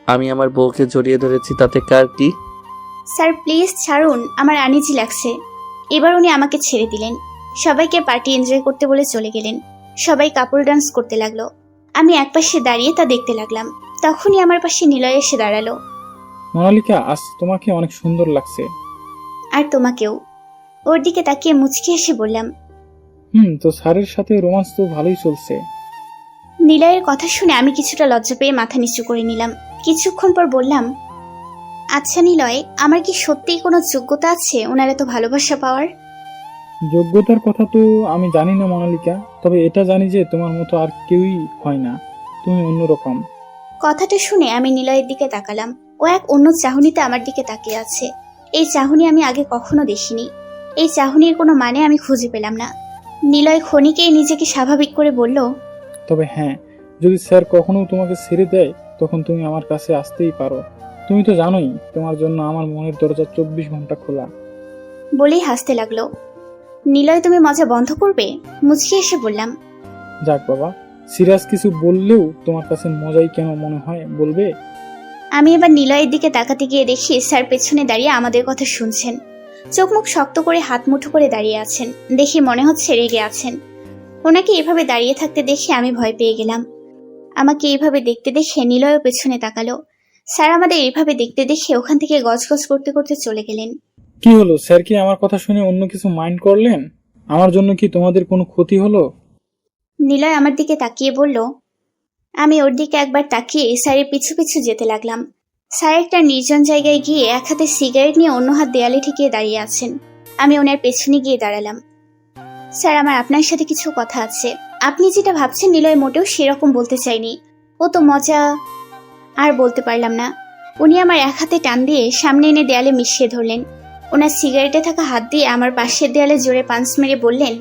আমি আমার বউকে জড়িয়ে ধরেছি, তাতে কার কি? স্যার প্লিজ ছাড়ুন, আমার আনইজি লাগছে। এবার উনি আমাকে ছেড়ে দিলেন। সবাইকে পার্টি এনজয় করতে বলে চলে গেলেন। সবাই কাপল ডান্স করতে লাগলো। আমি একপাশে দাঁড়িয়ে তা দেখতে লাগলাম। তখনই আমার পাশে নিলয় এসে দাঁড়ালো। মোনালিকা, আজ তোমাকে অনেক সুন্দর লাগছে। আর তোমাকেও। ওর দিকে তাকিয়ে মুচকি এসে বললাম। তো স্যারের সাথে রোমান্স তো ভালোই চলছে। নিলয়ের কথা শুনে আমি কিছুটা লজ্জা পেয়ে মাথা নিচু করে নিলাম। কিছুক্ষণ পর বললাম, আচ্ছা নিলয়, আমার কি সত্যিই কোনো যোগ্যতা আছে ওনার এত ভালোবাসা পাওয়ার? যোগ্যতার কথা তো আমি জানি না মোনালিকা, তবে এটা জানি যে তোমার মতো আর কেউই হয় না, তুমি অন্যরকম। কথাটা শুনে আমি নিলয়ের দিকে তাকালাম। ও এক অন্য চাহনিতে আমার দিকে তাকিয়ে আছে। এই চাহনি আমি আগে কখনো দেখিনি। এই চাহনির কোনো মানে আমি খুঁজে পেলাম না। নিলয় ক্ষণিকেই নিজেকে স্বাভাবিক করে বলল, তবে হ্যাঁ, যদি স্যার কখনো তোমাকে ছেড়ে দেয় তখন তুমি আমার কাছে আসতেই পারো। তুমি তো জানোই তোমার জন্য আমার মনের দরজা 24 ঘন্টা খোলা। বলেই হাসতে লাগলো। নিলয়, তুমি মজা বন্ধ করবে? মুচকি এসে বললাম। যাক বাবা, সিরিয়াস কিছু বললেও তোমার কাছে মজাই কেন মনে হয় বলবে? আমি এবার নিলয়ের দিকে তাকাতে গিয়ে দেখি স্যার পেছনে দাঁড়িয়ে আমাদের কথা শুনছেন। চোখ মুখ শক্ত করে হাত মুঠো করে দাঁড়িয়ে আছেন। দেখে মনে হচ্ছে রেগে আছেন। ওনাকে এভাবে দাঁড়িয়ে থাকতে দেখে আমি ভয় পেয়ে গেলাম। আমাকে এইভাবে দেখতে দেখে নিলয়ও পেছনে তাকালো। স্যার আমাদের এইভাবে দেখতে দেখে ওখান থেকে গজগজ করতে করতে চলে গেলেন। কি হলো, স্যার কি আমার কথা শুনে অন্য কিছু মাইন্ড করলেন? আমার জন্য কি তোমাদের কোনো ক্ষতি হলো? নিলয় আমার দিকে তাকিয়ে বলল। আমি ওর দিকে একবার তাকিয়ে স্যারের পিছু পিছু যেতে লাগলাম। স্যার একটা নির্জন জায়গায় গিয়ে এক হাতে সিগারেট নিয়ে অন্য হাত দেয়ালে ঠেকিয়ে দাঁড়িয়ে আছেন। আমি ওনার পেছনে গিয়ে দাঁড়ালাম। স্যার, আমার আপনার সাথে কিছু কথা আছে। আপনি যেটা ভাবছেন নিলয় মোটেও সেরকম বলতে চাইনি। ও তো মজা। আর বলতে পারলাম না। উনি আমার এক হাতে টান দিয়ে সামনে এনে দেয়ালে মিশিয়ে ধরলেন। ওনার সিগারেটে থাকা হাত দিয়ে আমার পাশের দেয়ালে জোরে পাঞ্চ মেরে বললেন,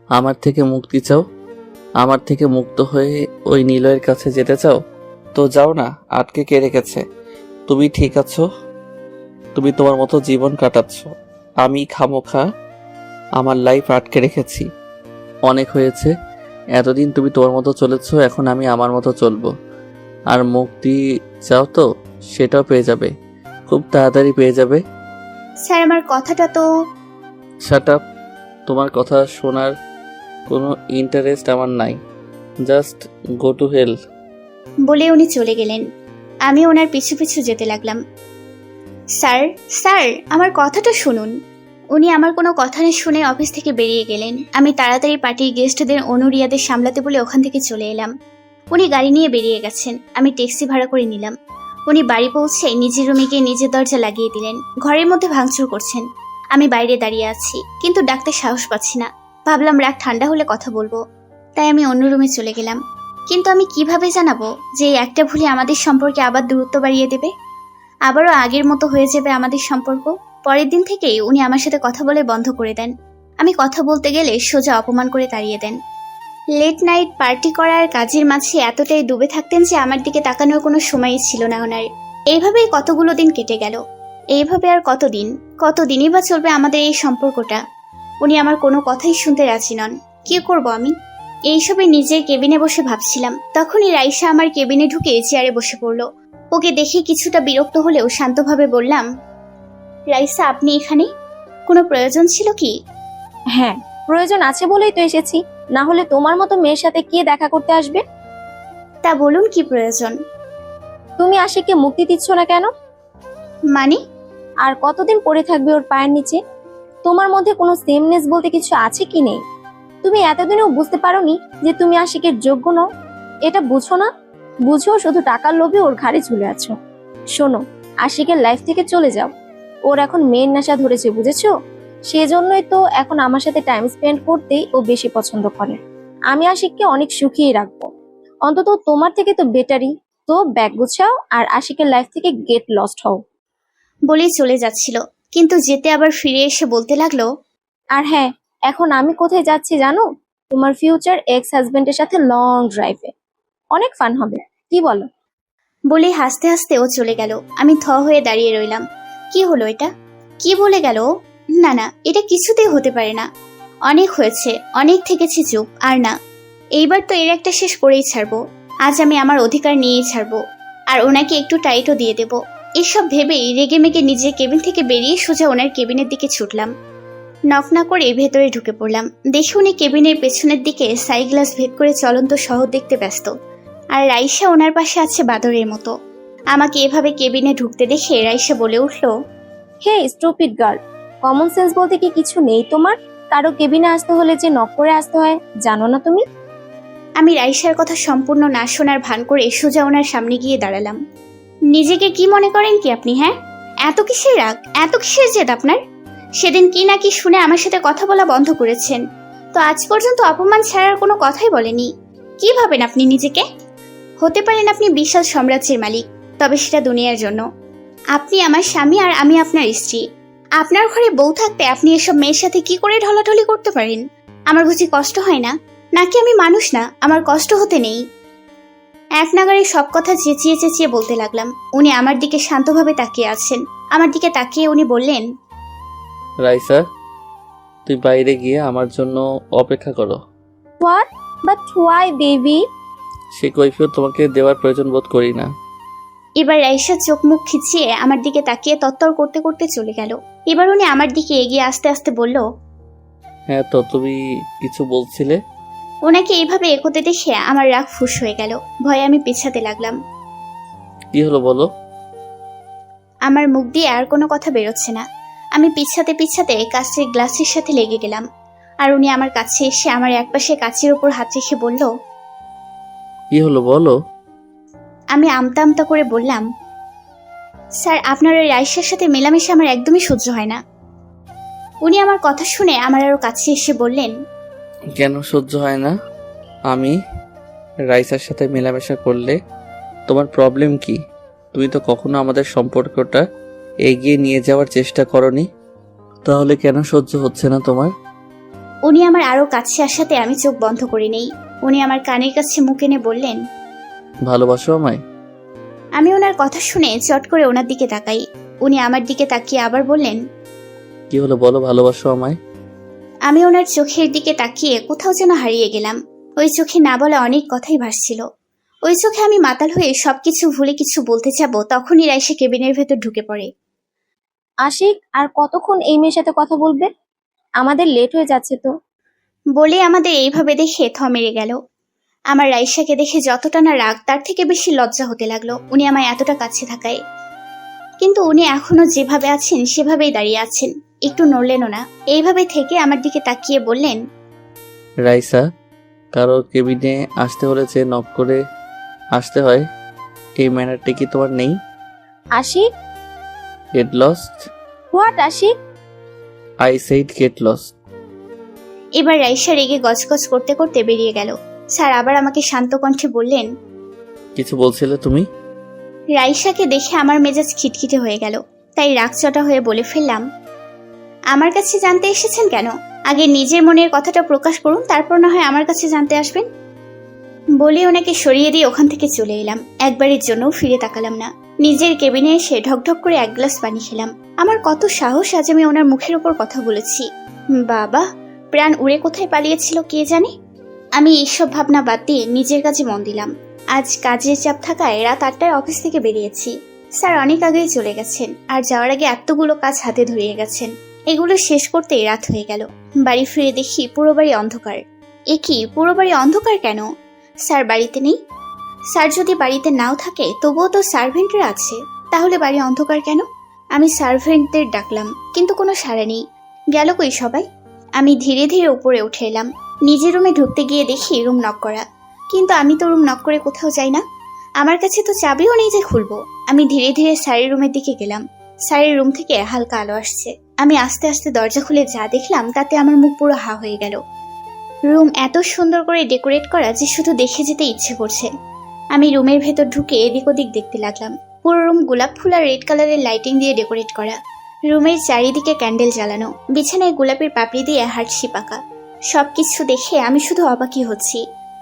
আমার থেকে মুক্তি চাও? আমার থেকে মুক্ত হয়ে ওই নিলয়ের কাছে যেতে চাও? তো যাও না, আটকে কে রেখেছে? তুমি ঠিক আছো? তুমি তোমার মতো জীবন কাটাচ্ছ। আমি খামোখা আমার লাইফ আটকে রেখেছি। অনেক হয়েছে। এতদিন তুমি তোমার মতো চলেছ, এখন আমি আমার মতো চলবো। আর মুক্তি চাও তো সেটাও পেয়ে যাবে, খুব তাড়াতাড়ি পেয়ে যাবে। স্যার, আমার কথাটা তো। Shut up. তোমার কথা শোনার কোনো ইন্টারেস্ট আমার নাই। Just go to hell. বলে উনি চলে গেলেন। আমি ওনার পিছু পিছু যেতে লাগলাম। স্যার, স্যার, আমার কথাটা শুনুন। উনি আমার কোনো কথা না শুনে অফিস থেকে বেরিয়ে গেলেন। আমি তাড়াতাড়ি পার্টির গেস্টদের অনুরিয়াদের সামলাতে বলে ওখান থেকে চলে এলাম। উনি গাড়ি নিয়ে বেরিয়ে গেছেন। আমি ট্যাক্সি ভাড়া করে নিলাম। উনি বাড়ি পৌঁছে নিজের রুমে গিয়ে নিজের দরজা লাগিয়ে দিলেন। ঘরের মধ্যে ভাঙচুর করছেন। আমি বাইরে দাঁড়িয়ে আছি, কিন্তু ডাকতে সাহস পাচ্ছি না। ভাবলাম রাগ ঠান্ডা হলে কথা বলবো, তাই আমি অন্য রুমে চলে গেলাম। কিন্তু আমি কিভাবে জানাবো যে এই একটা ভুলে আমাদের সম্পর্কে আবার দূরত্ব বাড়িয়ে দেবে, আবারও আগের মতো হয়ে যাবে আমাদের সম্পর্ক। পরের দিন থেকেই উনি আমার সাথে কথা বলে বন্ধ করে দেন। আমি কথা বলতে গেলে সোজা অপমান করে তাড়িয়ে দেন। লেট নাইট পার্টি করার কাজের মাঝে এতটাই ডুবে থাকতেন যে আমার দিকে তাকানোর কোনো সময়ই ছিল না ওনার। এইভাবেই কতগুলো দিন কেটে গেল। এইভাবে আর কতদিনই বা চলবে আমাদের এই সম্পর্কটা। উনি আমার কোনো কথাই শুনতে রাজি নন। কি করব আমি? এইসবে নিজের কেবিনে বসে ভাবছিলাম। তখনই রাইসা আমার কেবিনে ঢুকে চেয়ারে বসে পড়লো। ওকে দেখে কিছুটা বিরক্ত হলেও শান্তভাবে বললাম, রাইসা, আপনি এখানে কোনো প্রয়োজন ছিল কি? হ্যাঁ, প্রয়োজন আছে বলেই তো এসেছি। না হলে তোমার মতো মেয়ের সাথে কে দেখা করতে আসবে? তা বলুন কি প্রয়োজন? তুমি আশিককে মুক্তি দিচ্ছ না কেন? মানে? আর কতদিন পড়ে থাকবে ওর পায়ের নিচে? তোমার মধ্যে কোনো সেমনেস বলতে কিছু আছে কি নেই? তুমি এতদিনেও বুঝতে পারোনি যে তুমি আশিকের যোগ্য নও? এটা বুঝো না? বুঝো শুধু টাকার লোভে ওর ঘাড়ে চলে আছো। শোনো, আশিকের লাইফ থেকে চলে যাও। ওর এখন মেয়ের নেশা ধরেছে, বুঝেছো? সেজন্যই তো এখন আমার সাথে টাইম স্পেন্ড করতেই ও বেশি পছন্দ করে। আমি আশিককে অনেক সুখেই রাখবো, অন্তত তোমার থেকে তো বেটারই। তো ব্যাগ গুছাও আর আশিকের লাইফ থেকে গেট লস্ট হও। বলেই চলে যাচ্ছিল, কিন্তু যেতে আবার ফিরে এসে বলতে লাগলো, আর হ্যাঁ, এখন আমি কোথায় যাচ্ছি জানো? তোমার ফিউচার এক্স হাজবেন্ডের সাথে লং ড্রাইভে। অনেক ফান হবে, কি বলো? বলেই হাসতে হাসতে ও চলে গেল। আমি থ হয়ে দাঁড়িয়ে রইলাম। কি হলো এটা? কি বলে গেল? না না, এটা কিছুতেই হতে পারে না। অনেক হয়েছে, অনেক থেকেছি চুপ, আর না। এইবার তো এর একটা শেষ করেই ছাড়বো। আজ আমি আমার অধিকার নিয়েই ছাড়বো, আর ওনাকে একটু টাইটও দিয়ে দেব। এসব ভেবেই রেগে মেগে নিজের কেবিন থেকে বেরিয়ে সোজা ওনার কেবিনের দিকে ছুটলাম। নক না করে ভেতরে ঢুকে পড়লাম। দেখে উনি কেবিনের পেছনের দিকে সাই গ্লাস ভেদ করে চলন্ত শহর দেখতে ব্যস্ত, আর রাইসা ওনার পাশে আছে বাদরের মতো। আমাকে এভাবে কেবিনে ঢুকতে দেখে রাইসা বলে উঠল, হে স্টুপিড গার্ল, কমন সেন্স বলতে কি কিছু নেই তোমার? কারো কেবিনে আসতে হলে যে নক করে আসতে হয়, জানো না তুমি? আমি রাইসার কথা সম্পূর্ণ না শোনার ভান করে সোজা ওনার সামনে গিয়ে দাঁড়ালাম। নিজেকে কি মনে করেন কি আপনি? হ্যাঁ, এত কিসের রাগ, এত কিসের জেদ আপনার? সেদিন কি না কি শুনে আমার সাথে কথা বলা বন্ধ করেছেন, তো আজ পর্যন্ত অপমান ছাড়ার কোনো কথাই বলেনি। কি ভাবেন আপনি নিজেকে? হতে পারেন আপনি বিশাল সাম্রাজ্যের মালিক, তবে সেটা দুনিয়ার জন্য। আপনি আমার স্বামী আর আমি আপনার স্ত্রী। আপনার ঘরে বউ থাকতে আপনি এসব মেয়ের সাথে কি করে ঢলাঢলি করতে পারেন? আমার বুঝি কষ্ট হয় না? নাকি আমি মানুষ না, আমার কষ্ট হতে নেই? এক নাগারে সব কথা চেঁচিয়ে চেঁচিয়ে বলতে লাগলাম। উনি আমার দিকে শান্তভাবে তাকিয়ে আছেন। আমার দিকে তাকিয়ে উনি বললেন, রাইসা, তুই বাইরে গিয়ে আমার জন্য অপেক্ষা করো। হোয়াট? But why baby? সে কৈফিয়ত তোমাকে দেওয়ার প্রয়োজন বোধ করি না। এবার রাইসা চোখ মুখ খিচিয়ে আমার দিকে তাকিয়ে তত্তর করতে করতে চলে গেল। এবার উনি আমার দিকে এগিয়ে আস্তে আস্তে বলল, হ্যাঁ, তো তুমি কিছু বলছিলে? ওনাকে এইভাবে এগোতে দেখে আমার রাগ ফুস হয়ে গেল। ভয়ে আমি পিছাতে লাগলাম। কি হলো বলো? আমার মুখ দিয়ে আর কোনো কথা বেরোচ্ছে না। আমি পিছাতে পিছাতে কাঁচের গ্লাসের সাথে লেগে গেলাম, আর উনি আমার কাছে এসে আমার একপাশে কাঁচের উপর হাত রেখে বলল, কি হলো বলো? আমি আমতা আমতা করে বললাম, স্যার, আপনার ওই রাইসার সাথে মেলামেশা আমার একদমই সহ্য হয় না। উনি আমার কথা শুনে আমার আরো কাছে এসে বললেন, কেন সহ্য হয় না? আমি রাইসার সাথে মেলামেশা করলে তোমার প্রবলেম কি? তুমি তো কখনো আমাদের সম্পর্কটা এগিয়ে নিয়ে যাওয়ার চেষ্টা করনি, তাহলে কেন সহ্য হচ্ছে না তোমার? উনি আমার আরো কাছে আসাতে আমি চোখ বন্ধ করে নেই। উনি আমার কানের কাছে মুখ এনে বললেন, ভালোবাসো আমায়? আমি ওনার কথা শুনে চট করে ওনার দিকে তাকাই। উনি আমার দিকে তাকিয়ে আবার বললেন, কি হলো বলো, ভালোবাসো আমায়? আমি ওনার চোখের দিকে তাকিয়ে কোথাও যেন হারিয়ে গেলাম। ওই চোখে না বলা অনেক কথাই ভাসছিল। ওই চোখে আমি মাতাল হয়ে সবকিছু ভুলে কিছু বলতে যাব, তখনই রাইসা কেবিনের ভেতর ঢুকে পড়ে। আশিক, আর কতক্ষণ এই মেয়ের সাথে কথা বলবে? আমাদের লেট হয়ে যাচ্ছে তো। বলে আমাদের এইভাবে দেখে থ মেরে গেল। আমার রাইসাকে দেখে যতটা না রাগ, তার থেকে বেশি লজ্জা হতে লাগলো উনি আমায় এতটা কাছে থাকায়। কিন্তু উনি এখনো যেভাবে আছেন সেভাবেই দাঁড়িয়ে আছেন, একটু নড়লেনও না। এইভাবে থেকে আমার দিকে তাকিয়ে বললেন, রাইসা, কারো কেবিনে আসতে হলে যে নক করে আসতে হয়, এই ম্যানারটা কি তোমার নেই? Ashiq? Get lost. What Ashiq? I said get lost. এবার রাইসা রেগে গজগজ করতে করতে বেরিয়ে গেল। স্যার আবার আমাকে শান্ত কণ্ঠে বললেন, কিছু বলছিলে তুমি? রাইসাকে দেখে আমার মেজাজ খিটখিটে হয়ে গেল, তাই রাগচটা হয়ে বলে ফেললাম, আমার কাছে জানতে এসেছেন কেন? আগে নিজের মনের কথাটা প্রকাশ করুন, তারপর না হয় আমার কাছে জানতে আসবেন। বলে ওনাকে সরিয়ে দিয়ে ওখান থেকে চলে এলাম। একবারের জন্য ফিরে তাকালাম না। নিজের কেবিনে এসে ঢকঢক করে এক গ্লাস পানি খেলাম। আমার কত সাহস, আজ আমি ওনার মুখের উপর কথা বলেছি। বাবা, প্রাণ উড়ে কোথায় পালিয়েছিল কে জানে। আমি এইসব ভাবনা বাদ দিয়ে নিজের কাজে মন দিলাম। আজ কাজের চাপ থাকায় রাত 8টায় অফিস থেকে বেরিয়েছি। স্যার অনেক আগেই চলে গেছেন, আর যাওয়ার আগে এতগুলো কাজ হাতে ধরিয়ে গেছেন। এগুলো শেষ করতেই রাত হয়ে গেল। বাড়ি ফিরে দেখি পুরো বাড়ি অন্ধকার। এ কি, পুরো বাড়ি অন্ধকার কেন? স্যার বাড়িতে নেই? স্যার যদি বাড়িতে নাও থাকে তবুও তো সার্ভেন্টরা আছে, তাহলে বাড়ি অন্ধকার কেন? আমি সার্ভেন্টদের ডাকলাম, কিন্তু কোনো সাড়া নেই। গেল কই সবাই? আমি ধীরে ধীরে উপরে উঠে এলাম। নিজের রুমে ঢুকতে গিয়ে দেখি রুম নক করা, কিন্তু আমি তো রুম নক করে কোথাও যাই না। আমার কাছে তো চাবিও নেই যে খুলবো। আমি ধীরে ধীরে স্যারের রুমের দিকে গেলাম। স্যারের রুম থেকে হালকা আলো আসছে। আমি আস্তে আস্তে দরজা খুলে যা দেখলাম তাতে আমার মুখ পুরো হা হয়ে গেল। রুম এত সুন্দর করে ডেকোরেট করা যে শুধু দেখে যেতে ইচ্ছে করছে। আমি রুমের ভেতর ঢুকে এদিক ওদিক দেখতে লাগলাম। পুরো রুম গোলাপ ফুল আর রেড কালারের লাইটিং দিয়ে ডেকোরেট করা। রুমের চারিদিকে ক্যান্ডেল জ্বালানো, বিছানায় গোলাপের পাপড়ি দিয়ে হার্টশিপ আঁকা। সবকিছু দেখে আমি শুধু অবাকই হচ্ছি।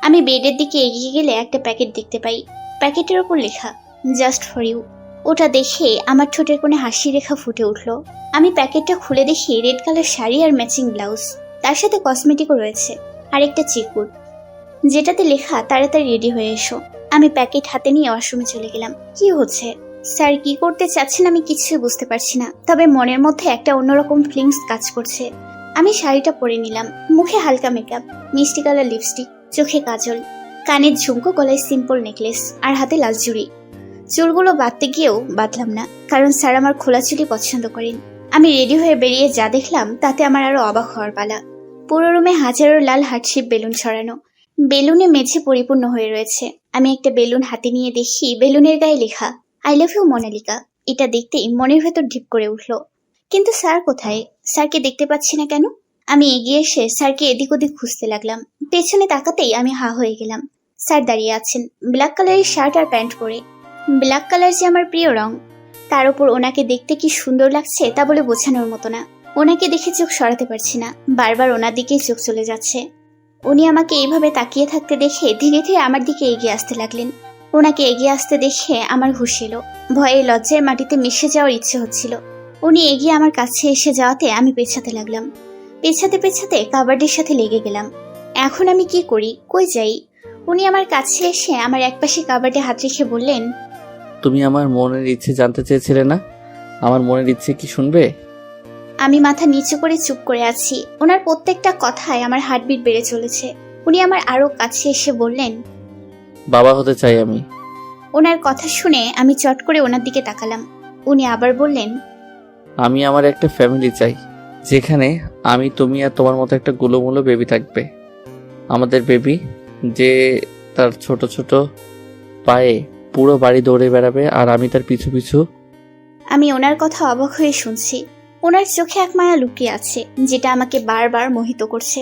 আমি বেডের দিকে এগিয়ে গেলে একটা প্যাকেট দেখতে পাই। প্যাকেটের ওপর লেখা জাস্ট ফর ইউ। ওটা দেখে আমার ঠোঁটের কোণে হাসি রেখা ফুটে উঠলো। আমি প্যাকেটটা খুলে দেখি রেড কালার শাড়ি আর ম্যাচিং ব্লাউজ, তার সাথে কসমেটিকও রয়েছে আর একটা চিকুর, যেটাতে লেখা তাড়াতাড়ি রেডি হয়ে এসো। আমি প্যাকেট হাতে নিয়ে ওয়াশরুমে চলে গেলাম। কি হচ্ছে? স্যার কি করতে চাচ্ছেন আমি কিছুই বুঝতে পারছি না, তবে মনের মধ্যে একটা অন্যরকম ফিলিংস কাজ করছে। আমি শাড়িটা পরে নিলাম। মুখে হালকা মেকআপ, মিষ্টি কালার লিপস্টিক, চোখে কাজল, কানের ঝুমকো, গলায় সিম্পল নেকলেস আর হাতে লাল চুড়ি। চুলগুলো বাঁধতে গিয়েও বাঁধলাম না, কারণ স্যার আমার খোলা চুলি পছন্দ করেন। আমি রেডি হয়ে বেরিয়ে যা দেখলাম তাতে আমার আরো অবাক হওয়ার পালা। পুরো রুমে হাজারো লাল হার্টশিপ বেলুন ছড়ানো, বেলুনে মেঝে পরিপূর্ণ হয়ে রয়েছে। আমি একটা বেলুন হাতে নিয়ে দেখি বেলুনের গায়ে লেখা আই লাভ ইউ মোনালিকা। এটা দেখতেই মনের ভেতর ঢিপ করে উঠলো। কিন্তু স্যার কোথায়? স্যারকে দেখতে পাচ্ছি না কেন? আমি এগিয়ে এসে স্যারকে এদিক ওদিক খুঁজতে লাগলাম। পেছনে তাকাতেই আমি হা হয়ে গেলাম। স্যার দাঁড়িয়ে আছেন ব্ল্যাক কালারের শার্ট আর প্যান্ট পরে। ব্ল্যাক কালার যে আমার প্রিয় রং, তার উপর ওনাকে দেখতে কি সুন্দর লাগছে তা বলে বোঝানোর মতো না। ওনাকে দেখে চোখ সরাতে পারছি না, বারবার ওনার দিকেই চোখ চলে যাচ্ছে। উনি আমাকে এইভাবে তাকিয়ে থাকতে দেখে ধীরে ধীরে আমার দিকে এগিয়ে আসতে লাগলেন। ওনাকে এগিয়ে আসতে দেখে আমার হুঁশ এলো। ভয়ে লজ্জায় মাটিতে মিশে যাওয়ার ইচ্ছে হচ্ছিল। উনি এগিয়ে আমার কাছে এসে যাওয়াতে আমি পেছাতে লাগলাম। পেছাতে পেছাতে কাবার্ডের সাথে লেগে গেলাম। এখন আমি কি করি, কই যাই? উনি আমার কাছে এসে আমার একপাশে কাবার্ডে হাত রেখে বললেন, তুমি আমার মনের ইচ্ছে জানতে চেয়েছিলে না? আমার মনের ইচ্ছে কি শুনবে? আমি মাথা নিচু করে চুপ করে আছি। ওনার প্রত্যেকটা কথায় আমার হার্টবিট বেড়ে চলেছে। উনি আমার আরো কাছে এসে বললেন, বাবা হতে চাই আমি। ওনার কথা শুনে আমি চট করে ওনার দিকে তাকালাম। উনি আবার বললেন, আমি আমার একটা ফ্যামিলি চাই, যেখানে আমি, তুমি আর তোমার মতো একটা গুলোমুলো বেবি থাকবে। আমাদের বেবি যে তার ছোট ছোট পায়ে পুরো বাড়ি দৌড়ে বেড়াবে, আর আমি তার পিছু পিছু। আমি ওনার কথা অবাক হয়ে শুনছি। ওনার চোখে এক মায়া লুকিয়ে আছে, যেটা আমাকে বারবার মোহিত করছে।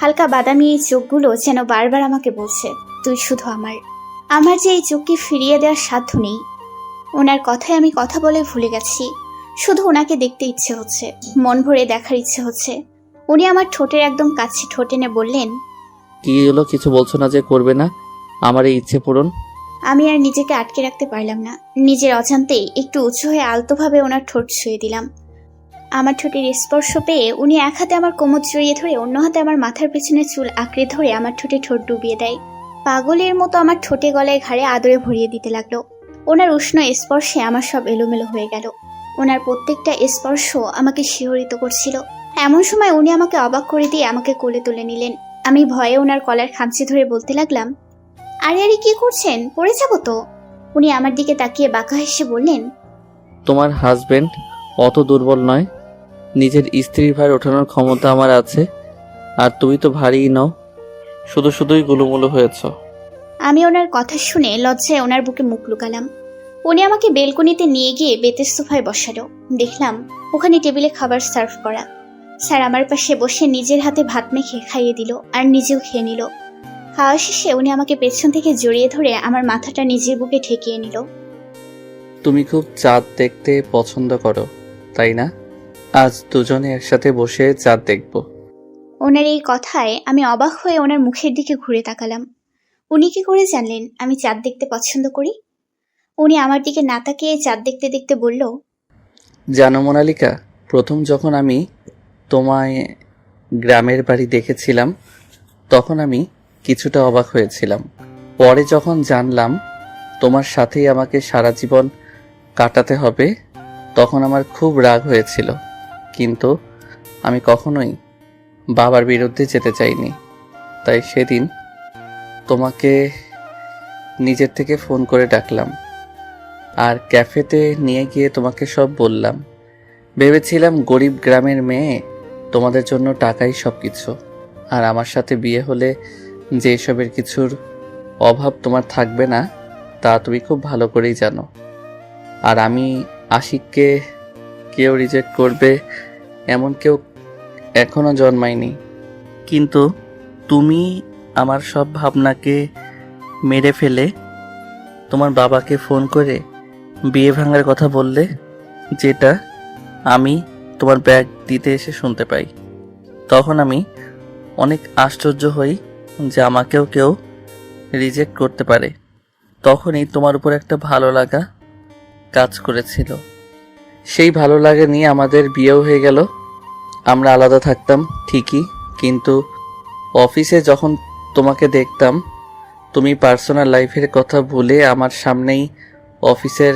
হালকা বাদামি এই চোখগুলো যেন বারবার আমাকে বলছে, তুই শুধু আমার। আমার যে এই চোখকে ফিরিয়ে দেওয়ার সাধ্য নেই। ওনার কথায় আমি কথা বলে ভুলে গেছি। শুধু ওনাকে দেখতে ইচ্ছে হচ্ছে, মন ভরে দেখার ইচ্ছে হচ্ছে। উনি আমার ঠোঁটের একদম কাছে ঠোঁট এনে বললেন, কি হলো, কিছু বলছো না যে করবে না আমার এই ইচ্ছে পূরণ? আমি আর নিজেকে আটকে রাখতে পারলাম না। নিজের অজান্তেই একটু উঁচু হয়ে আলতোভাবে ওনার ঠোঁট ছুঁয়ে দিলাম। আমার ঠোঁটের স্পর্শ পেয়ে উনি এক হাতে আমার কোমর জড়িয়ে ধরে অন্য হাতে আমার মাথার পেছনে চুল আঁকড়ে ধরে আমার ঠোঁটে ঠোঁট ডুবিয়ে দেয়। পাগলের মতো আমার ঠোঁটে গলায় ঘাড়ে আদরে ভরিয়ে দিতে লাগলো। ওনার উষ্ণ স্পর্শে আমার সব এলোমেলো হয়ে গেল। ওনার প্রত্যেকটা স্পর্শ আমাকে শিহরিত করছিল। এমন সময় উনি আমাকে অবাক করে দিয়ে আমাকে কোলে তুলে নিলেন। আমি ভয়ে ওনার কলার খামচে ধরে বলতে লাগলাম, আরে আরে কি করছেন, পড়ে যাবো তো। উনি আমার দিকে তাকিয়ে বাঁকা হেসে বললেন, তোমার হাজবেন্ড অত দুর্বল নয়, নিজের স্ত্রীর ভার ওঠানোর ক্ষমতা আমার আছে, আর তুমি তো ভারীই নও, শুধু শুধুই গুলুমুলু হয়েছ। আমি ওনার কথা শুনে লজ্জায় ওনার বুকে মুখ লুকালাম। উনি আমাকে বেলকনিতে নিয়ে গিয়ে বেতের সোফায় বসালো। দেখলাম ওখানে টেবিলে খাবার সার্ভ করা। স্যার আমার পাশে বসে নিজের হাতে ভাত মেখে খাইয়ে দিল আর নিজেও খেয়ে নিল। খাওয়া শেষে উনি আমাকে পেছন থেকে জড়িয়ে ধরে আমার মাথাটা নিজের বুকে ঠেকিয়ে নিল। তুমি খুব চাঁদ দেখতে পছন্দ করো, তাই না? আজ দুজনে একসাথে বসে চাঁদ দেখব। ওনার এই কথায় আমি অবাক হয়ে ওনার মুখের দিকে ঘুরে তাকালাম। উনি কি করে জানলেন আমি চাঁদ দেখতে পছন্দ করি? উনি আমার দিকে না তাকিয়ে চাঁদ দেখতে দেখতে বলল, জানো মোনালিকা, প্রথম যখন আমি তোমায় গ্রামের বাড়ি দেখেছিলাম তখন আমি কিছুটা অবাক হয়েছিলাম। পরে যখন জানলাম তোমার সাথেই আমাকে সারা জীবন কাটাতে হবে, তখন আমার খুব রাগ হয়েছিল, কিন্তু আমি কখনোই বাবার বিরুদ্ধে যেতে চাইনি। তাই সেদিন তোমাকে নিজের থেকে ফোন করে ডাকলাম আর ক্যাফেতে নিয়ে গিয়ে তোমাকে সব বললাম। ভেবেছিলাম গরিব গ্রামের মেয়ে, তোমাদের জন্য টাকাই সব কিছু, আর আমার সাথে বিয়ে হলে যে এসবের কিছুর অভাব তোমার থাকবে না তা তুমি খুব ভালো করেই জানো। আর আমি আশিককে কেউ রিজেক্ট করবে এমন কেউ এখনো জন্মায়নি, কিন্তু তুমি আমার সব ভাবনাকে মেরে ফেলে তোমার বাবাকে ফোন করে বিয়ে ভাঙার কথা বললে, যেটা আমি তোমার ব্যাগ দিতে এসে শুনতে পাই। তখন আমি অনেক আশ্চর্য হই যে আমাকেও কেউ রিজেক্ট করতে পারে। তখনই তোমার উপর একটা ভালো লাগা কাজ করেছিল। সেই ভালো লাগা নিয়ে আমাদের বিয়েও হয়ে গেল। আমরা আলাদা থাকতাম ঠিকই, কিন্তু অফিসে যখন তোমাকে দেখতাম তুমি পার্সোনাল লাইফের কথা ভুলে আমার সামনেই অফিসের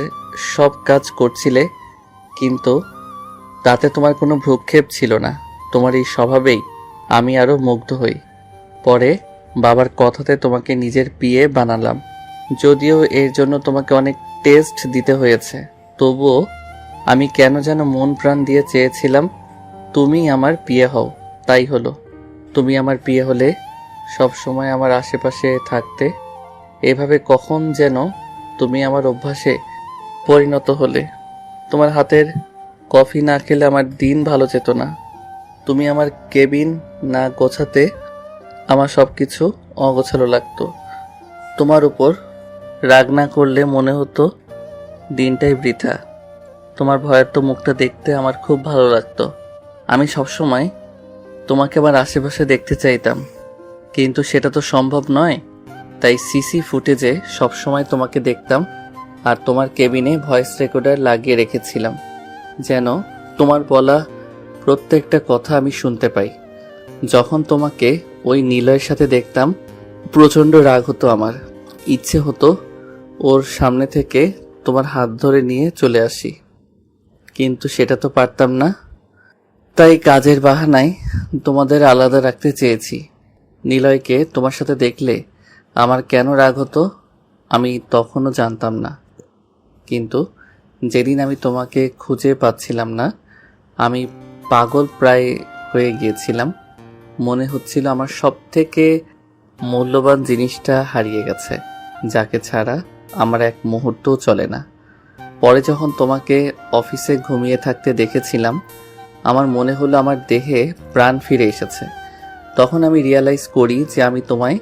সব কাজ করছিলে, কিন্তু তাতে তোমার কোনো ভ্রুক্ষেপ ছিল না। তোমার এই স্বভাবেই আমি আরও মুগ্ধ হই। পরে বাবার কথাতে তোমাকে নিজের পিএ বানালাম, যদিও এর জন্য তোমাকে অনেক টেস্ট দিতে হয়েছে। তবুও আমি কেন যেন মন প্রাণ দিয়ে চেয়েছিলাম তুমি আমার পিএ হও। তাই হলো। তুমি আমার পিএ হলে সব সময় আমার আশেপাশে থাকতে। এভাবে কখন যেন তুমি আমার অভ্যাসে পরিণত হলে। তোমার হাতের কফি না খেলে আমার দিন ভালো যেত না। তুমি আমার কেবিন না গোছাতে আমার সব কিছু অগোছালো লাগতো। তোমার উপর রাগ না করলে মনে হতো দিনটাই বৃথা। তোমার ভয়ের তো মুখটা দেখতে আমার খুব ভালো লাগতো। আমি সবসময় তোমাকে আমার আশেপাশে দেখতে চাইতাম, কিন্তু সেটা তো সম্ভব নয়। তাই সিসি ফুটেজে সবসময় তোমাকে দেখতাম আর তোমার কেবিনে ভয়েস রেকর্ডার লাগিয়ে রেখেছিলাম, যেন তোমার বলা প্রত্যেকটা কথা আমি শুনতে পাই। যখন তোমাকে ওই নিলয়ের সাথে দেখতাম প্রচণ্ড রাগ হতো আমার। ইচ্ছে হতো ওর সামনে থেকে তোমার হাত ধরে নিয়ে চলে আসি, কিন্তু সেটা তো পারতাম না। তাই কাজের বাহানায় তোমাদের আলাদা রাখতে চেয়েছি। নিলয়কে তোমার সাথে দেখলে আমার কেন রাগ হতো আমি তখনও জানতাম না, কিন্তু যেদিন আমি তোমাকে খুঁজে পাচ্ছিলাম না আমি পাগল প্রায় হয়ে গিয়েছিলাম। মনে হচ্ছিল আমার সব থেকে মূল্যবান জিনিসটা হারিয়ে গেছে, যাকে ছাড়া আমার এক মুহূর্তও চলে না। পরে যখন তোমাকে অফিসে ঘুমিয়ে থাকতে দেখেছিলাম আমার মনে হলো আমার দেহে প্রাণ ফিরে এসেছে। তখন আমি রিয়ালাইজ করি যে আমি তোমায়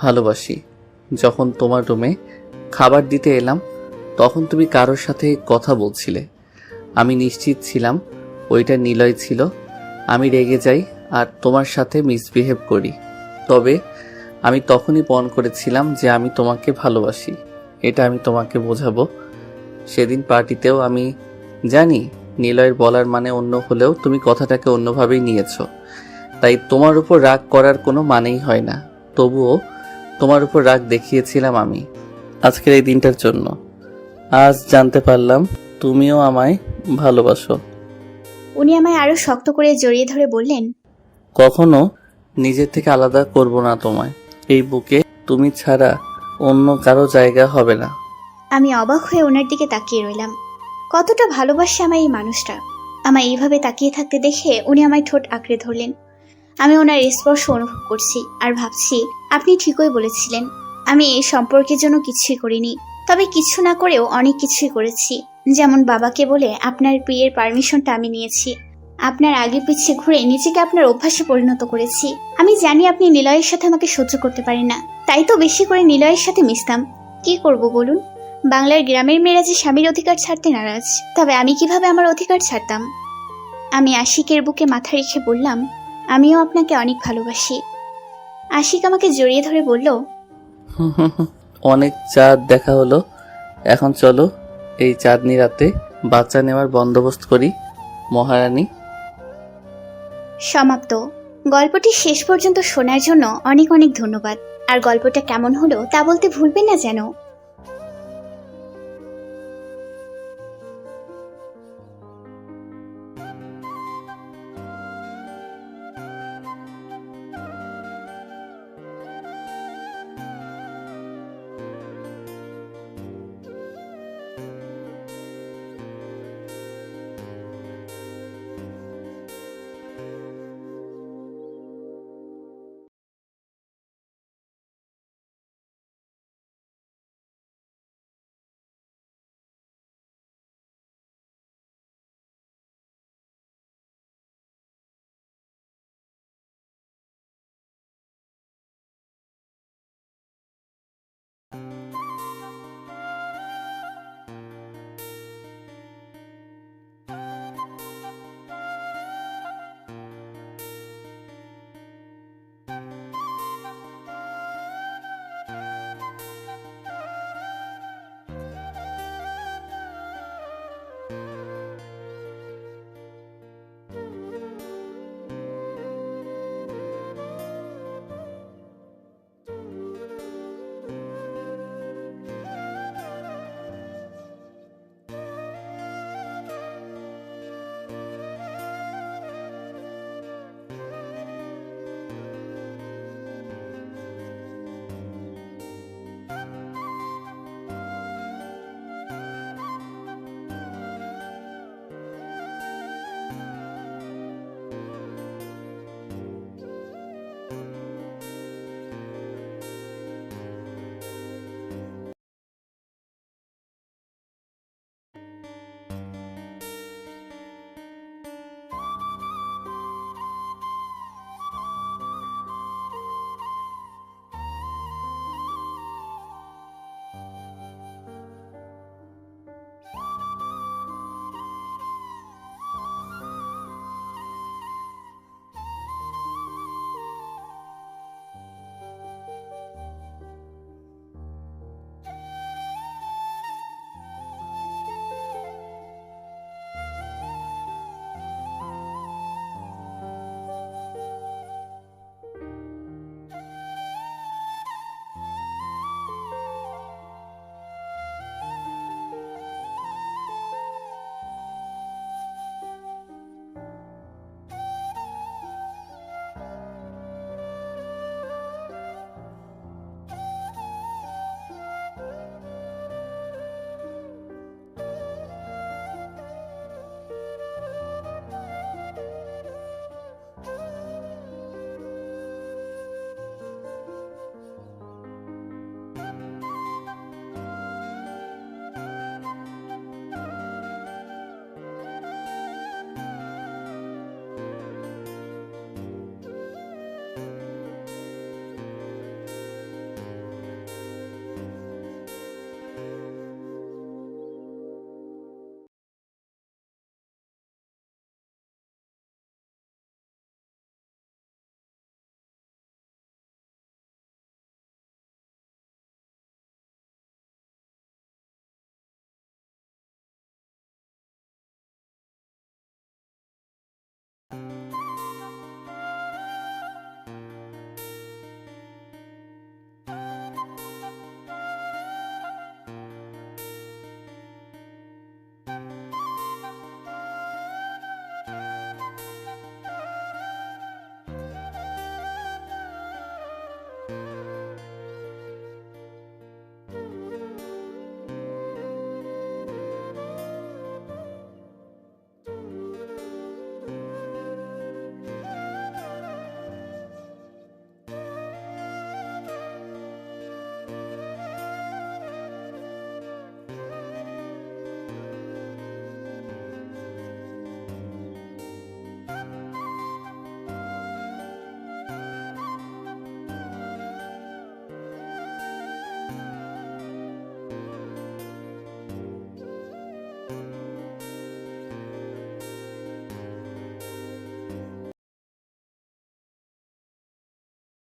ভালোবাসি। যখন তোমার রুমে খাবার দিতে এলাম তখন তুমি কারোর সাথে কথা বলছিলে। আমি নিশ্চিত ছিলাম ওইটা নিলয় ছিল। আমি রেগে যাই আর তোমার সাথে মিসবিহেভ করি, তবে আমি তখনই পণ করেছিলাম যে আমি তোমাকে ভালোবাসি। এটা আমি তোমাকে বোঝাবো। সেদিন পার্টিতেও আমি জানি নিলয়ের বলার মানে অন্য হলেও তুমি কথাটাকে অন্যভাবেই নিয়েছো, তাই তোমার উপর রাগ করার কোনো মানেই হয় না। তবুও তোমার উপর রাগ দেখিয়েছিলাম আমি আজকের এই দিনটার জন্য। আজ জানতে পারলাম তুমিও আমায় ভালোবাসো। উনি আমায় আরো শক্ত করে জড়িয়ে ধরে বললেন, কখনো নিজের থেকে আলাদা করব না তোমায়। এই বুকে তুমি ছাড়া অন্য কারো জায়গা হবে না। আমি অবাক হয়ে ওনার দিকে তাকিয়ে রইলাম। কতটা ভালোবাসে আমায় এই মানুষটা। আমায় এইভাবে তাকিয়ে থাকতে দেখে উনি আমায় ঠোঁট আঁকড়ে ধরলেন। আমি ওনার স্পর্শ অনুভব করছি আর ভাবছি আপনি ঠিকই বলেছিলেন। আমি এই সম্পর্কের জন্য কিছুই করিনি, তবে কিছু না করেও অনেক কিছুই করেছি। যেমন বাবাকে বলে আপনার বিয়ের পারমিশনটা আমি নিয়েছি। আপনার আগে পিছিয়ে ঘুরে নিজেকে আপনার অভ্যাসে পরিণত করেছি। আমি জানি আপনি নিলয়ের সাথে আমাকে সহ্য করতে পারেন না, তাই তো বেশি করে নিলয়ের সাথে মিশতাম। কি করব বলুন? বাংলার গ্রামের মেয়েরা যে স্বামীর অধিকার ছাড়তে নারাজ, তবে আমি কিভাবে আমার অধিকার ছাড়তাম? আমি আশিকের বুকে মাথা রেখে বললাম, আমিও আপনাকে অনেক ভালোবাসি। আশিক আমাকে জড়িয়ে ধরে বলল, অনেক চাঁদ দেখা হলো, এখন চলো এই চাঁদনি রাতে বাচ্চা নেওয়ার বন্দোবস্ত করি মহারানী। সমাপ্ত। গল্পটি শেষ পর্যন্ত শোনার জন্য অনেক অনেক ধন্যবাদ। আর গল্পটা কেমন হলো তা বলতে ভুলবেন না যেন।